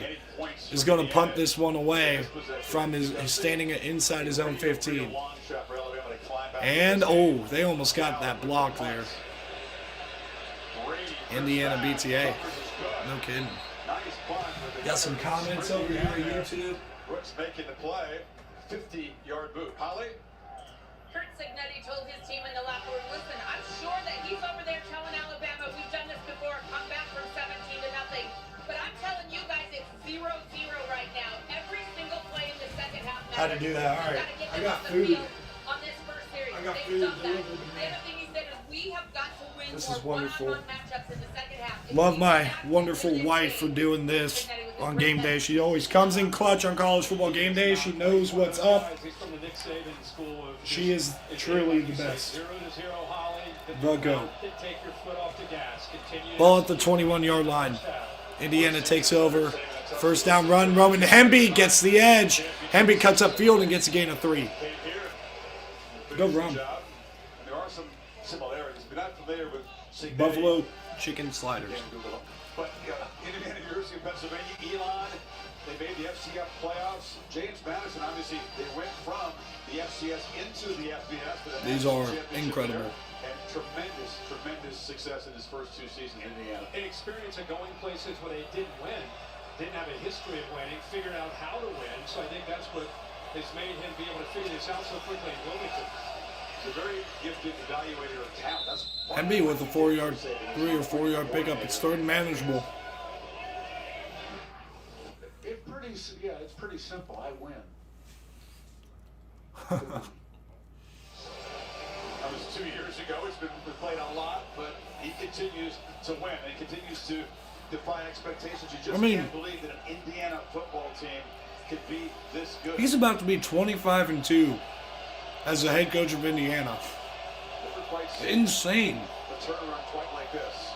Speaker 1: is going to punt this one away from his standing inside his own 15. And, oh, they almost got that block there. Indiana BTA. No kidding. Got some comments over here on YouTube.
Speaker 3: Brooks making the play. 50-yard boot. Holly?
Speaker 7: Kurt Cignetti told his team in the locker room, listen, I'm sure that he's over there telling Alabama, we've done this before, come back from 17-0. But I'm telling you guys, it's 0-0 right now. Every single play in the second half.
Speaker 1: How to do that? All right. I got food.
Speaker 7: On this first series.
Speaker 1: I got
Speaker 7: They've
Speaker 1: food.
Speaker 7: done that. The other thing he said is we have got to win
Speaker 1: This
Speaker 7: more
Speaker 1: is wonderful.
Speaker 7: one-on-one matchups in the second half.
Speaker 1: Love my wonderful wife for doing this on game day. She always comes in clutch on college football game day. She knows what's up. She is truly the best. The GOAT. Ball at the 21-yard line. Indiana takes over. First down run. Roman Hemby gets the edge. Hemby cuts up field and gets a gain of 3. Good run.
Speaker 3: There are some similarities. We're not familiar with
Speaker 1: Buffalo chicken sliders.
Speaker 3: But Indiana University of Pennsylvania, Elon, they made the FCS playoffs. James Madison, obviously, they went from the FCS into the FBS. But
Speaker 1: These are incredible.
Speaker 3: And tremendous success in his first 2 seasons in Indiana.
Speaker 2: An experience of going places where they didn't win, didn't have a history of winning, figured out how to win. So I think that's what has made him be able to figure this out so quickly in Wilmington.
Speaker 3: He's a very gifted evaluator of talent. That's
Speaker 1: Hemby with a 3 or 4 yard pickup. It's third and manageable.
Speaker 8: It's pretty simple. I win.
Speaker 3: That was 2 years ago. It's been played a lot, but he continues to win. He continues to defy expectations. You just can't believe that an Indiana football team could be this good.
Speaker 1: He's about to be 25-2 as the head coach of Indiana. Insane.
Speaker 3: A turnaround quite like this.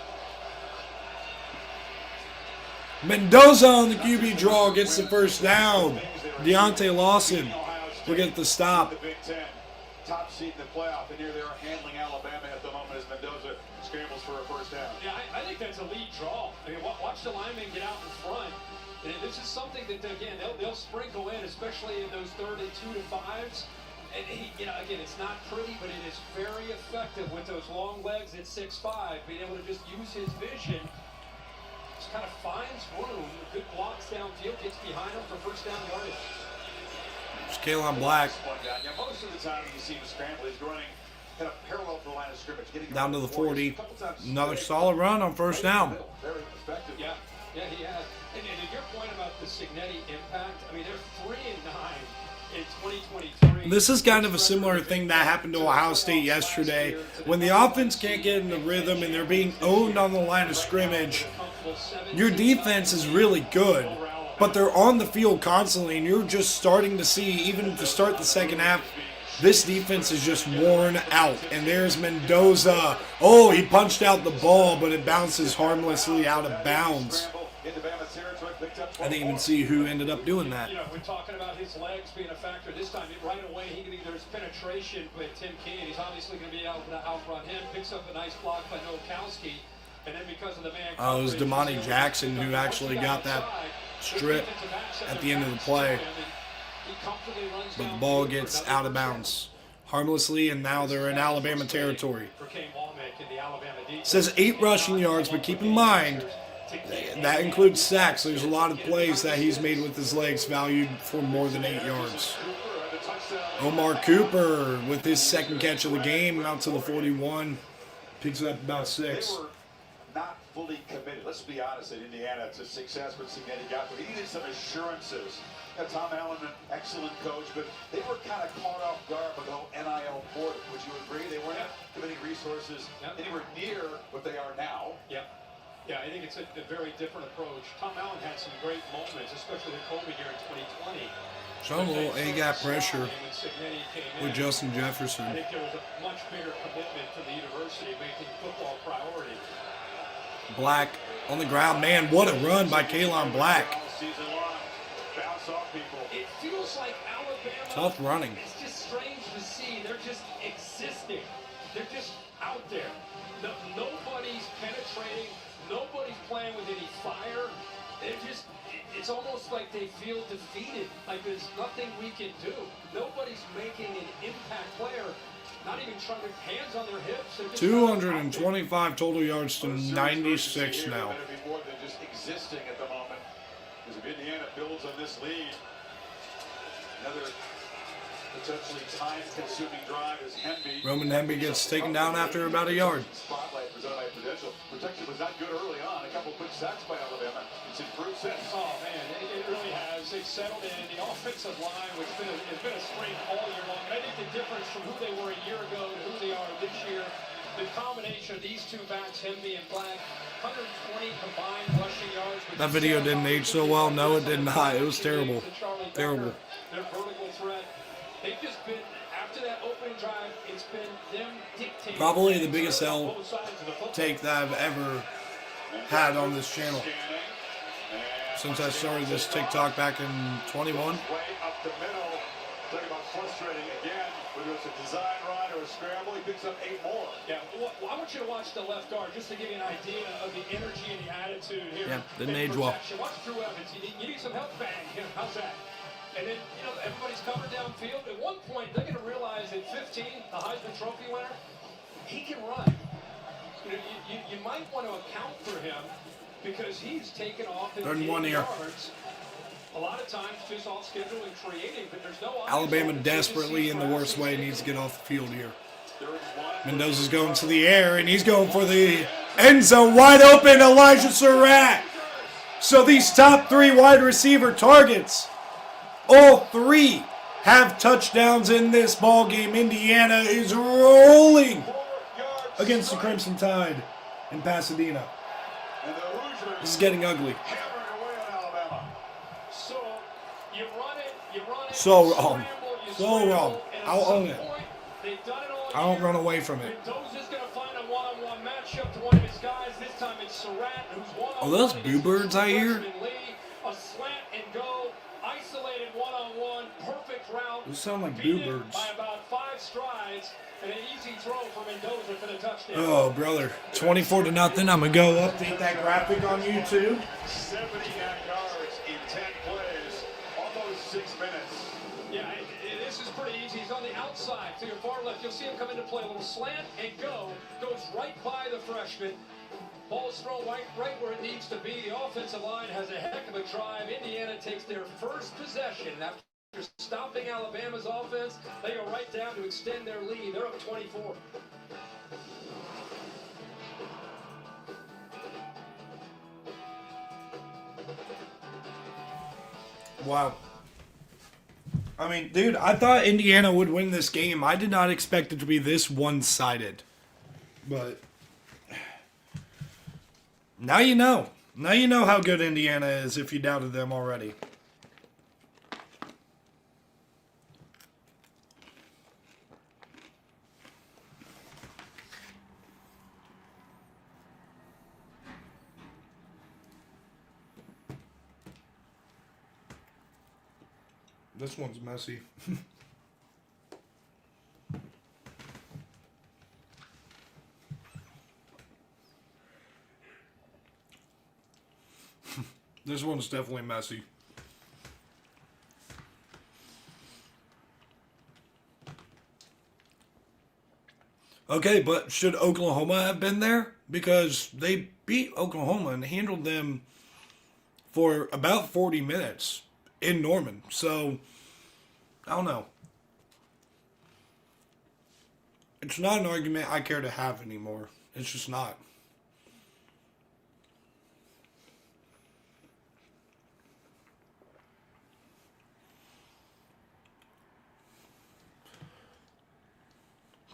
Speaker 1: Mendoza on the QB draw gets the first down. Deontay Lawson will get the stop.
Speaker 3: The Big Ten, top seed in the playoff, and here they are handling Alabama at the moment as Mendoza scrambles for a first down.
Speaker 2: Yeah, I think that's a lead draw. I mean, watch the linemen get out in front. And this is something that, again, they'll sprinkle in, especially in those 3rd and 2 to 5s. And again, it's not pretty, but it is very effective with those long legs at 6'5", being able to just use his vision. Just kind of finds room, good blocks downfield, gets behind him for first down yardage.
Speaker 1: It's Kalen Black.
Speaker 3: Yeah, most of the time you see him scramble, he's running kind of parallel to the line of scrimmage, getting
Speaker 1: Down to the 40. Another solid run on first down.
Speaker 3: Very effective.
Speaker 2: Yeah, he has. And to your point about the Cignetti impact, I mean, they're 3-9 in 2023.
Speaker 1: This is kind of a similar thing that happened to Ohio State yesterday. When the offense can't get in the rhythm and they're being owned on the line of scrimmage, your defense is really good, but they're on the field constantly, and you're just starting to see, even to start the second half, this defense is just worn out. And there's Mendoza. Oh, he punched out the ball, but it bounces harmlessly out of bounds. I didn't even see who ended up doing that.
Speaker 2: We're talking about his legs being a factor this time. Right away, there's penetration with Tim King, and he's obviously going to be able to outrun him. Picks up a nice block by Nowakowski. And then because of the man
Speaker 1: It was
Speaker 2: coverage,
Speaker 1: Damani Jackson who actually got that strip at the end of the play. But the ball gets out of bounds harmlessly, and now they're in Alabama territory. It says 8 rushing yards, but keep in mind, that includes sacks. There's a lot of plays that he's made with his legs valued for more than 8 yards. Omar Cooper with his second catch of the game out to the 41. Picks up about 6.
Speaker 3: They were not fully committed, let's be honest, in Indiana to success with Cignetti got there. He needed some assurances. Tom Allen, an excellent coach, but they were kind of caught off guard by the whole NIL portal. Would you agree? They weren't committing resources anywhere near what they are now.
Speaker 2: Yeah, I think it's a very different approach. Tom Allen had some great moments, especially with COVID here in 2020.
Speaker 1: Showing a little A-gap pressure with Justin Jefferson.
Speaker 2: I think there was a much bigger commitment to the university making football priority.
Speaker 1: Black on the ground. Man, what a run by Kalon Black.
Speaker 2: It feels like Alabama.
Speaker 1: Tough running.
Speaker 2: It's just strange to see. They're just existing. They're just out there. Nobody's penetrating. Nobody's playing with any fire. It's almost like they feel defeated. Like there's nothing we can do. Nobody's making an impact player. Not even trying to hands on their hips.
Speaker 1: 225 total yards to 96 now.
Speaker 3: More than just existing at the moment. Because if Indiana builds on this lead, another potentially time-consuming drive is Hemby.
Speaker 1: Roman Hemby gets taken down after about a yard.
Speaker 3: Spotlight presented by Prudential. Protection was not good early on. A couple quick sacks by Alabama. It's improved since.
Speaker 2: Oh man, it really has. They've settled in. The offensive line, which has been a strength all year long. And I think the difference from who they were a year ago to who they are this year, the combination of these two backs, Hemby and Black, 120 combined rushing yards.
Speaker 1: That video didn't age so well. No, it did not. It was terrible. Terrible.
Speaker 2: Their vertical threat. They've just been, after that opening drive, it's been them dictating.
Speaker 1: Probably the biggest L take that I've ever had on this channel since I started this TikTok back in 21.
Speaker 3: Way up the middle. Talk about frustrating again. Whether it's a design run or a scramble, he picks up 8 more.
Speaker 2: Yeah, well, I want you to watch the left guard just to give you an idea of the energy and the attitude here.
Speaker 1: Yeah, didn't age well.
Speaker 2: Watch Drew Evans. You need some help, bang. How's that? And then, everybody's covered downfield. At one point, they're going to realize at 15, the Heisman Trophy winner, he can run. You might want to account for him because he's taken off his yards. A lot of times just off schedule and creating, but there's no
Speaker 1: Alabama desperately in the worst way needs to get off the field here. Mendoza's going to the air, and he's going for the end zone. Wide open, Elijah Surratt. So these top 3 wide receiver targets, all 3 have touchdowns in this ball game. Indiana is rolling against the Crimson Tide in Pasadena. This is getting ugly. So wrong. So wrong. I'll own it. I don't run away from it. Are those Boo Birds I hear? Those sound like Boo Birds. Oh, brother. 24-0. I'm going to go update that graphic on YouTube.
Speaker 3: 79 yards in 10 plays. Almost 6 minutes.
Speaker 2: Yeah, this is pretty easy. He's on the outside to your far left. You'll see him come into play. A little slant and go. Goes right by the freshman. Ball's thrown right where it needs to be. The offensive line has a heck of a drive. Indiana takes their first possession after stopping Alabama's offense. They go right down to extend their lead. They're up 24.
Speaker 1: Wow. I mean, dude, I thought Indiana would win this game. I did not expect it to be this one-sided. But now you know. Now you know how good Indiana is if you doubted them already. This one's messy. This one's definitely messy. Okay, but should Oklahoma have been there? Because they beat Oklahoma and handled them for about 40 minutes in Norman. So, I don't know. It's not an argument I care to have anymore. It's just not.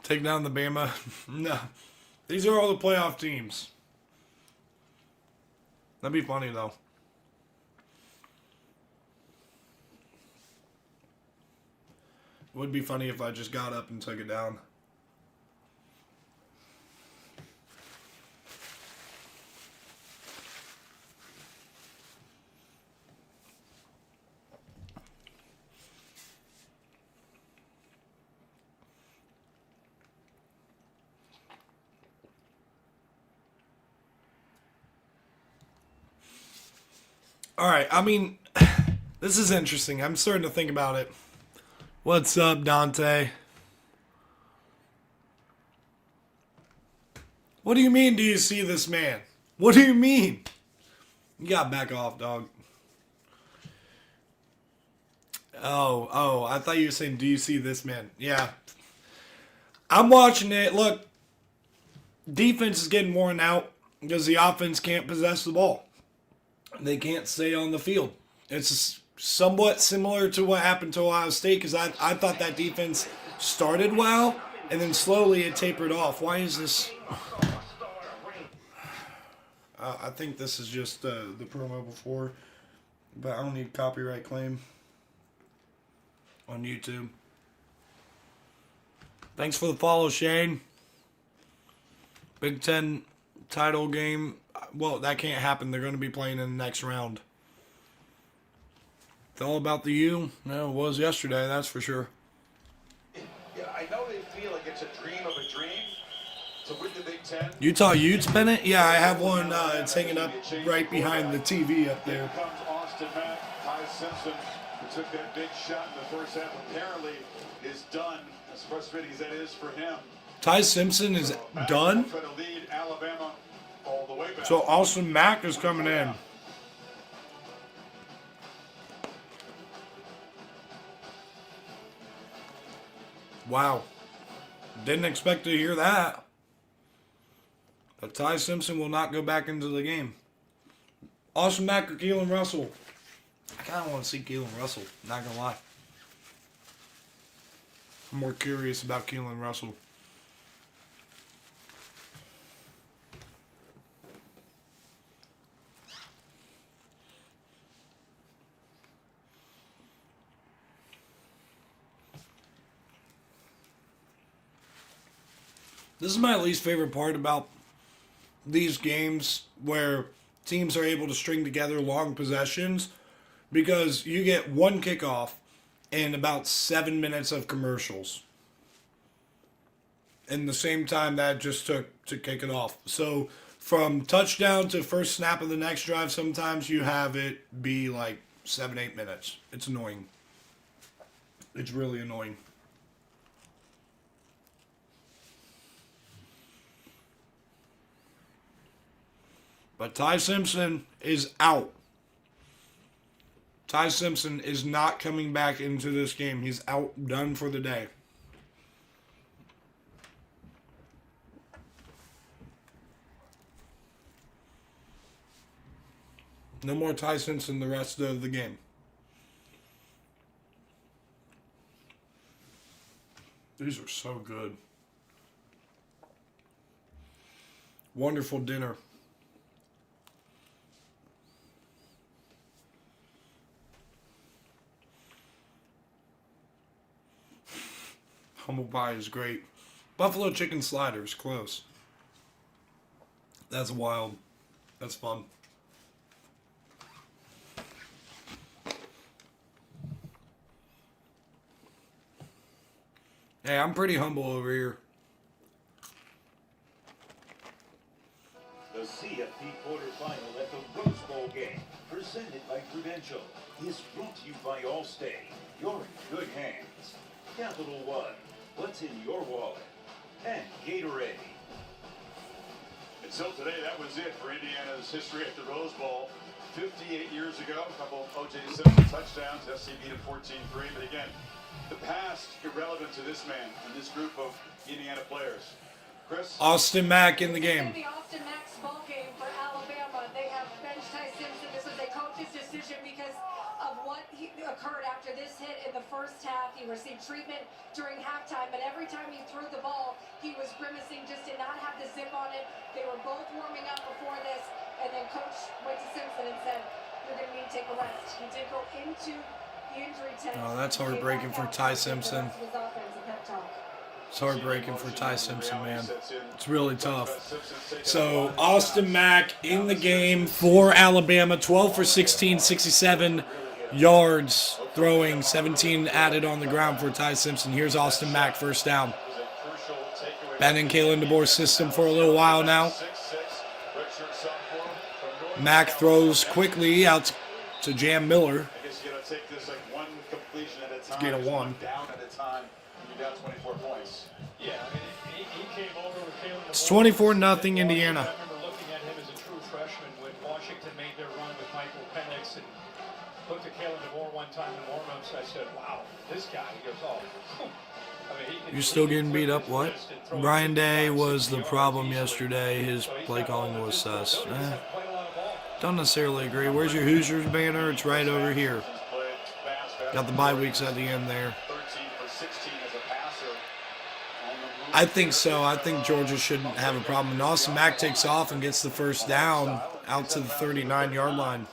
Speaker 1: Take down the Bama? No. These are all the playoff teams. That'd be funny, though. It would be funny if I just got up and took it down. All right, I mean, this is interesting. I'm starting to think about it. What's up, Dante? What do you mean, do you see this man? What do you mean? You got back off, dog. Oh, I thought you were saying, do you see this man? Yeah. I'm watching it. Look, defense is getting worn out because the offense can't possess the ball. They can't stay on the field. It's somewhat similar to what happened to Ohio State because I thought that defense started well and then slowly it tapered off. Why is this? I think this is just the promo before, but I don't need copyright claim on YouTube. Thanks for the follow, Shane. Big Ten title game. Well, that can't happen. They're going to be playing in the next round. It's all about the U. No, it was yesterday, that's for sure.
Speaker 3: Yeah, I know they feel like it's a dream of a dream to win the Big Ten.
Speaker 1: Utah Utes pennant? Yeah, I have one. It's hanging up right behind the TV up there.
Speaker 3: Here comes Austin Mack. Ty Simpson, who took that big shot in the first half, apparently is done. As frustrating as that is for him.
Speaker 1: Ty Simpson is done?
Speaker 3: Try to lead Alabama all the way back.
Speaker 1: So Austin Mack is coming in. Wow. Didn't expect to hear that. But Ty Simpson will not go back into the game. Austin Mack or Keelan Russell? I kind of want to see Keelan Russell, not going to lie. I'm more curious about Keelan Russell. This is my least favorite part about these games where teams are able to string together long possessions because you get one kickoff and about 7 minutes of commercials in the same time that just took to kick it off. So from touchdown to first snap of the next drive, sometimes you have it be like 7-8 minutes. It's annoying. It's really annoying. But Ty Simpson is out. Ty Simpson is not coming back into this game. He's out, done for the day. No more Ty Simpson the rest of the game. These are so good. Wonderful dinner. Humble pie is great. Buffalo chicken sliders, close. That's wild. That's fun. Hey, I'm pretty humble over here.
Speaker 3: The
Speaker 6: The CFP quarterfinal at the Rose Bowl game, presented by Prudential, is brought to you by Allstate. You're in good hands. Capital One, what's in your wallet? And Gatorade.
Speaker 3: Until today, that was it for Indiana's history at the Rose Bowl. 58 years ago, a couple of O.J. Simpson touchdowns. SC beat it 14-3. But again, the past irrelevant to this man and this group of Indiana players. Chris?
Speaker 1: Austin Mack in the game.
Speaker 10: The Austin Mack's ball game for Alabama. They have benched Ty Simpson. This was a coach's decision because of what occurred after this hit in the first half. He received treatment during halftime, but every time he threw the ball, he was grimacing, just did not have the zip on it. They were both warming up before this, and then Coach went to Simpson and said, "You're going to need to take a rest." He did go into the injury tent.
Speaker 1: Oh, that's heartbreaking for Ty Simpson. It's heartbreaking for Ty Simpson, man. It's really tough. So, Austin Mack in the game for Alabama, 12 for 16, 67 yards, throwing 17 added on the ground for Ty Simpson. Here's Austin Mack, first down. Been in Kalen DeBoer's system for a little while now. Mack throws quickly out to Jam Miller.
Speaker 3: I guess you got to take this like one completion at a time.
Speaker 1: Get a one.
Speaker 3: Down at a time. You're down 24 points.
Speaker 2: Yeah, I mean, he came over with Kalen
Speaker 1: It's
Speaker 2: DeBoer.
Speaker 1: 24-0 Indiana.
Speaker 2: I remember looking at him as a true freshman when Washington made their run with Michael Penix and looked at Kalen DeBoer one time in warm-ups. I said, "Wow, this guy." He goes, "Oh." I mean, he can
Speaker 1: You're still getting beat up?
Speaker 2: flip
Speaker 1: What?
Speaker 2: his wrist and throw it
Speaker 1: Brian Day
Speaker 2: 55,
Speaker 1: was
Speaker 2: 60
Speaker 1: the
Speaker 2: yards
Speaker 1: problem
Speaker 2: easily.
Speaker 1: yesterday. His
Speaker 2: So he's
Speaker 1: play
Speaker 2: got
Speaker 1: calling
Speaker 2: all of
Speaker 1: was
Speaker 2: his
Speaker 1: sus.
Speaker 2: abilities and played a lot of ball.
Speaker 1: Don't necessarily agree. Where's your Hoosiers banner? It's right over here. Got the bye weeks at the end there.
Speaker 3: 13 for 16 as a passer. On the move.
Speaker 1: I think so. I think Georgia shouldn't have a problem. And Austin Mack takes off and gets the first down out to the 39-yard line.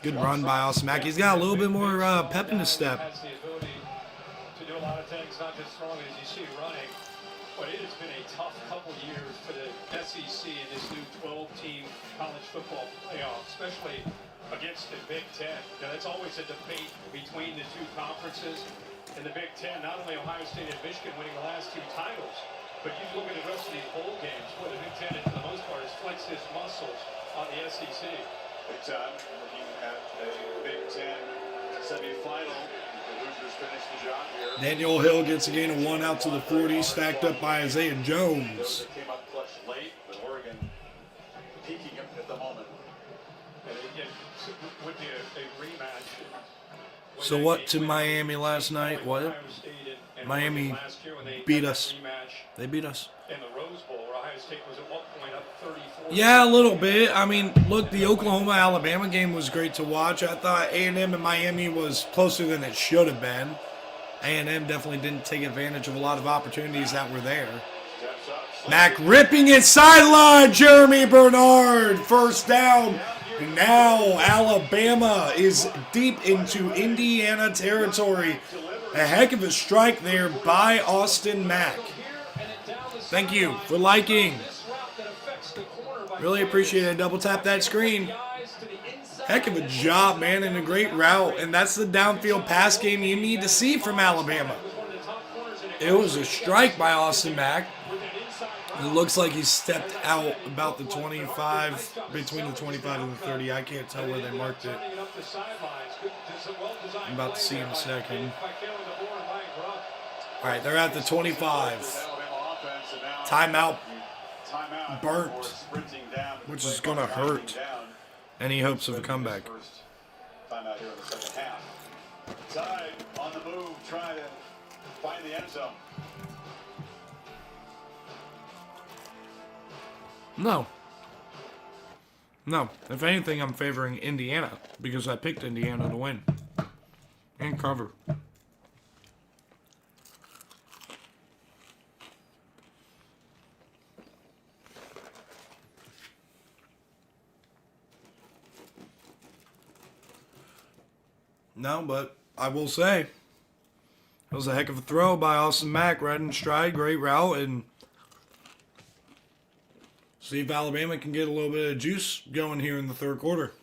Speaker 1: Good run by Austin Mack. He's got a little bit more pep in his step.
Speaker 2: Has the ability to do a lot of things, not just throwing as you see running. But it has been a tough couple years for the SEC in this new 12-team college football playoff, especially against the Big Ten. Now, that's always a debate between the two conferences. In the Big Ten, not only Ohio State and Michigan winning the last two titles, but you look at the rest of these bowl games, where the Big Ten, for the most part, has flexed its muscles on the SEC.
Speaker 3: Big time. Looking at a Big Ten semifinal. The Hoosiers finish the job here.
Speaker 1: Daniel Hill gets a gain of 1 out to the 40, stacked up by Isaiah Jones.
Speaker 3: They came up clutch late, but Oregon peaking at the moment.
Speaker 2: And it would be a rematch.
Speaker 1: So what to Miami last night? What? Miami beat us. They beat us.
Speaker 2: In the Rose Bowl, where Ohio State was at one point up 34.
Speaker 1: Yeah, a little bit. I mean, look, the Oklahoma-Alabama game was great to watch. I thought A&M and Miami was closer than it should have been. A&M definitely didn't take advantage of a lot of opportunities that were there. Mack ripping it sideline. Jeremy Bernard, first down. And now Alabama is deep into Indiana territory. A heck of a strike there by Austin Mack. Thank you for liking. Really appreciate it. Double tap that screen. Heck of a job, man, and a great route. And that's the downfield pass game you need to see from Alabama. It was a strike by Austin Mack. It looks like he stepped out about the 25, between the 25 and the 30. I can't tell where they marked it. I'm about to see in a second. All right, they're at the 25. Timeout burnt, which is going to hurt any hopes of a comeback.
Speaker 3: Timeout here in the second half. Tide on the move, trying to find the end zone.
Speaker 1: No. If anything, I'm favoring Indiana because I picked Indiana to win and cover. No, but I will say it was a heck of a throw by Austin Mack, right in stride, great route, and see if Alabama can get a little bit of juice going here in the third quarter.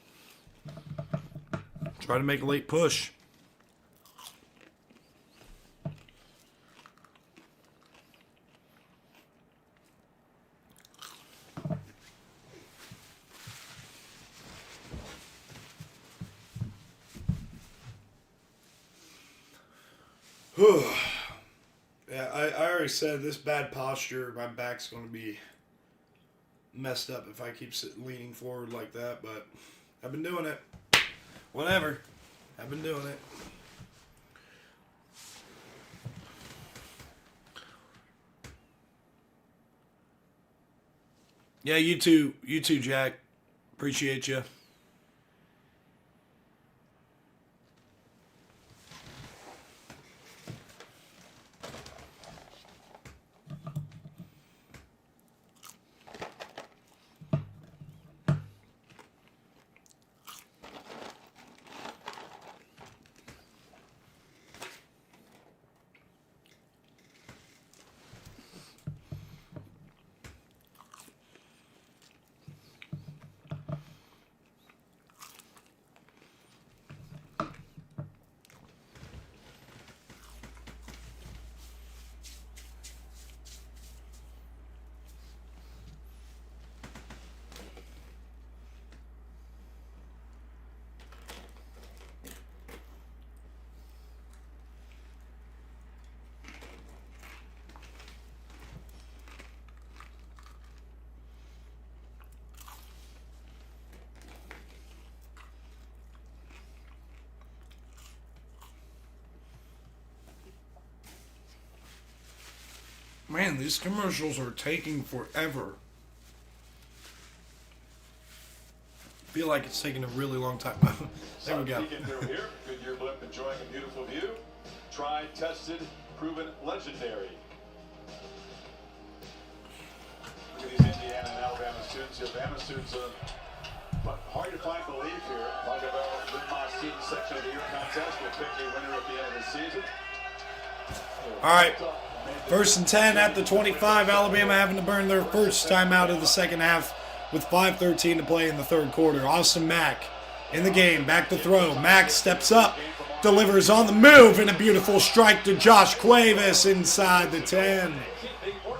Speaker 1: Try to make a late push. Yeah, I already said this bad posture, my back's going to be messed up if I keep leaning forward like that, but I've been doing it. Whatever. I've been doing it. Yeah, you too, Jack. Appreciate you. Man, these commercials are taking forever. I feel like it's taking a really long time. There we go.
Speaker 11: Peeking through here. Goodyear blimp enjoying a beautiful view. Tried, tested, proven legendary. Look at these Indiana and Alabama students. Alabama students are hard to find belief here. Talk about the my student section of the year contest. We'll pick a winner at the end of the season.
Speaker 1: All right. 1st and 10 at the 25. Alabama having to burn their first time out of the second half with 5:13 to play in the third quarter. Austin Mack in the game. Back to throw. Mack steps up. Delivers on the move. And a beautiful strike to Josh Cuevas inside the 10.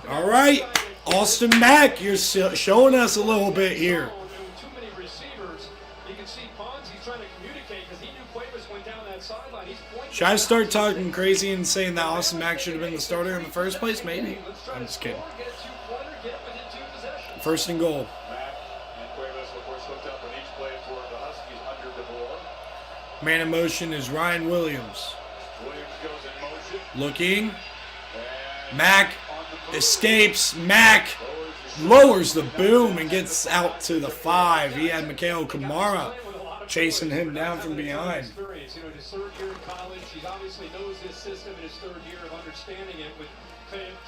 Speaker 1: All right. Austin Mack, you're showing us a little bit here.
Speaker 2: Too many receivers. You can see Ponzi's trying to communicate because he knew Cuevas went down that sideline. He's pointing.
Speaker 1: Should I start talking crazy and saying that Austin Mack should have been the starter in the first place? Maybe. I'm just kidding. 1st and goal.
Speaker 11: Mack and Cuevas, of course, hooked up on each play for the Huskies under DeBoer.
Speaker 1: Man in motion is Ryan Williams.
Speaker 11: Williams goes in motion.
Speaker 1: Looking. Mack escapes. Mack lowers the boom and gets out to the 5. He had Mikhail Kamara chasing him down from behind.
Speaker 2: Experience. You know, his third year in college, he obviously knows this system in his third year of understanding it with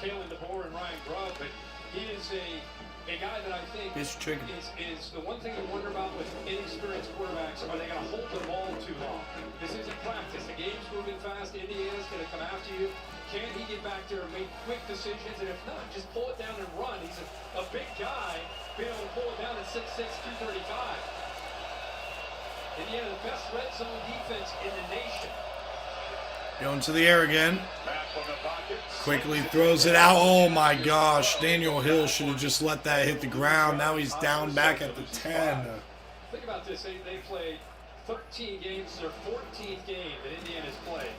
Speaker 2: Kalen DeBoer and Ryan Grubb, but he is a guy that I think
Speaker 1: It's chicken.
Speaker 2: is the one thing you wonder about with inexperienced quarterbacks. Are they going to hold the ball too long? This isn't practice. The game's moving fast. Indiana's going to come after you. Can he get back there and make quick decisions? And if not, just pull it down and run. He's a big guy, being able to pull it down at 6'6", 235. Indiana, the best red zone defense in the nation.
Speaker 1: Going to the air again. Quickly throws it out. Oh my gosh. Daniel Hill should have just let that hit the ground. Now he's down back at the 10.
Speaker 2: Think about this. They played 13 games. Their 14th game that Indiana's played.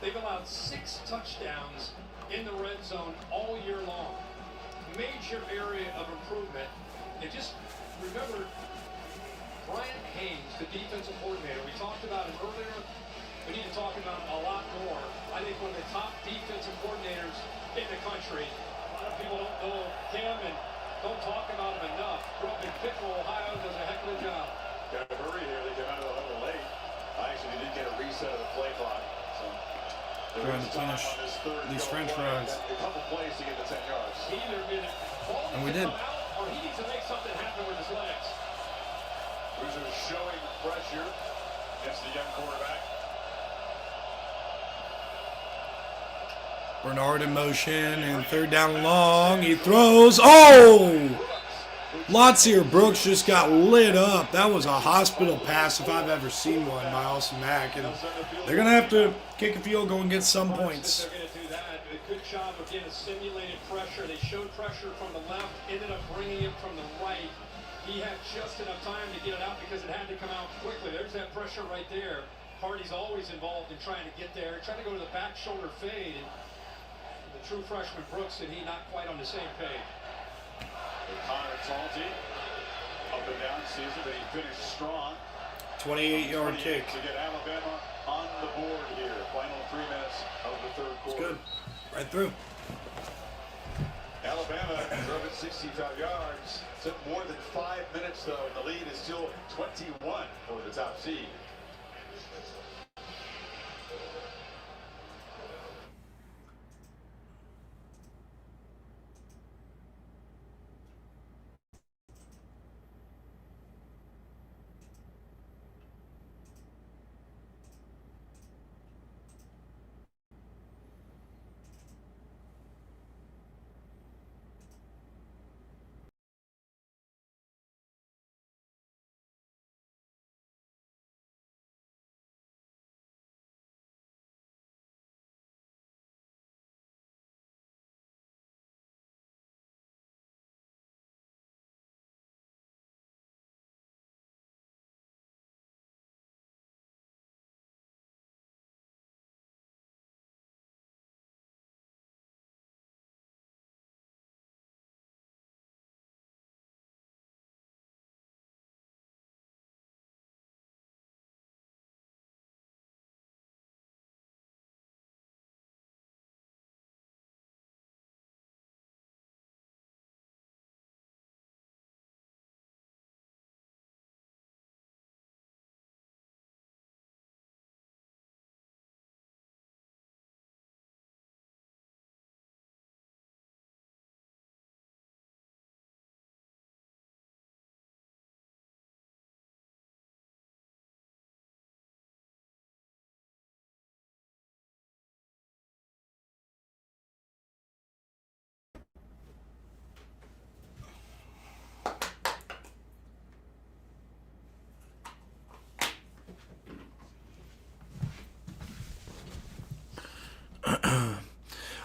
Speaker 2: They've allowed 6 touchdowns in the red zone all year long. Major area of improvement. And just remember, Brian Haynes, the defensive coordinator, we talked about him earlier. We need to talk about him a lot more. I think one of the top defensive coordinators in the country. A lot of people don't know him and don't talk about him enough. Grew up in Pickle, Ohio, does a heck of a job.
Speaker 11: Got to hurry here. They came out of the huddle late. Actually, they did get a reset of the play clock. So
Speaker 1: Trying to finish these French fries.
Speaker 11: A couple plays to get to 10 yards.
Speaker 2: He either did ball
Speaker 1: And we
Speaker 2: to
Speaker 1: did.
Speaker 2: come out, or he needs to make something happen with his legs.
Speaker 11: Bruiser showing pressure against the young quarterback.
Speaker 1: Bernard in motion and 3rd down long. He throws. Oh! Lotsier Brooks just got lit up. That was a hospital pass if I've ever seen one by Austin Mack. And they're going to have to kick a field goal and get some points.
Speaker 2: They're going to do that. A good job of getting simulated pressure. They showed pressure from the left, ended up bringing it from the right. He had just enough time to get it out because it had to come out quickly. There's that pressure right there. Hardy's always involved in trying to get there, trying to go to the back shoulder fade. And the true freshman Brooks and he not quite on the same page.
Speaker 11: Connor Talty, up and down season, but he finished strong.
Speaker 1: 28-yard kick.
Speaker 11: To get Alabama on the board here. Final 3 minutes of the third
Speaker 1: It's
Speaker 11: quarter.
Speaker 1: good. Right through.
Speaker 11: Alabama drove it 65 yards. Took more than 5 minutes, though, and the lead is still 21 for the top seed.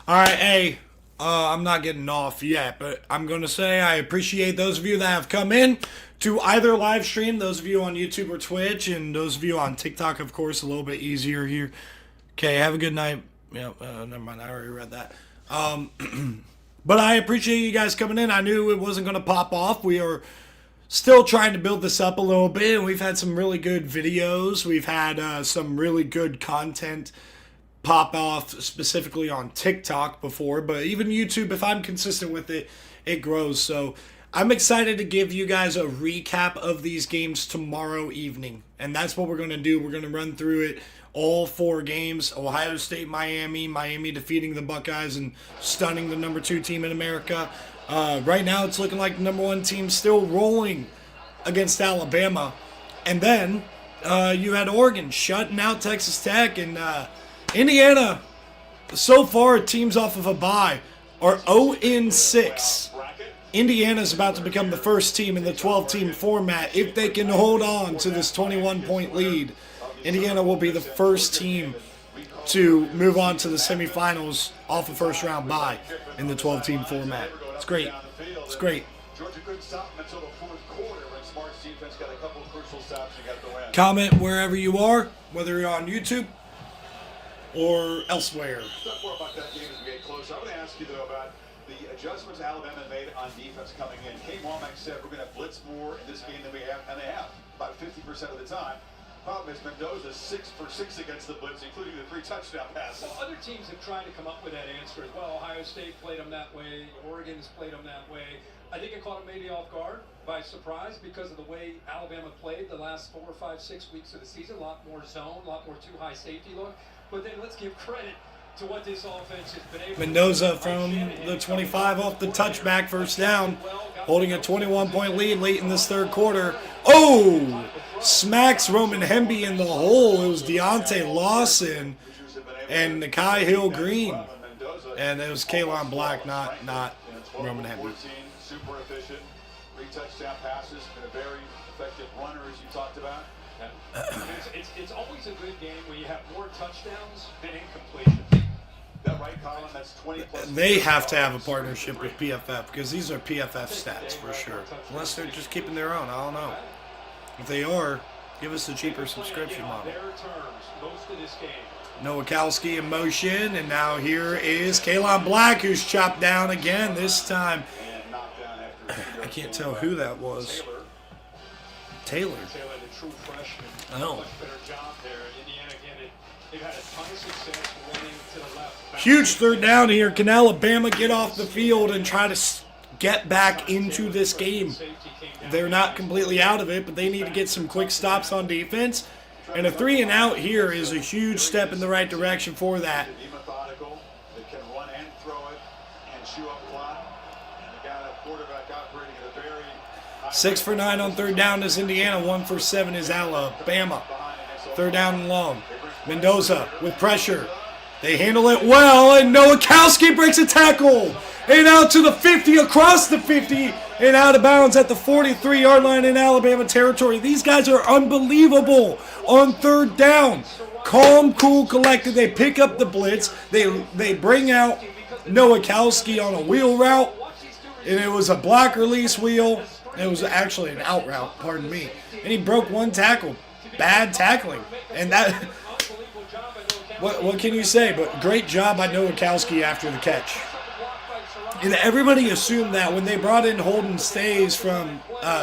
Speaker 1: All right, hey, I'm not getting off yet, but I'm going to say I appreciate those of you that have come in to either live stream, those of you on YouTube or Twitch, and those of you on TikTok, of course, a little bit easier here. Okay, have a good night. Yeah, never mind, I already read that. But I appreciate you guys coming in. I knew it wasn't going to pop off. We are still trying to build this up a little bit, and we've had some really good videos. We've had some really good content pop off specifically on TikTok before, but even YouTube, if I'm consistent with it, it grows. So I'm excited to give you guys a recap of these games tomorrow evening, and that's what we're going to do. We're going to run through it, all 4 games: Ohio State, Miami defeating the Buckeyes and stunning the number 2 team in America. Right now it's looking like the number 1 team still rolling against Alabama, and then you had Oregon shutting out Texas Tech, and Indiana, so far, teams off of a bye, are 0-6. Indiana's about to become the first team in the 12-team format. If they can hold on to this 21-point lead, Indiana will be the first team to move on to the semifinals off a first-round bye in the 12-team format. It's great. It's great.
Speaker 11: Georgia couldn't stop them until the fourth quarter when Smart's defense got a couple of crucial stops and got the win.
Speaker 1: Comment wherever you are, whether you're on YouTube or elsewhere.
Speaker 11: Talk more about that game as we get closer. I want to ask you, though, about the adjustments Alabama made on defense coming in. Kane Womack said we're going to blitz more in this game than we have, and they have, about 50% of the time. Problem is Mendoza 6 for 6 against the blitz, including the 3 touchdown passes.
Speaker 2: Well, other teams have tried to come up with that answer as well. Ohio State played them that way. Oregon's played them that way. I think it caught them maybe off guard by surprise because of the way Alabama played the last 4, 5, 6 weeks of the season. A lot more zone, a lot more too high safety look. But then let's give credit to what this offense has been able to do.
Speaker 1: Mendoza from the 25 off the touchback, first down, holding a 21-point lead late in this third quarter. Oh! Smacks Roman Hemby in the hole. It was Deontay Lawson and Nikai Hill-Green. And it was Kalon Black, not Roman Hemby.
Speaker 11: Super efficient, 3 touchdown passes, and a very effective runner, as you talked about.
Speaker 2: It's always a good game when you have more touchdowns than incompletions.
Speaker 11: That right, Colin? That's 20 plus.
Speaker 1: They have to have a partnership with PFF because these are PFF stats for sure. Unless they're just keeping their own. I don't know. If they are, Give us a cheaper subscription model.
Speaker 2: Their terms most of this game.
Speaker 1: Nowakowski in motion, and now here is Kalon Black, who's chopped down again this time. I can't tell who that was. Taylor.
Speaker 2: Taylor, the true freshman.
Speaker 1: Oh.
Speaker 2: Much better job there. Indiana, again, they've had a ton of success running to the left.
Speaker 1: Huge third down here. Can Alabama get off the field and try to get back into this game? They're not completely out of it, but they need to get some quick stops on defense. And a 3-and-out here is a huge step in the right direction for that.
Speaker 11: Be methodical. They can run and throw it and chew up clock. And they got a quarterback operating at a very high
Speaker 1: 6 for 9 on third down is Indiana. 1 for 7 is Alabama. Third down and long. Mendoza with pressure. They handle it well, and Nowakowski breaks a tackle. And out to the 50, across the 50, and out of bounds at the 43-yard line in Alabama territory. These guys are unbelievable on third down. Calm, cool, collected. They pick up the blitz. They bring out Nowakowski on a wheel route, and it was a block release wheel. It was actually an out route, pardon me. And he broke one tackle. Bad tackling. And that, what can you say? But great job by Nowakowski after the catch. And everybody assumed that when they brought in Holden Stays from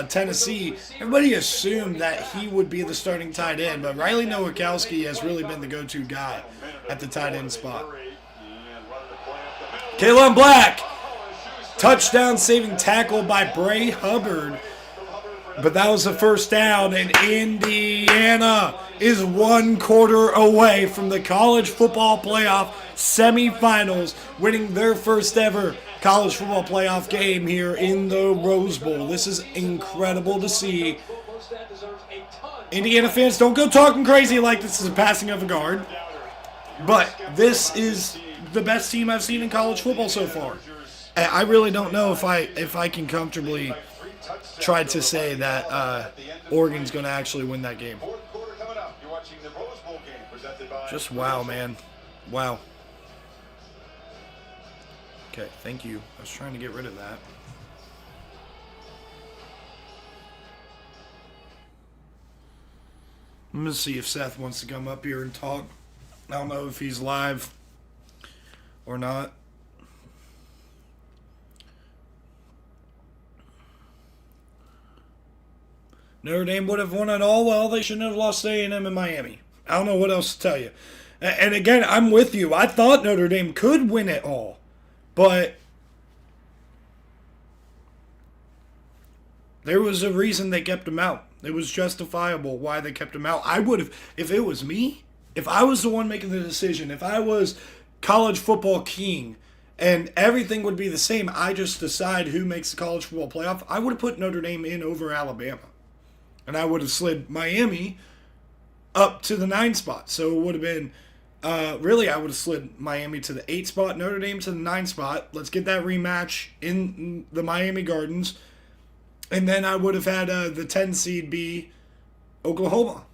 Speaker 1: Tennessee, everybody assumed that he would be the starting tight end. But Riley Nowakowski has really been the go-to guy at the tight end spot. Kalon Black, touchdown saving tackle by Bray Hubbard. But that was the first down, and Indiana is 1 quarter away from the college football playoff semifinals, winning their first ever college football playoff game here in the Rose Bowl. This is incredible to see. Indiana fans, don't go talking crazy like this is a passing of a guard, but this is the best team I've seen in college football so far. I really don't know if I can comfortably try to say that Oregon's going to actually win that game. Just wow, man. Wow. Okay, thank you. I was trying to get rid of that. I'm going to see if Seth wants to come up here and talk. I don't know if he's live or not. Notre Dame would have won it all. Well, they shouldn't have lost to A&M in Miami. I don't know what else to tell you. And again, I'm with you. I thought Notre Dame could win it all. But there was a reason they kept him out. It was justifiable why they kept him out. I would have, if it was me, if I was the one making the decision, if I was college football king and everything would be the same, I just decide who makes the college football playoff, I would have put Notre Dame in over Alabama. And I would have slid Miami up to the 9 spot. So it would have been, really, I would have slid Miami to the 8 spot, Notre Dame to the 9 spot. Let's get that rematch in the Miami Gardens. And then I would have had the 10 seed be Oklahoma,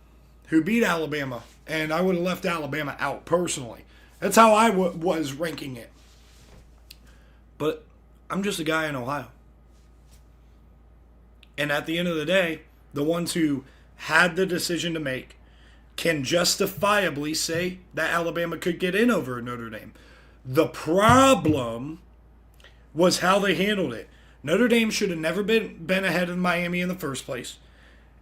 Speaker 1: who beat Alabama. And I would have left Alabama out personally. That's how I was ranking it. But I'm just a guy in Ohio. And at the end of the day, the ones who had the decision to make can justifiably say that Alabama could get in over Notre Dame. The problem was how they handled it. Notre Dame should have never been ahead of Miami in the first place.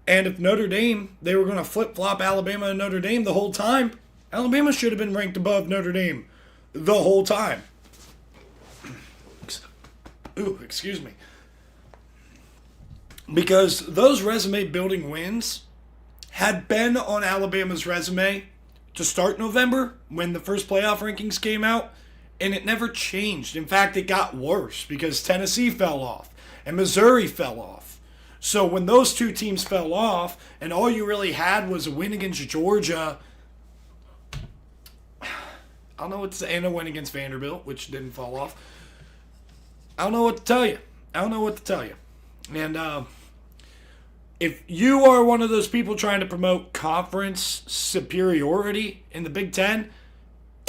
Speaker 1: And if Notre Dame, they were going to flip-flop Alabama and Notre Dame the whole time, Alabama should have been ranked above Notre Dame the whole time. Ooh, excuse me. Because those resume-building wins had been on Alabama's resume to start November when the first playoff rankings came out, and it never changed. In fact, it got worse because Tennessee fell off and Missouri fell off. So when those two teams fell off and all you really had was a win against Georgia, I don't know what to say, and a win against Vanderbilt, which didn't fall off. I don't know what to tell you. And if you are one of those people trying to promote conference superiority in the Big Ten,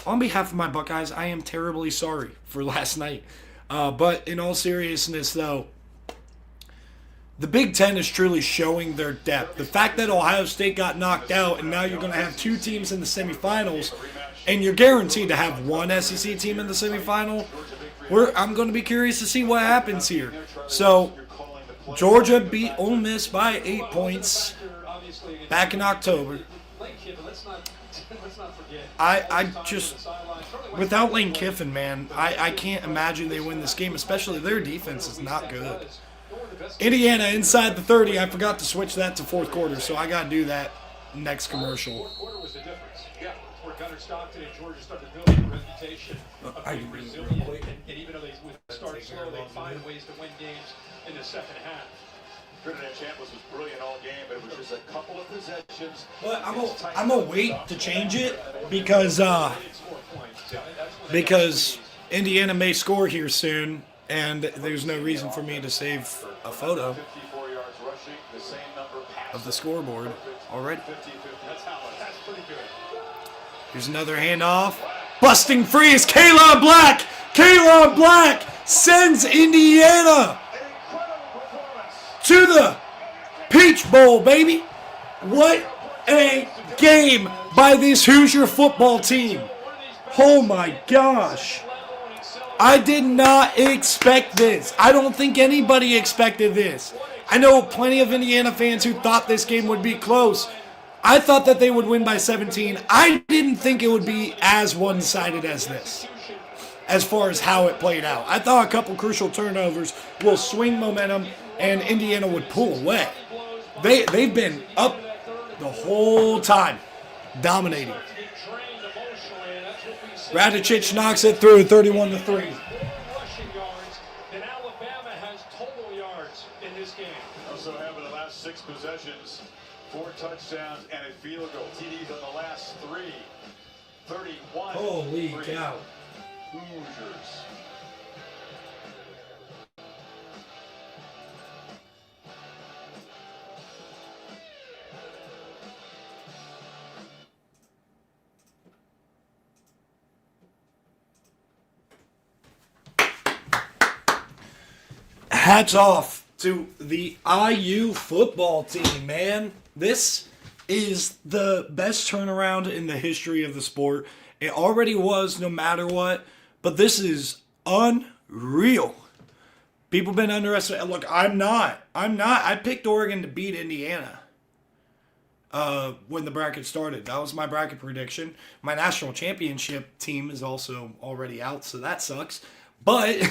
Speaker 1: on behalf of my Buckeyes, I am terribly sorry for last night. But in all seriousness, though, the Big Ten is truly showing their depth. The fact that Ohio State got knocked out and now you're going to have 2 teams in the semifinals and you're guaranteed to have 1 SEC team in the semifinal, I'm going to be curious to see what happens here. So Georgia beat Ole Miss by 8 points back in October. I just, without Lane Kiffin, man, I can't imagine they win this game, especially their defense is not good. Indiana inside the 30. I forgot to switch that to fourth quarter, so I got to do that next commercial.
Speaker 2: Fourth quarter was the difference. Yeah, where Gunnar Stockton and Georgia started building a reputation of being resilient, and even though they would start slow, they find ways to win games in the second half.
Speaker 11: Trinidad Chambliss was brilliant all game, but it was just a couple of possessions.
Speaker 1: But I'm gonna wait to change it because Indiana may score here soon, and there's no reason for me to save a photo of the scoreboard already. Here's another handoff. Busting free is Kalon Black. Kalon Black sends Indiana to the Peach Bowl, baby. What a game by this Hoosier football team. Oh my gosh. I did not expect this. I don't think anybody expected this. I know plenty of Indiana fans who thought this game would be close. I thought that they would win by 17. I didn't think it would be as one-sided as this, as far as how it played out. I thought a couple crucial turnovers will swing momentum and Indiana would pull away. They've been up the whole time, dominating. Radicic knocks it through, 31-3.
Speaker 11: Also having the last 6 possessions, 4 touchdowns and a field goal. TDs on the last 3. 31.
Speaker 1: Holy cow.
Speaker 11: Hoosiers.
Speaker 1: Hats off to the IU football team, man. This is the best turnaround in the history of the sport. It already was, no matter what, but this is unreal. People been underestimating. Look, I'm not. I picked Oregon to beat Indiana when the bracket started. That was my bracket prediction. My national championship team is also already out, so that sucks. But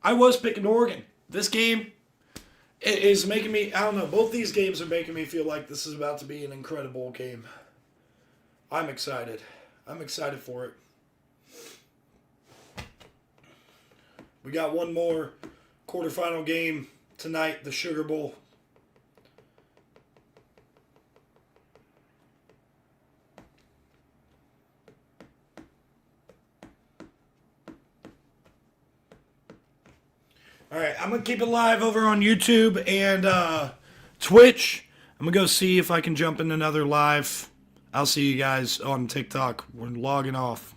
Speaker 1: I was picking Oregon. This game is making me, I don't know, both these games are making me feel like this is about to be an incredible game. I'm excited. I'm excited for it. We got one more quarterfinal game tonight, the Sugar Bowl. All right, I'm going to keep it live over on YouTube and Twitch. I'm going to go see if I can jump in another live. I'll see you guys on TikTok. We're logging off.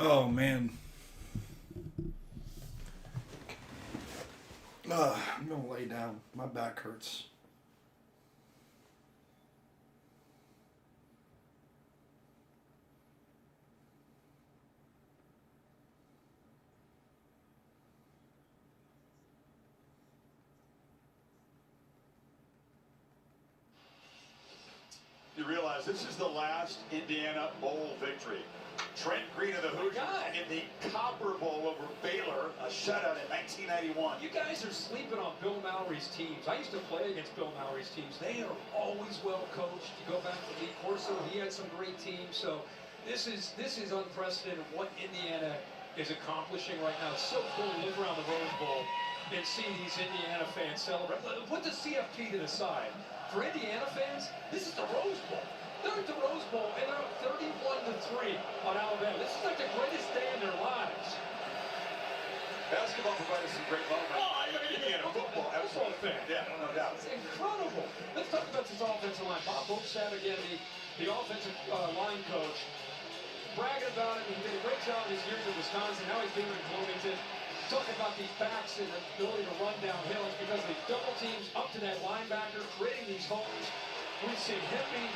Speaker 1: Oh, man. I'm going to lay down. My back hurts.
Speaker 11: You realize this is the last Indiana Bowl victory. Trent Green of the Hoosiers in the Copper Bowl over Baylor, a shutout in 1991.
Speaker 2: You guys are sleeping on Bill Mallory's teams. I used to play against Bill Mallory's teams. They are always well coached. You go back to Lee Corso, he had some great teams. So this is unprecedented what Indiana is accomplishing right now. It's so cool to look around the Rose Bowl and see these Indiana fans celebrate. Put the CFP to the side. For Indiana fans, this is the Rose Bowl. They're at the Rose Bowl, and they're up 31-3 on Alabama. This is like the greatest day in their lives.
Speaker 11: Basketball provided some great moments. Indiana football, absolutely. Yeah, no doubt.
Speaker 2: It's incredible. Let's talk about this offensive line. Bob Hochstadt, again, the offensive line coach, bragging about it. He did a great job his years at Wisconsin. Now he's doing it in Bloomington. Talking about these backs and the ability to run downhill. It's because they double teams up to that linebacker, creating these holes. We've seen Hippie,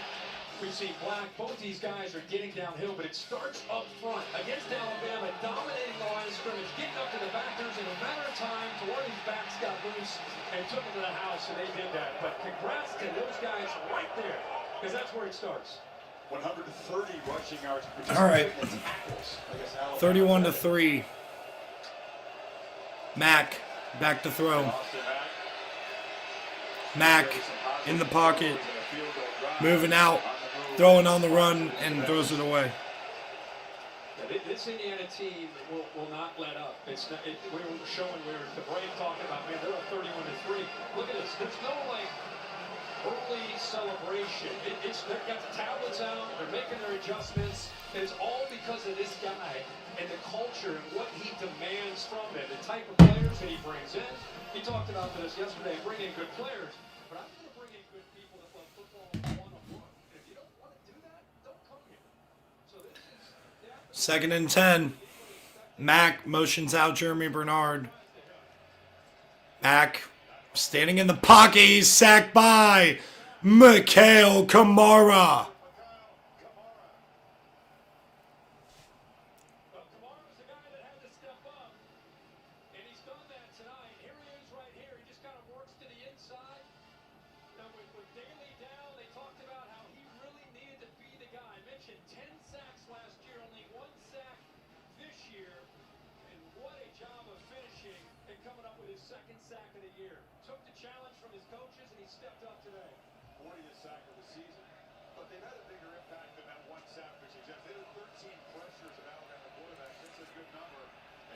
Speaker 2: we've seen Black. Both these guys are getting downhill, but it starts up front against Alabama, dominating the line of scrimmage, getting up to the backers in a matter of time to where these backs got loose and took them to the house, and they did that. But congrats to those guys right there, because that's where it starts.
Speaker 11: 130 rushing yards.
Speaker 1: All right. 31-3. Mack back to throw. Mack in the pocket, moving out, throwing on the run, and throws it away.
Speaker 2: This Indiana team will not let up. It's not, we were showing the Brave talking about, man, they're up 31-3. Look at this. There's no like early celebration. They've got the tablets out. They're making their adjustments. It's all because of this guy and the culture and what he demands from them, the type of players that he brings in. He talked about this yesterday, bring in good players, but I'm going to bring in good people that love football one-on-one. If you don't want to do that, don't come here. So this is
Speaker 1: 2nd and 10. Mack motions out Jeremy Bernard. Mack standing in the pocket. He's sacked by Mikhail Kamara.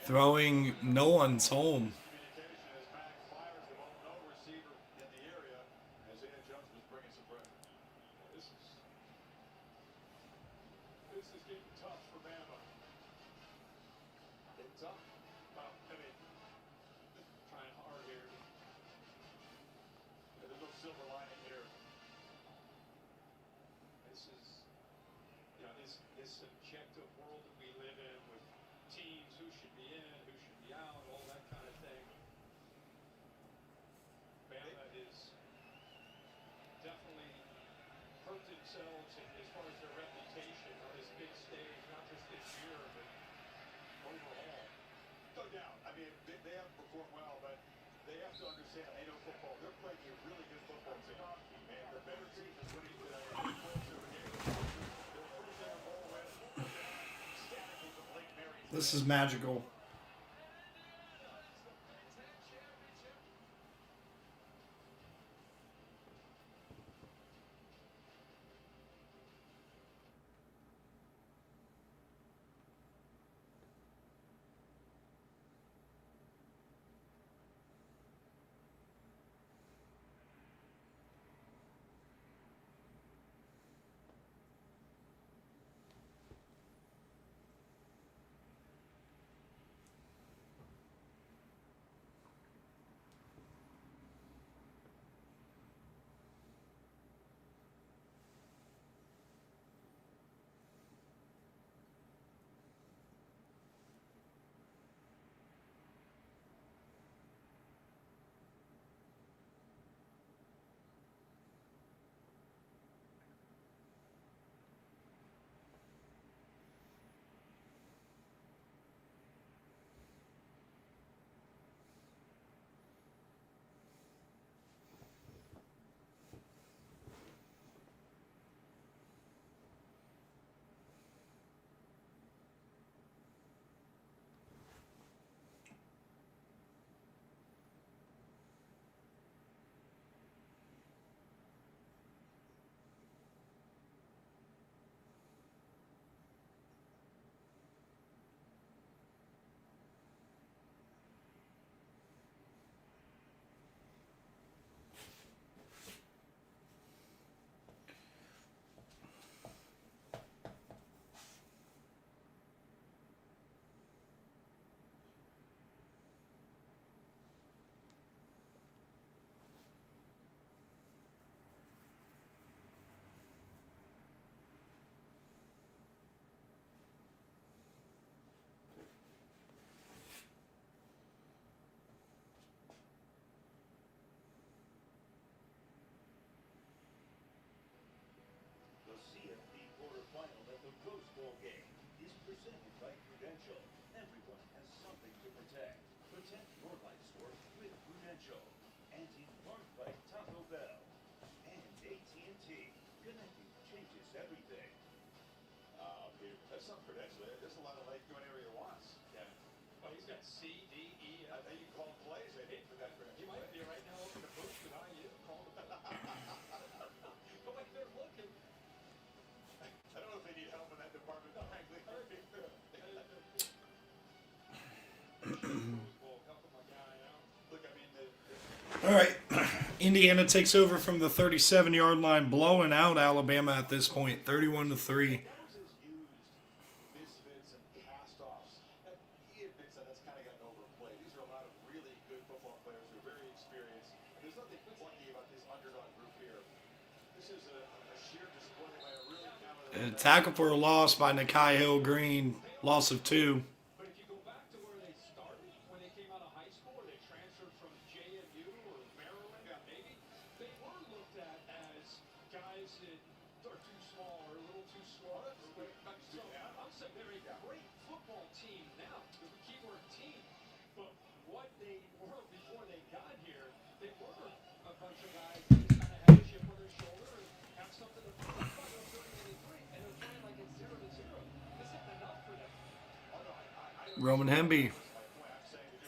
Speaker 1: Throwing, no one's home.
Speaker 2: This is getting tough for Bama. It's tough. Well, I mean, trying hard here.
Speaker 11: There's no silver lining here.
Speaker 2: This is, you know, this subjective world that we live in with teams, who should be in, who should be out, all that kind of thing. Bama is definitely hurt themselves as far as their reputation on this big stage, not just this year, but overall.
Speaker 11: No doubt. I mean, they haven't performed well, but they have to understand they know football. They're playing a really good football team. And the better team is winning today.
Speaker 1: This is magical.
Speaker 6: Presented by Prudential. Everyone has something to protect. Protect your life source with Prudential. And in part by Taco Bell. And AT&T. Connecting changes everything.
Speaker 11: Peter, that's not Prudential. There's a lot of Lake going area wants.
Speaker 2: Yeah. Well, he's got C, D, E,
Speaker 11: I
Speaker 2: F.
Speaker 11: think you call plays, I think, for that Prudential.
Speaker 2: He might be right now looking to push with IU. Call him. Go back there looking.
Speaker 11: I don't know if they need help in that department, frankly. Look, I mean,
Speaker 1: All right. Indiana takes over from the 37-yard line, blowing out Alabama at this point, 31-3.
Speaker 11: Those is used misfits and cast-offs. He admits that that's kind of gotten overplayed. These are a lot of really good football players who are very experienced. And there's nothing funky about this underdog group here. This is a sheer display by a really talented...
Speaker 1: Tackle for a loss by Nakai Hill-Green, loss of 2.
Speaker 2: But if you go back to where they started, when they came out of high school, or they transferred from JMU or Maryland, maybe, they were looked at as guys that are too small or a little too slow. So I'm saying they're a great football team now, the keyword team. But what they were before they got here, they were a bunch of guys that just kind of had a chip on their shoulder and have something to fight on 30-83, and they're playing like it's 0-0. This isn't enough for them.
Speaker 1: Roman Hemby,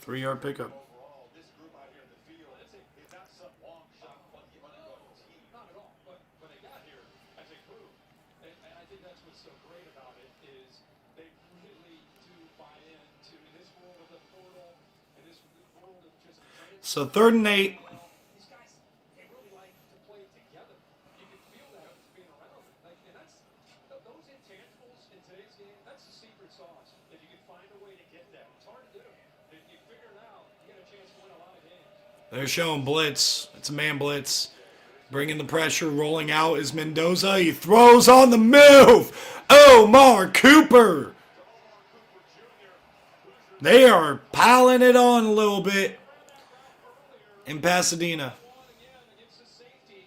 Speaker 1: 3-yard pickup.
Speaker 11: Overall, this group out here in the field is not some long shot funky underdog team.
Speaker 2: Not at all. But when they got here as a group, and I think that's what's so great about it is they really do buy into this world of the portal and this world of just
Speaker 1: So 3rd and 8.
Speaker 2: these guys, they really like to play together. You can feel that just being around them. Like, and that's those intangibles in today's game. That's the secret sauce. If you can find a way to get that, it's hard to do. If you figure it out, you got a chance to win a lot of games.
Speaker 1: They're showing blitz. It's a man blitz. Bringing the pressure, rolling out is Mendoza. He throws on the move. Omar Cooper. They are piling it on a little bit in Pasadena.
Speaker 2: Again against the safety,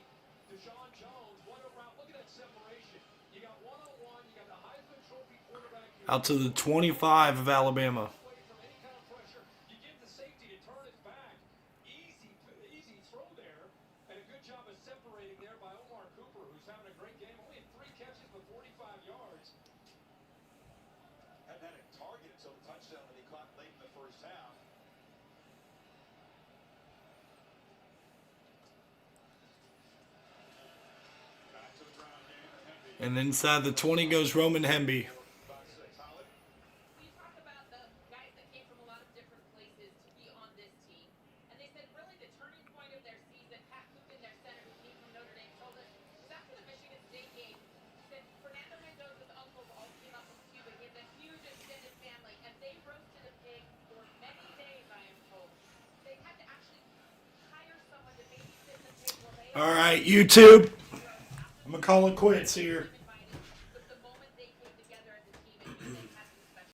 Speaker 2: Deshaun Jones, one around. Look at that separation. You got one-on-one. You got the Heisman Trophy quarterback here.
Speaker 1: Out to the 25 of Alabama.
Speaker 2: Away from any kind of pressure. You give the safety to turn it back. Easy throw there, and a good job of separating there by Omar Cooper, who's having a great game. Only had 3 catches for 45 yards.
Speaker 11: Hadn't had a target until the touchdown that he caught late in the first half. Back to the ground game.
Speaker 1: And inside the 20 goes Roman Hemby.
Speaker 11: About 6. Holly?
Speaker 7: We talk about the guys that came from a lot of different places to be on this team. And they said really the turning point of their season, Pat Coopin, their center who came from Notre Dame, told us was after the Michigan State game. He said Fernando Mendoza's uncles all came up from Cuba. He has a huge extended family, and they roasted a pig for many days, I am told. They had to actually hire someone to babysit the pig while they...
Speaker 1: All right, YouTube. I'm going to call it quits here.